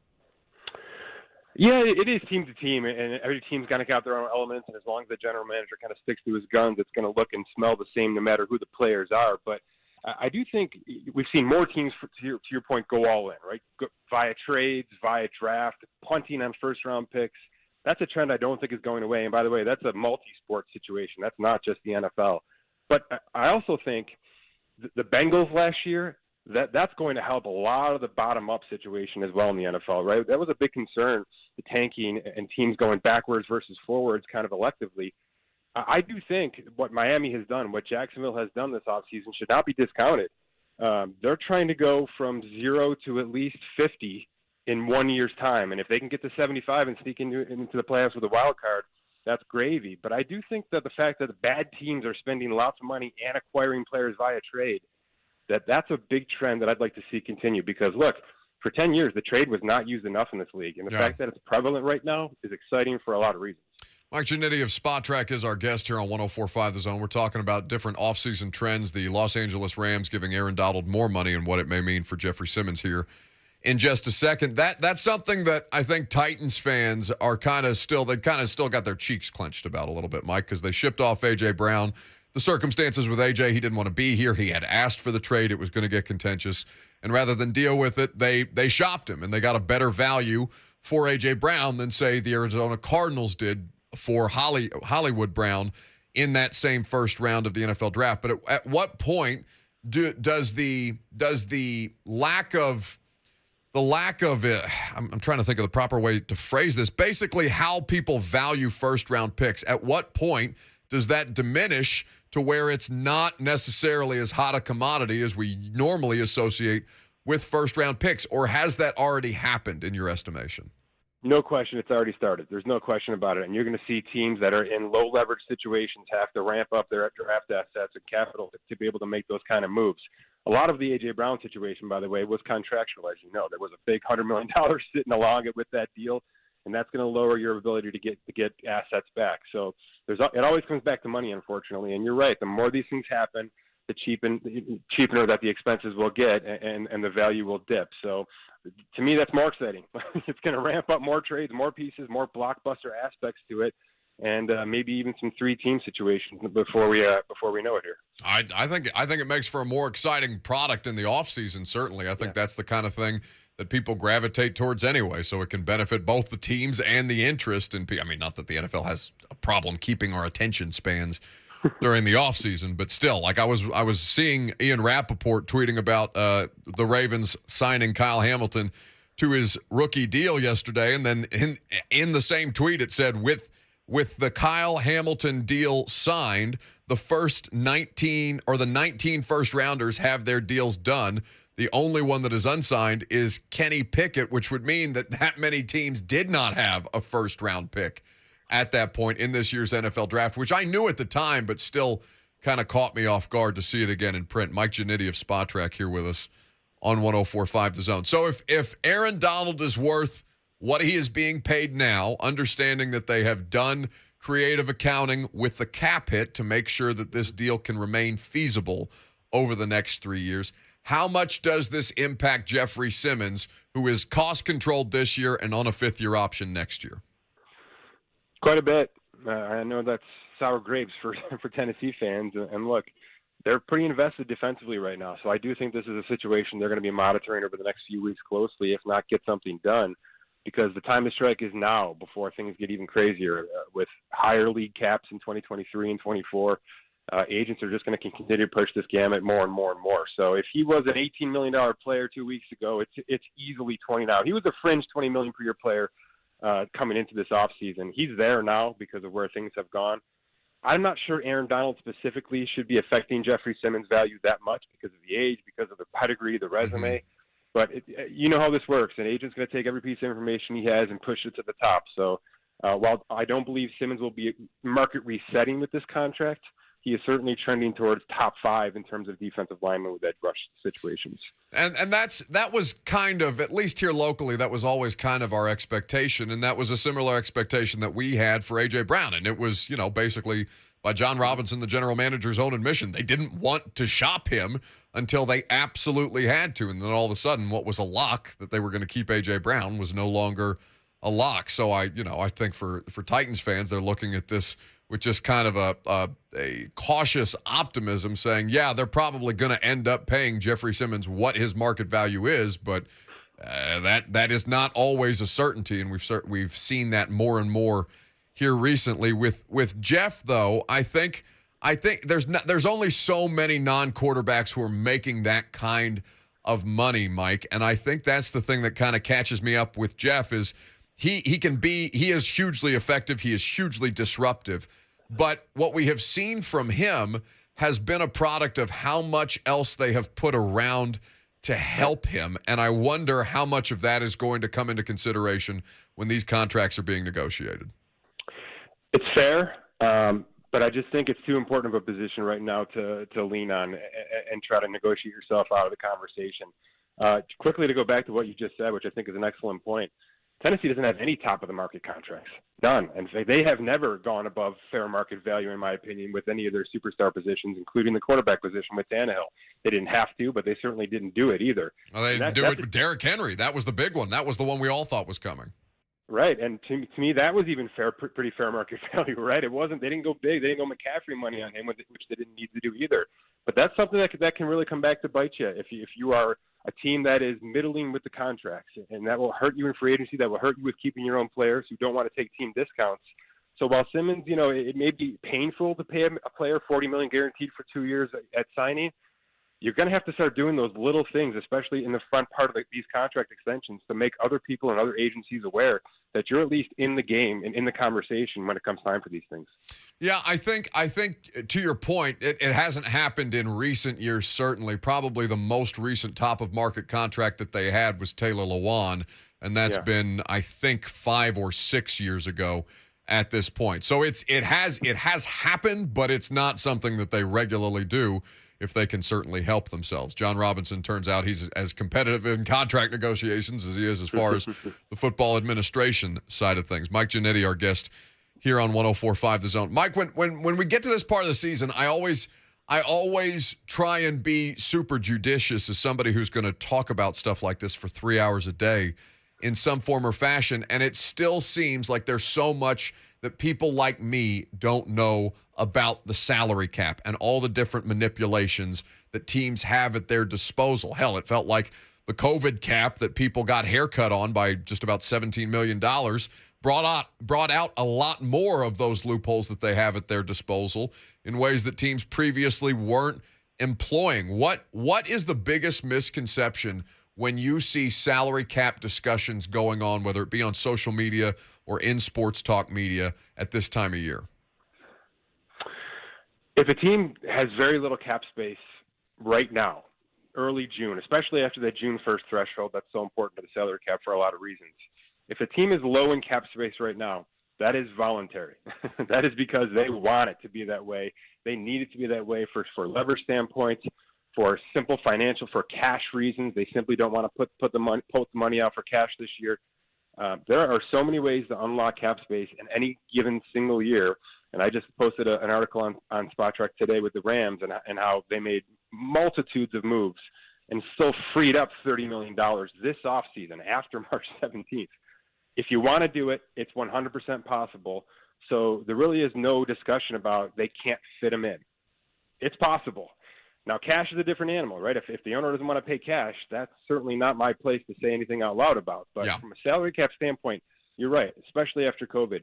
Yeah, it is team to team, and every team's kind of got their own elements, and as long as the general manager kind of sticks to his guns, it's going to look and smell the same no matter who the players are. But I do think we've seen more teams, to your point, go all in, right? Via trades, via draft, punting on first-round picks. That's a trend I don't think is going away. And by the way, that's a multi-sport situation. That's not just the NFL. But I also think the Bengals last year, that's going to help a lot of the bottom-up situation as well in the NFL, right? That was a big concern, the tanking and teams going backwards versus forwards kind of electively. I do think what Miami has done, what Jacksonville has done this offseason should not be discounted. They're trying to go from 0 to at least 50 in 1 year's time. And if they can get to 75 and sneak into the playoffs with a wild card, that's gravy. But I do think that the fact that the bad teams are spending lots of money and acquiring players via trade, that's a big trend that I'd like to see continue because, look, for 10 years, the trade was not used enough in this league. And the fact that it's prevalent right now is exciting for a lot of reasons. Mike Giannitti of Spot Track is our guest here on 104.5 The Zone. We're talking about different offseason trends, the Los Angeles Rams giving Aaron Donald more money and what it may mean for Jeffrey Simmons here in just a second. That's something that I think Titans fans are kind of still got their cheeks clenched about a little bit, Mike, because they shipped off A.J. Brown. The circumstances with A.J., he didn't want to be here. He had asked for the trade. It was going to get contentious. And rather than deal with it, they shopped him, and they got a better value for A.J. Brown than, say, the Arizona Cardinals did for Hollywood Brown in that same first round of the NFL draft. But at what point does the lack of it, I'm trying to think of the proper way to phrase this, basically how people value first-round picks, at what point does that diminish to where it's not necessarily as hot a commodity as we normally associate with first-round picks, or has that already happened in your estimation? No question, it's already started. There's no question about it. And you're going to see teams that are in low leverage situations have to ramp up their draft assets and capital to be able to make those kind of moves. A lot of the A.J. Brown situation, by the way, was contractual, as you know. There was a big $100 million sitting along it with that deal, and that's going to lower your ability to get assets back. So it always comes back to money, unfortunately. And you're right. The more these things happen, the cheaper that the expenses will get and the value will dip. So to me, that's more exciting. It's going to ramp up more trades, more pieces, more blockbuster aspects to it, and maybe even some 3-team situations before we know it here. I think it makes for a more exciting product in the offseason, certainly. I think that's the kind of thing that people gravitate towards anyway, so it can benefit both the teams and the interest. And I mean, not that the NFL has a problem keeping our attention spans during the offseason, but still, like I was seeing Ian Rappaport tweeting about the Ravens signing Kyle Hamilton to his rookie deal yesterday, and then in the same tweet it said with the Kyle Hamilton deal signed, the first 19 first rounders have their deals done. The only one that is unsigned is Kenny Pickett, which would mean that many teams did not have a first round pick at that point in this year's NFL draft, which I knew at the time, but still kind of caught me off guard to see it again in print. Mike Giannitti of Spot Track here with us on 104.5 The Zone. So if Aaron Donald is worth what he is being paid now, understanding that they have done creative accounting with the cap hit to make sure that this deal can remain feasible over the next 3 years, how much does this impact Jeffrey Simmons, who is cost-controlled this year and on a fifth-year option next year? Quite a bit. I know that's sour grapes for Tennessee fans. And look, they're pretty invested defensively right now. So I do think this is a situation they're going to be monitoring over the next few weeks closely, if not get something done, because the time to strike is now before things get even crazier. With higher league caps in 2023 and 24, agents are just going to continue to push this gamut more and more and more. So if he was an $18 million player 2 weeks ago, it's easily 20 now. He was a fringe $20 million per year player coming into this offseason. He's there now because of where things have gone. I'm not sure Aaron Donald specifically should be affecting Jeffrey Simmons' value that much because of the age, because of the pedigree, the resume. But you know how this works. An agent's going to take every piece of information he has and push it to the top. So while I don't believe Simmons will be market resetting with this contract, he is certainly trending towards top 5 in terms of defensive linemen with edge rush situations. And that was kind of, at least here locally, that was always kind of our expectation, and that was a similar expectation that we had for A.J. Brown. And it was, basically by John Robinson, the general manager's own admission. They didn't want to shop him until they absolutely had to. And then all of a sudden, what was a lock that they were going to keep A.J. Brown was no longer a lock. So I think for Titans fans, they're looking at this with just kind of a cautious optimism, saying, yeah, they're probably going to end up paying Jeffrey Simmons what his market value is, but that is not always a certainty, and we've seen that more and more here recently. With Jeff, though, I think there's only so many non-quarterbacks who are making that kind of money, Mike, and I think that's the thing that kind of catches me up with Jeff is he is hugely effective. He is hugely disruptive. But what we have seen from him has been a product of how much else they have put around to help him. And I wonder how much of that is going to come into consideration when these contracts are being negotiated. It's fair, but I just think it's too important of a position right now to lean on and try to negotiate yourself out of the conversation. Quickly to go back to what you just said, which I think is an excellent point. Tennessee doesn't have any top-of-the-market contracts. None. And they have never gone above fair market value, in my opinion, with any of their superstar positions, including the quarterback position with Tannehill. They didn't have to, but they certainly didn't do it either. Well, they didn't do it with Derrick Henry. That was the big one. That was the one we all thought was coming. Right, and to me, that was even pretty fair market value, right? It wasn't. They didn't go big. They didn't go McCaffrey money on him, which they didn't need to do either. But that's something that can really come back to bite you if you are a team that is middling with the contracts, and that will hurt you in free agency. That will hurt you with keeping your own players who don't want to take team discounts. So while Simmons, it may be painful to pay a player $40 million guaranteed for 2 years at signing, you're going to have to start doing those little things, especially in the front part of these contract extensions, to make other people and other agencies aware that you're at least in the game and in the conversation when it comes time for these things. Yeah, I think to your point, it hasn't happened in recent years, certainly. Probably the most recent top-of-market contract that they had was Taylor Lewan And that's been, I think, 5 or 6 years ago at this point. So it has happened, but it's not something that they regularly do if they can certainly help themselves. John Robinson, turns out he's as competitive in contract negotiations as he is as far as the football administration side of things. Mike Giannetti, our guest here on 104.5 The Zone. Mike, when we get to this part of the season, I always try and be super judicious as somebody who's going to talk about stuff like this for 3 hours a day in some form or fashion, and it still seems like there's so much that people like me don't know about the salary cap and all the different manipulations that teams have at their disposal. Hell, it felt like the COVID cap that people got haircut on by just about $17 million brought out a lot more of those loopholes that they have at their disposal in ways that teams previously weren't employing. What is the biggest misconception when you see salary cap discussions going on, whether it be on social media or in sports talk media at this time of year? If a team has very little cap space right now, early June, especially after that June 1st threshold, that's so important to the salary cap for a lot of reasons. If a team is low in cap space right now, that is voluntary. That is because they want it to be that way. They need it to be that way for leverage standpoints, for simple financial, for cash reasons. They simply don't want to put the money out for cash this year. There are so many ways to unlock cap space in any given single year. And I just posted an article on Spot Track today with the Rams and how they made multitudes of moves and still freed up $30 million this offseason after March 17th. If you want to do it, it's 100% possible. So there really is no discussion about they can't fit them in. It's possible. Now, cash is a different animal, right? If the owner doesn't want to pay cash, that's certainly not my place to say anything out loud about. But from a salary cap standpoint, you're right, especially after COVID.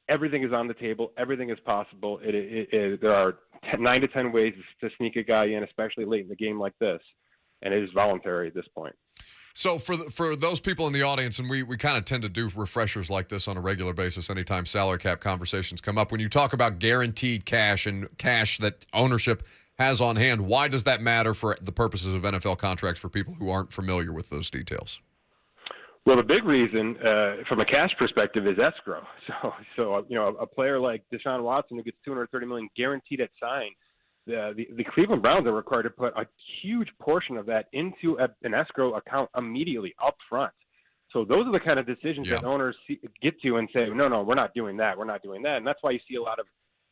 Everything is on the table. Everything is possible. There are 9 to 10 ways to sneak a guy in, especially late in the game like this, and it is voluntary at this point. So for those people in the audience, and we kind of tend to do refreshers like this on a regular basis anytime salary cap conversations come up, when you talk about guaranteed cash and cash that ownership has on hand, why does that matter for the purposes of NFL contracts for people who aren't familiar with those details? Well, the big reason from a cash perspective is escrow. So a player like Deshaun Watson who gets $230 million guaranteed at sign, the Cleveland Browns are required to put a huge portion of that into an escrow account immediately up front. So those are the kind of decisions that owners get to and say, no, we're not doing that. We're not doing that. And that's why you see a lot of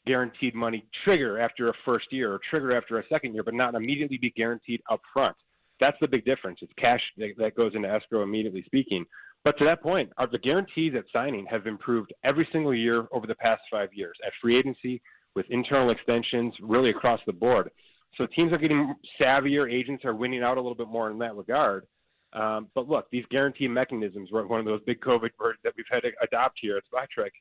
guaranteed money trigger after a first year or trigger after a second year, but not immediately be guaranteed up front. That's the big difference. It's cash that goes into escrow, immediately speaking. But to that point, the guarantees at signing have improved every single year over the past 5 years at free agency, with internal extensions, really across the board. So teams are getting savvier. Agents are winning out a little bit more in that regard. But look, these guarantee mechanisms were one of those big COVID words that we've had to adopt here at Spot Trek.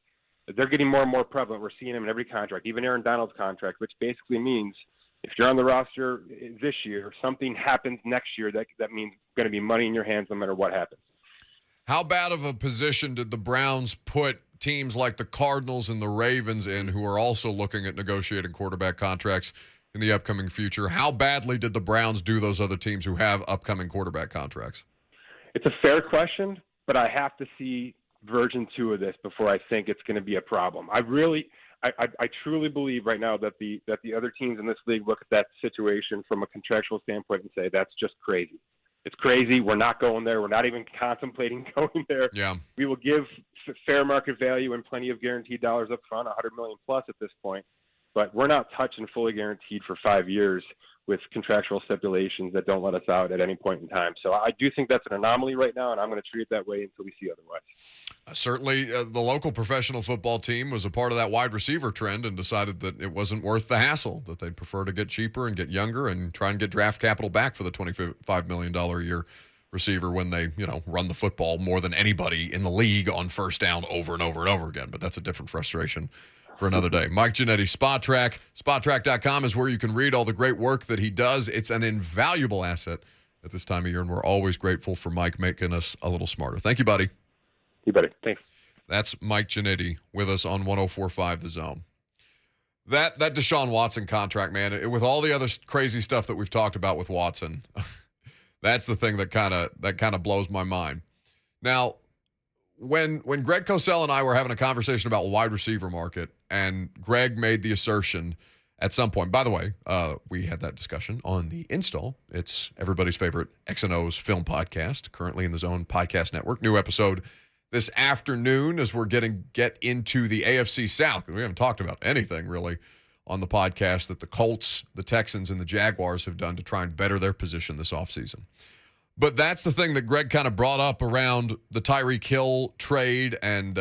They're getting more and more prevalent. We're seeing them in every contract, even Aaron Donald's contract, which basically means if you're on the roster this year, something happens next year, that means going to be money in your hands no matter what happens. How bad of a position did the Browns put teams like the Cardinals and the Ravens in, who are also looking at negotiating quarterback contracts in the upcoming future? How badly did the Browns do those other teams who have upcoming quarterback contracts? It's a fair question, but I have to see version 2 of this before I think it's going to be a problem. I truly believe right now that the other teams in this league look at that situation from a contractual standpoint and say that's just crazy. It's crazy. We're not going there. We're not even contemplating going there. Yeah. We will give fair market value and plenty of guaranteed dollars up front, $100 million plus at this point. But we're not touching fully guaranteed for 5 years with contractual stipulations that don't let us out at any point in time. So I do think that's an anomaly right now, and I'm going to treat it that way until we see otherwise. Certainly, the local professional football team was a part of that wide receiver trend and decided that it wasn't worth the hassle, that they'd prefer to get cheaper and get younger and try and get draft capital back for the $25 million a year receiver when they, run the football more than anybody in the league on first down over and over and over again. But that's a different frustration for another day. Mike Giannetti, Spot Track. SpotTrack.com is where you can read all the great work that he does. It's an invaluable asset at this time of year, and we're always grateful for Mike making us a little smarter. Thank you, buddy. You bet. Thanks. That's Mike Giannetti with us on 104.5 The Zone. That Deshaun Watson contract, man, with all the other crazy stuff that we've talked about with Watson, that's the thing that kind of blows my mind. Now, when Greg Cosell and I were having a conversation about wide receiver market, and Greg made the assertion at some point. By the way, we had that discussion on The Install. It's everybody's favorite X&O's film podcast, currently in the Zone Podcast Network. New episode this afternoon as we're get into the AFC South. We haven't talked about anything really on the podcast that the Colts, the Texans, and the Jaguars have done to try and better their position this offseason. But that's the thing that Greg kind of brought up around the Tyreek Hill trade and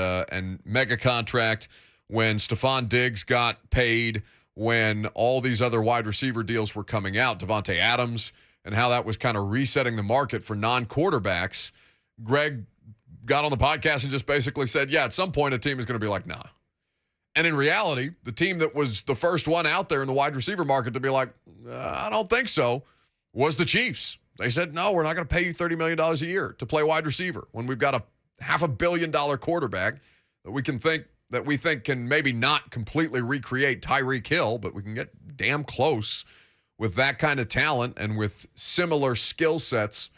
mega contract when Stephon Diggs got paid, when all these other wide receiver deals were coming out, Devontae Adams, and how that was kind of resetting the market for non-quarterbacks. Greg got on the podcast and just basically said, yeah, at some point a team is going to be like, nah. And in reality, the team that was the first one out there in the wide receiver market to be like, I don't think so, was the Chiefs. They said, no, we're not going to pay you $30 million a year to play wide receiver when we've got a $500 million quarterback that we think can maybe not completely recreate Tyreek Hill, but we can get damn close with that kind of talent and with similar skill sets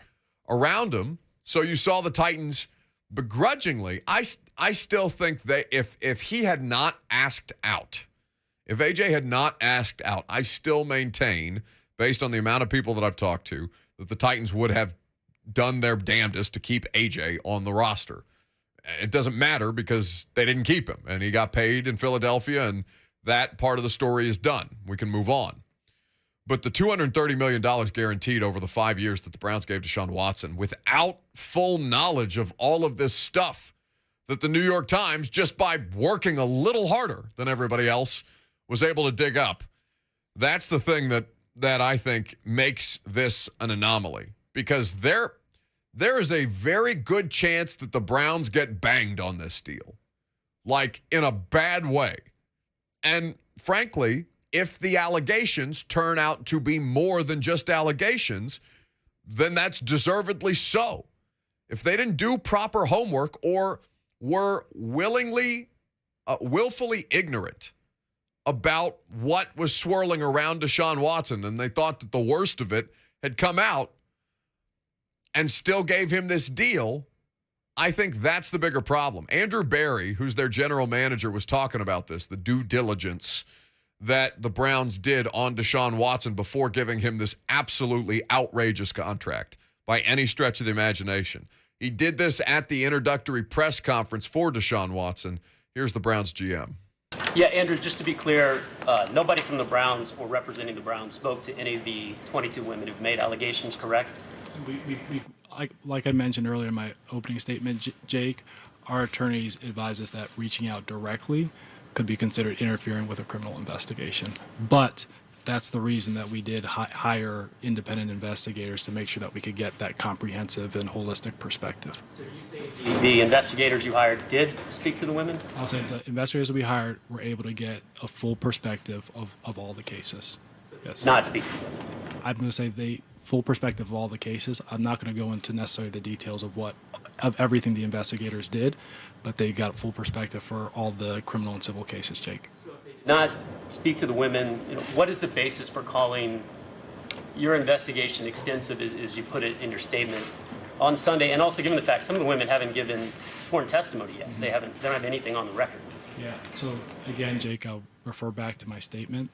around him. So you saw the Titans begrudgingly. I still think that if he had not asked out, if AJ had not asked out, I still maintain, based on the amount of people that I've talked to, that the Titans would have done their damnedest to keep AJ on the roster. It doesn't matter because they didn't keep him, and he got paid in Philadelphia, and that part of the story is done. We can move on. But the $230 million guaranteed over the 5 years that the Browns gave Deshaun Watson, without full knowledge of all of this stuff that the New York Times, just by working a little harder than everybody else, was able to dig up, that's the thing that I think makes this an anomaly, because there is a very good chance that the Browns get banged on this deal, like in a bad way. And frankly, if the allegations turn out to be more than just allegations, then that's deservedly so. If they didn't do proper homework or were willfully ignorant about what was swirling around Deshaun Watson, and they thought that the worst of it had come out and still gave him this deal, I think that's the bigger problem. Andrew Berry, who's their general manager, was talking about this, the due diligence that the Browns did on Deshaun Watson before giving him this absolutely outrageous contract by any stretch of the imagination. He did this at the introductory press conference for Deshaun Watson. Here's the Browns GM. Yeah, Andrew, just to be clear, nobody from the Browns or representing the Browns spoke to any of the 22 women who've made allegations, correct? Like I mentioned earlier in my opening statement, Jake, our attorneys advise us that reaching out directly could be considered interfering with a criminal investigation. But that's the reason that we did hire independent investigators to make sure that we could get that comprehensive and holistic perspective. So you say the investigators you hired did speak to the women? I'll say the investigators that we hired were able to get a full perspective of all the cases. Yes. Not speak to them. I'm going to say full perspective of all the cases. I'm not going to go into necessarily the details of everything the investigators did, but they got full perspective for all the criminal and civil cases, Jake. So if they did not speak to the women, what is the basis for calling your investigation extensive, as you put it in your statement, on Sunday? And also given the fact some of the women haven't given sworn testimony yet. Mm-hmm. They don't have anything on the record. Yeah, so again, Jake, I'll refer back to my statement.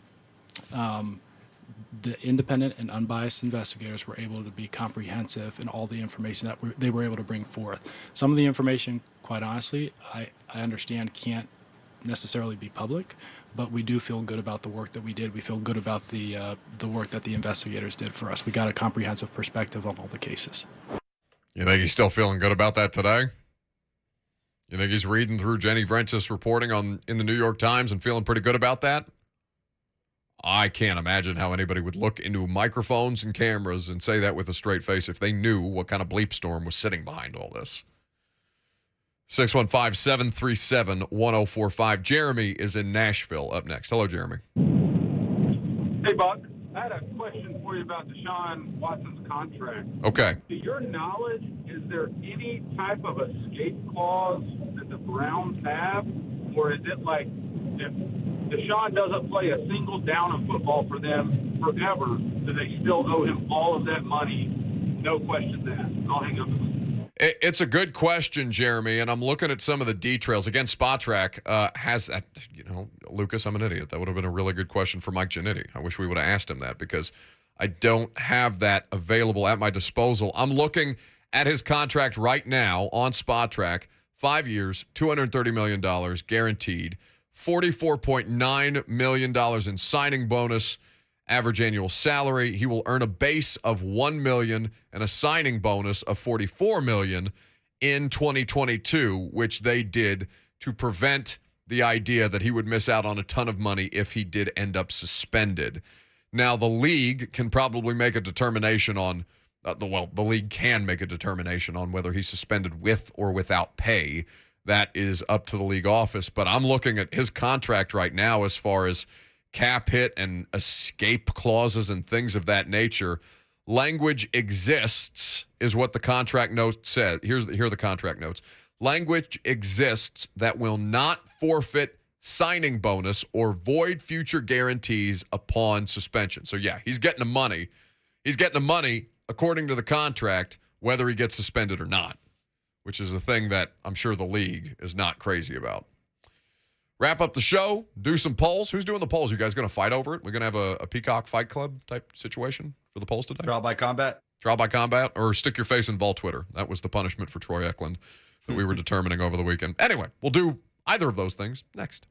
The independent and unbiased investigators were able to be comprehensive in all the information that they were able to bring forth. Some of the information, quite honestly, I understand can't necessarily be public, but we do feel good about the work that we did. We feel good about the work that the investigators did for us. We got a comprehensive perspective on all the cases. You think he's still feeling good about that today? You think he's reading through Jenny Vrentis' reporting in the New York Times and feeling pretty good about that? I can't imagine how anybody would look into microphones and cameras and say that with a straight face if they knew what kind of bleep storm was sitting behind all this. 615-737-1045. Jeremy is in Nashville up next. Hello, Jeremy. Hey, Buck. I had a question for you about Deshaun Watson's contract. Okay. To your knowledge, is there any type of escape clause that the Browns have? Or is it like if Deshaun doesn't play a single down of football for them forever, do they still owe him all of that money? No questions asked. I'll hang up. It's a good question, Jeremy, and I'm looking at some of the details. Again, Spotrac has that, Lucas, I'm an idiot. That would have been a really good question for Mike Giannitti. I wish we would have asked him that because I don't have that available at my disposal. I'm looking at his contract right now on Spotrac. 5 years, $230 million guaranteed, $44.9 million in signing bonus, average annual salary. He will earn a base of $1 million and a signing bonus of $44 million in 2022, which they did to prevent the idea that he would miss out on a ton of money if he did end up suspended. Now, the league can probably make a determination on the league can make a determination on whether he's suspended with or without pay. That is up to the league office. But I'm looking at his contract right now as far as cap hit and escape clauses and things of that nature. Language exists is what the contract note says. Here are the contract notes. Language exists that will not forfeit signing bonus or void future guarantees upon suspension. So, yeah, he's getting the money. He's getting the money according to the contract, whether he gets suspended or not, which is a thing that I'm sure the league is not crazy about. Wrap up the show, do some polls. Who's doing the polls? You guys going to fight over it? We're going to have a Peacock Fight Club type situation for the polls today? Trial by combat? Trial by combat, or stick your face in Vol Twitter. That was the punishment for Troy Eklund that we were determining over the weekend. Anyway, we'll do either of those things next.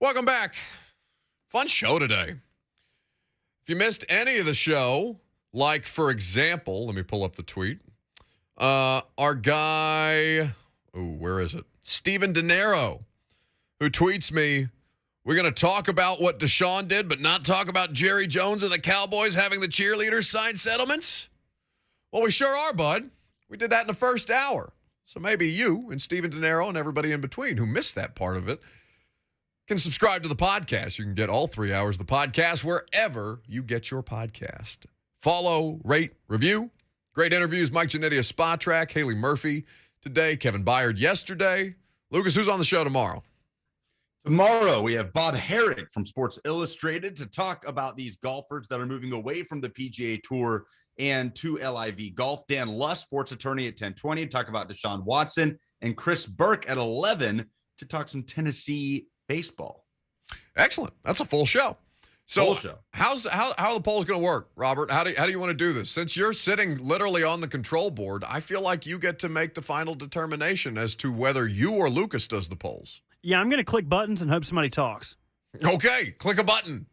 Welcome back. Fun show today. If you missed any of the show, like, for example, let me pull up the tweet. Our guy, where is it? Steven De Niro, who tweets me, we're going to talk about what Deshaun did, but not talk about Jerry Jones and the Cowboys having the cheerleaders sign settlements? Well, we sure are, bud. We did that in the first hour. So maybe you and Steven De Niro and everybody in between who missed that part of it can subscribe to the podcast. You can get all 3 hours of the podcast wherever you get your podcast. Follow, rate, review. Great interviews. Mike Giannetti of Spa Track, Haley Murphy today, Kevin Byard yesterday. Lucas, who's on the show tomorrow? Tomorrow, we have Bob Herrick from Sports Illustrated to talk about these golfers that are moving away from the PGA Tour and to LIV Golf. Dan Luss, sports attorney, at 10:20, talk about Deshaun Watson, and Chris Burke at 11 to talk some Tennessee baseball. Excellent. That's a full show. So how are the polls going to work, Robert? How do you want to do this? Since you're sitting literally on the control board, I feel like you get to make the final determination as to whether you or Lucas does the polls. Yeah, I'm going to click buttons and hope somebody talks. Okay, click a button.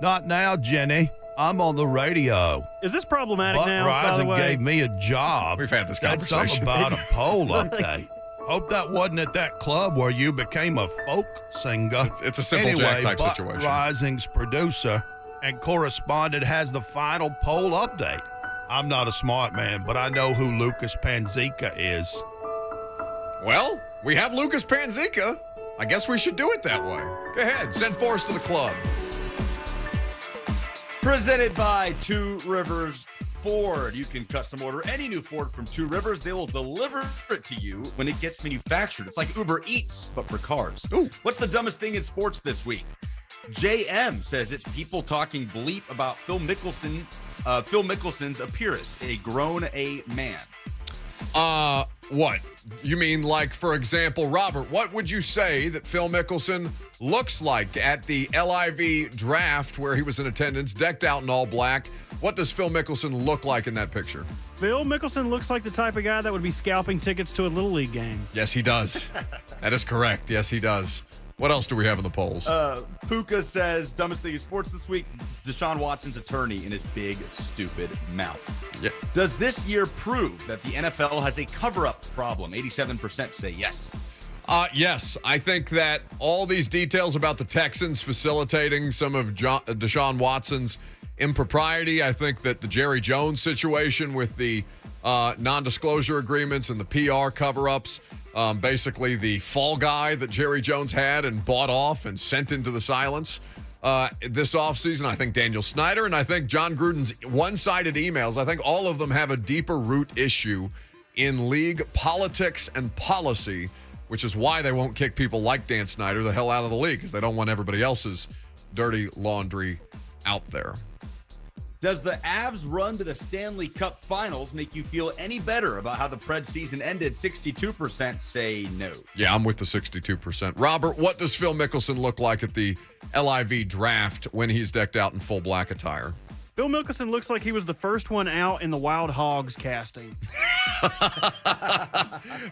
Not now, Jenny. I'm on the radio. Is this problematic Buck now, by the Reising way? gave me a job. We've had this Said conversation. something about a poll update. Hope that wasn't at that club where you became a folk singer. It's a simple Jack type Buck situation. Reising's producer and correspondent has the final poll update. I'm not a smart man, but I know who Lucas Panzica is. Well, we have Lucas Panzica. I guess we should do it that way. Go ahead. Send Forrest to the club. Presented by Two Rivers Ford. You can custom order any new Ford from Two Rivers. They will deliver it to you when it gets manufactured. It's like Uber Eats, but for cars. Ooh. What's the dumbest thing in sports this week? JM says it's people talking bleep about Phil Mickelson's appearance, a grown man. What? You mean, like, for example, Robert, what would you say that Phil Mickelson looks like at the LIV draft where he was in attendance, decked out in all black? What does Phil Mickelson look like in that picture? Phil Mickelson looks like the type of guy that would be scalping tickets to a Little League game. Yes, he does. That is correct. Yes, he does. What else do we have in the polls? Puka says, dumbest thing in sports this week, Deshaun Watson's attorney in his big, stupid mouth. Yeah. Does this year prove that the NFL has a cover-up problem? 87% say yes. Yes, I think that all these details about the Texans facilitating some of Deshaun Watson's impropriety, I think that the Jerry Jones situation with the non-disclosure agreements and the PR cover-ups, basically the fall guy that Jerry Jones had and bought off and sent into the silence this offseason. I think Daniel Snyder and I think John Gruden's one-sided emails, I think all of them have a deeper root issue in league politics and policy, which is why they won't kick people like Dan Snyder the hell out of the league, because they don't want everybody else's dirty laundry out there. Does the Avs run to the Stanley Cup Finals make you feel any better about how the Preds season ended? 62% say no. Yeah, I'm with the 62%. Robert, what does Phil Mickelson look like at the LIV draft when he's decked out in full black attire? Phil Mickelson looks like he was the first one out in the Wild Hogs casting.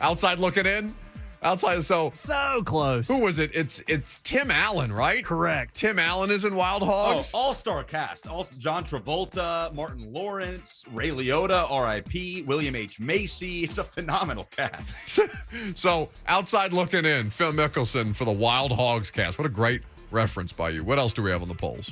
Outside looking in? Outside, so close. Who was it? It's Tim Allen, right? Correct. Tim Allen is in Wild Hogs. Oh, all-star cast. John Travolta, Martin Lawrence, Ray Liotta, R.I.P., William H. Macy. It's a phenomenal cast. So outside looking in, Phil Mickelson for the Wild Hogs cast. What a great reference by you. What else do we have on the polls?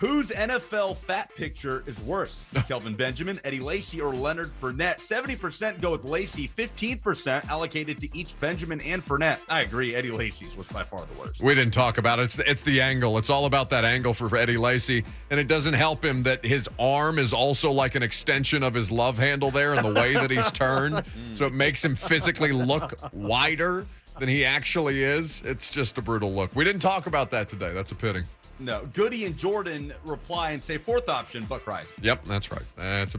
Whose NFL fat picture is worse? Kelvin Benjamin, Eddie Lacy, or Leonard Fournette? 70% go with Lacy, 15% allocated to each Benjamin and Fournette. I agree, Eddie Lacy's was by far the worst. We didn't talk about it. It's the angle. It's all about that angle for Eddie Lacy, and it doesn't help him that his arm is also like an extension of his love handle there in the way that he's turned, so it makes him physically look wider than he actually is. It's just a brutal look. We didn't talk about that today. That's a pity. No. Goody and Jordan reply and say fourth option, Buck Reising. Yep, that's right. That's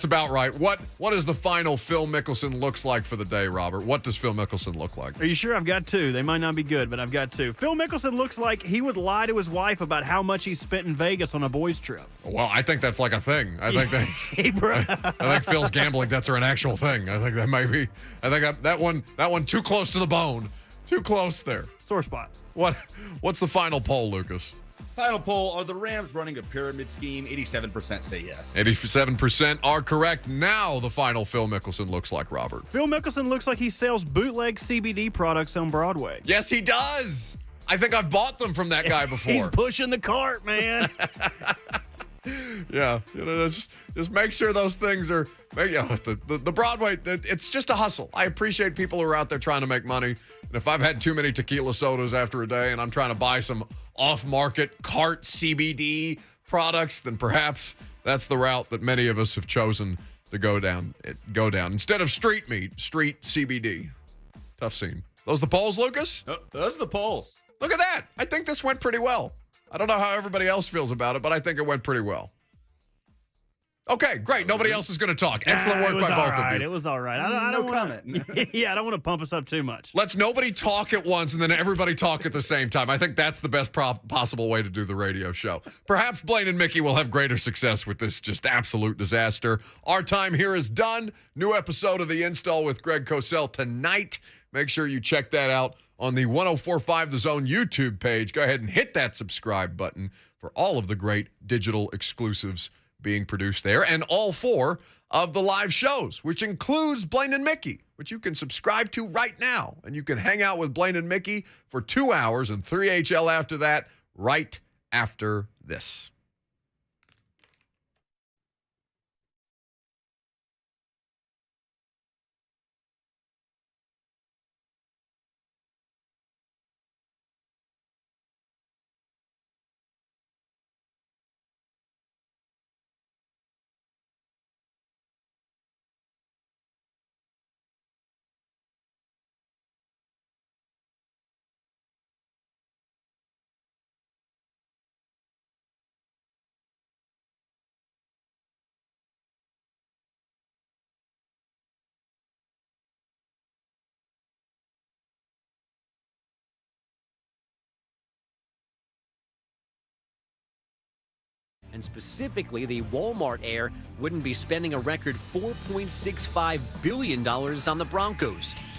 about right. What is the final Phil Mickelson looks like for the day, Robert? What does Phil Mickelson look like? Are you sure? I've got two. They might not be good, but I've got two. Phil Mickelson looks like he would lie to his wife about how much he spent in Vegas on a boys' trip. Well, I think that's like a thing. I think Hey, bro. I think Phil's gambling debts are an actual thing. I think that might be. I think that one too close to the bone. Too close there. Sore spot. What's the final poll, Lucas? Final poll, are the Rams running a pyramid scheme? 87% say yes. 87% are correct. Now the final Phil Mickelson looks like Robert. Phil Mickelson looks like he sells bootleg CBD products on Broadway. Yes, he does. I think I've bought them from that guy before. He's pushing the cart, man. Yeah, just make sure those things are. The Broadway, it's just a hustle. I appreciate people who are out there trying to make money. And if I've had too many tequila sodas after a day and I'm trying to buy some off-market cart CBD products, then perhaps that's the route that many of us have chosen to go down. Instead of street meat, street CBD. Tough scene. Those the polls, Lucas? Those are the polls. Look at that. I think this went pretty well. I don't know how everybody else feels about it, but I think it went pretty well. Okay, great. Nobody else is going to talk. Excellent work by both of you. It was all right. I don't comment. Yeah, I don't want to pump us up too much. Let's nobody talk at once and then everybody talk at the same time. I think that's the best possible way to do the radio show. Perhaps Blaine and Mickey will have greater success with this just absolute disaster. Our time here is done. New episode of The Install with Greg Cosell tonight. Make sure you check that out on the 104.5 The Zone YouTube page. Go ahead and hit that subscribe button for all of the great digital exclusives being produced there, and all 4 of the live shows, which includes Blaine and Mickey, which you can subscribe to right now. And you can hang out with Blaine and Mickey for 2 hours and 3HL after that, right after this. And specifically, the Walmart heir wouldn't be spending a record $4.65 billion on the Broncos.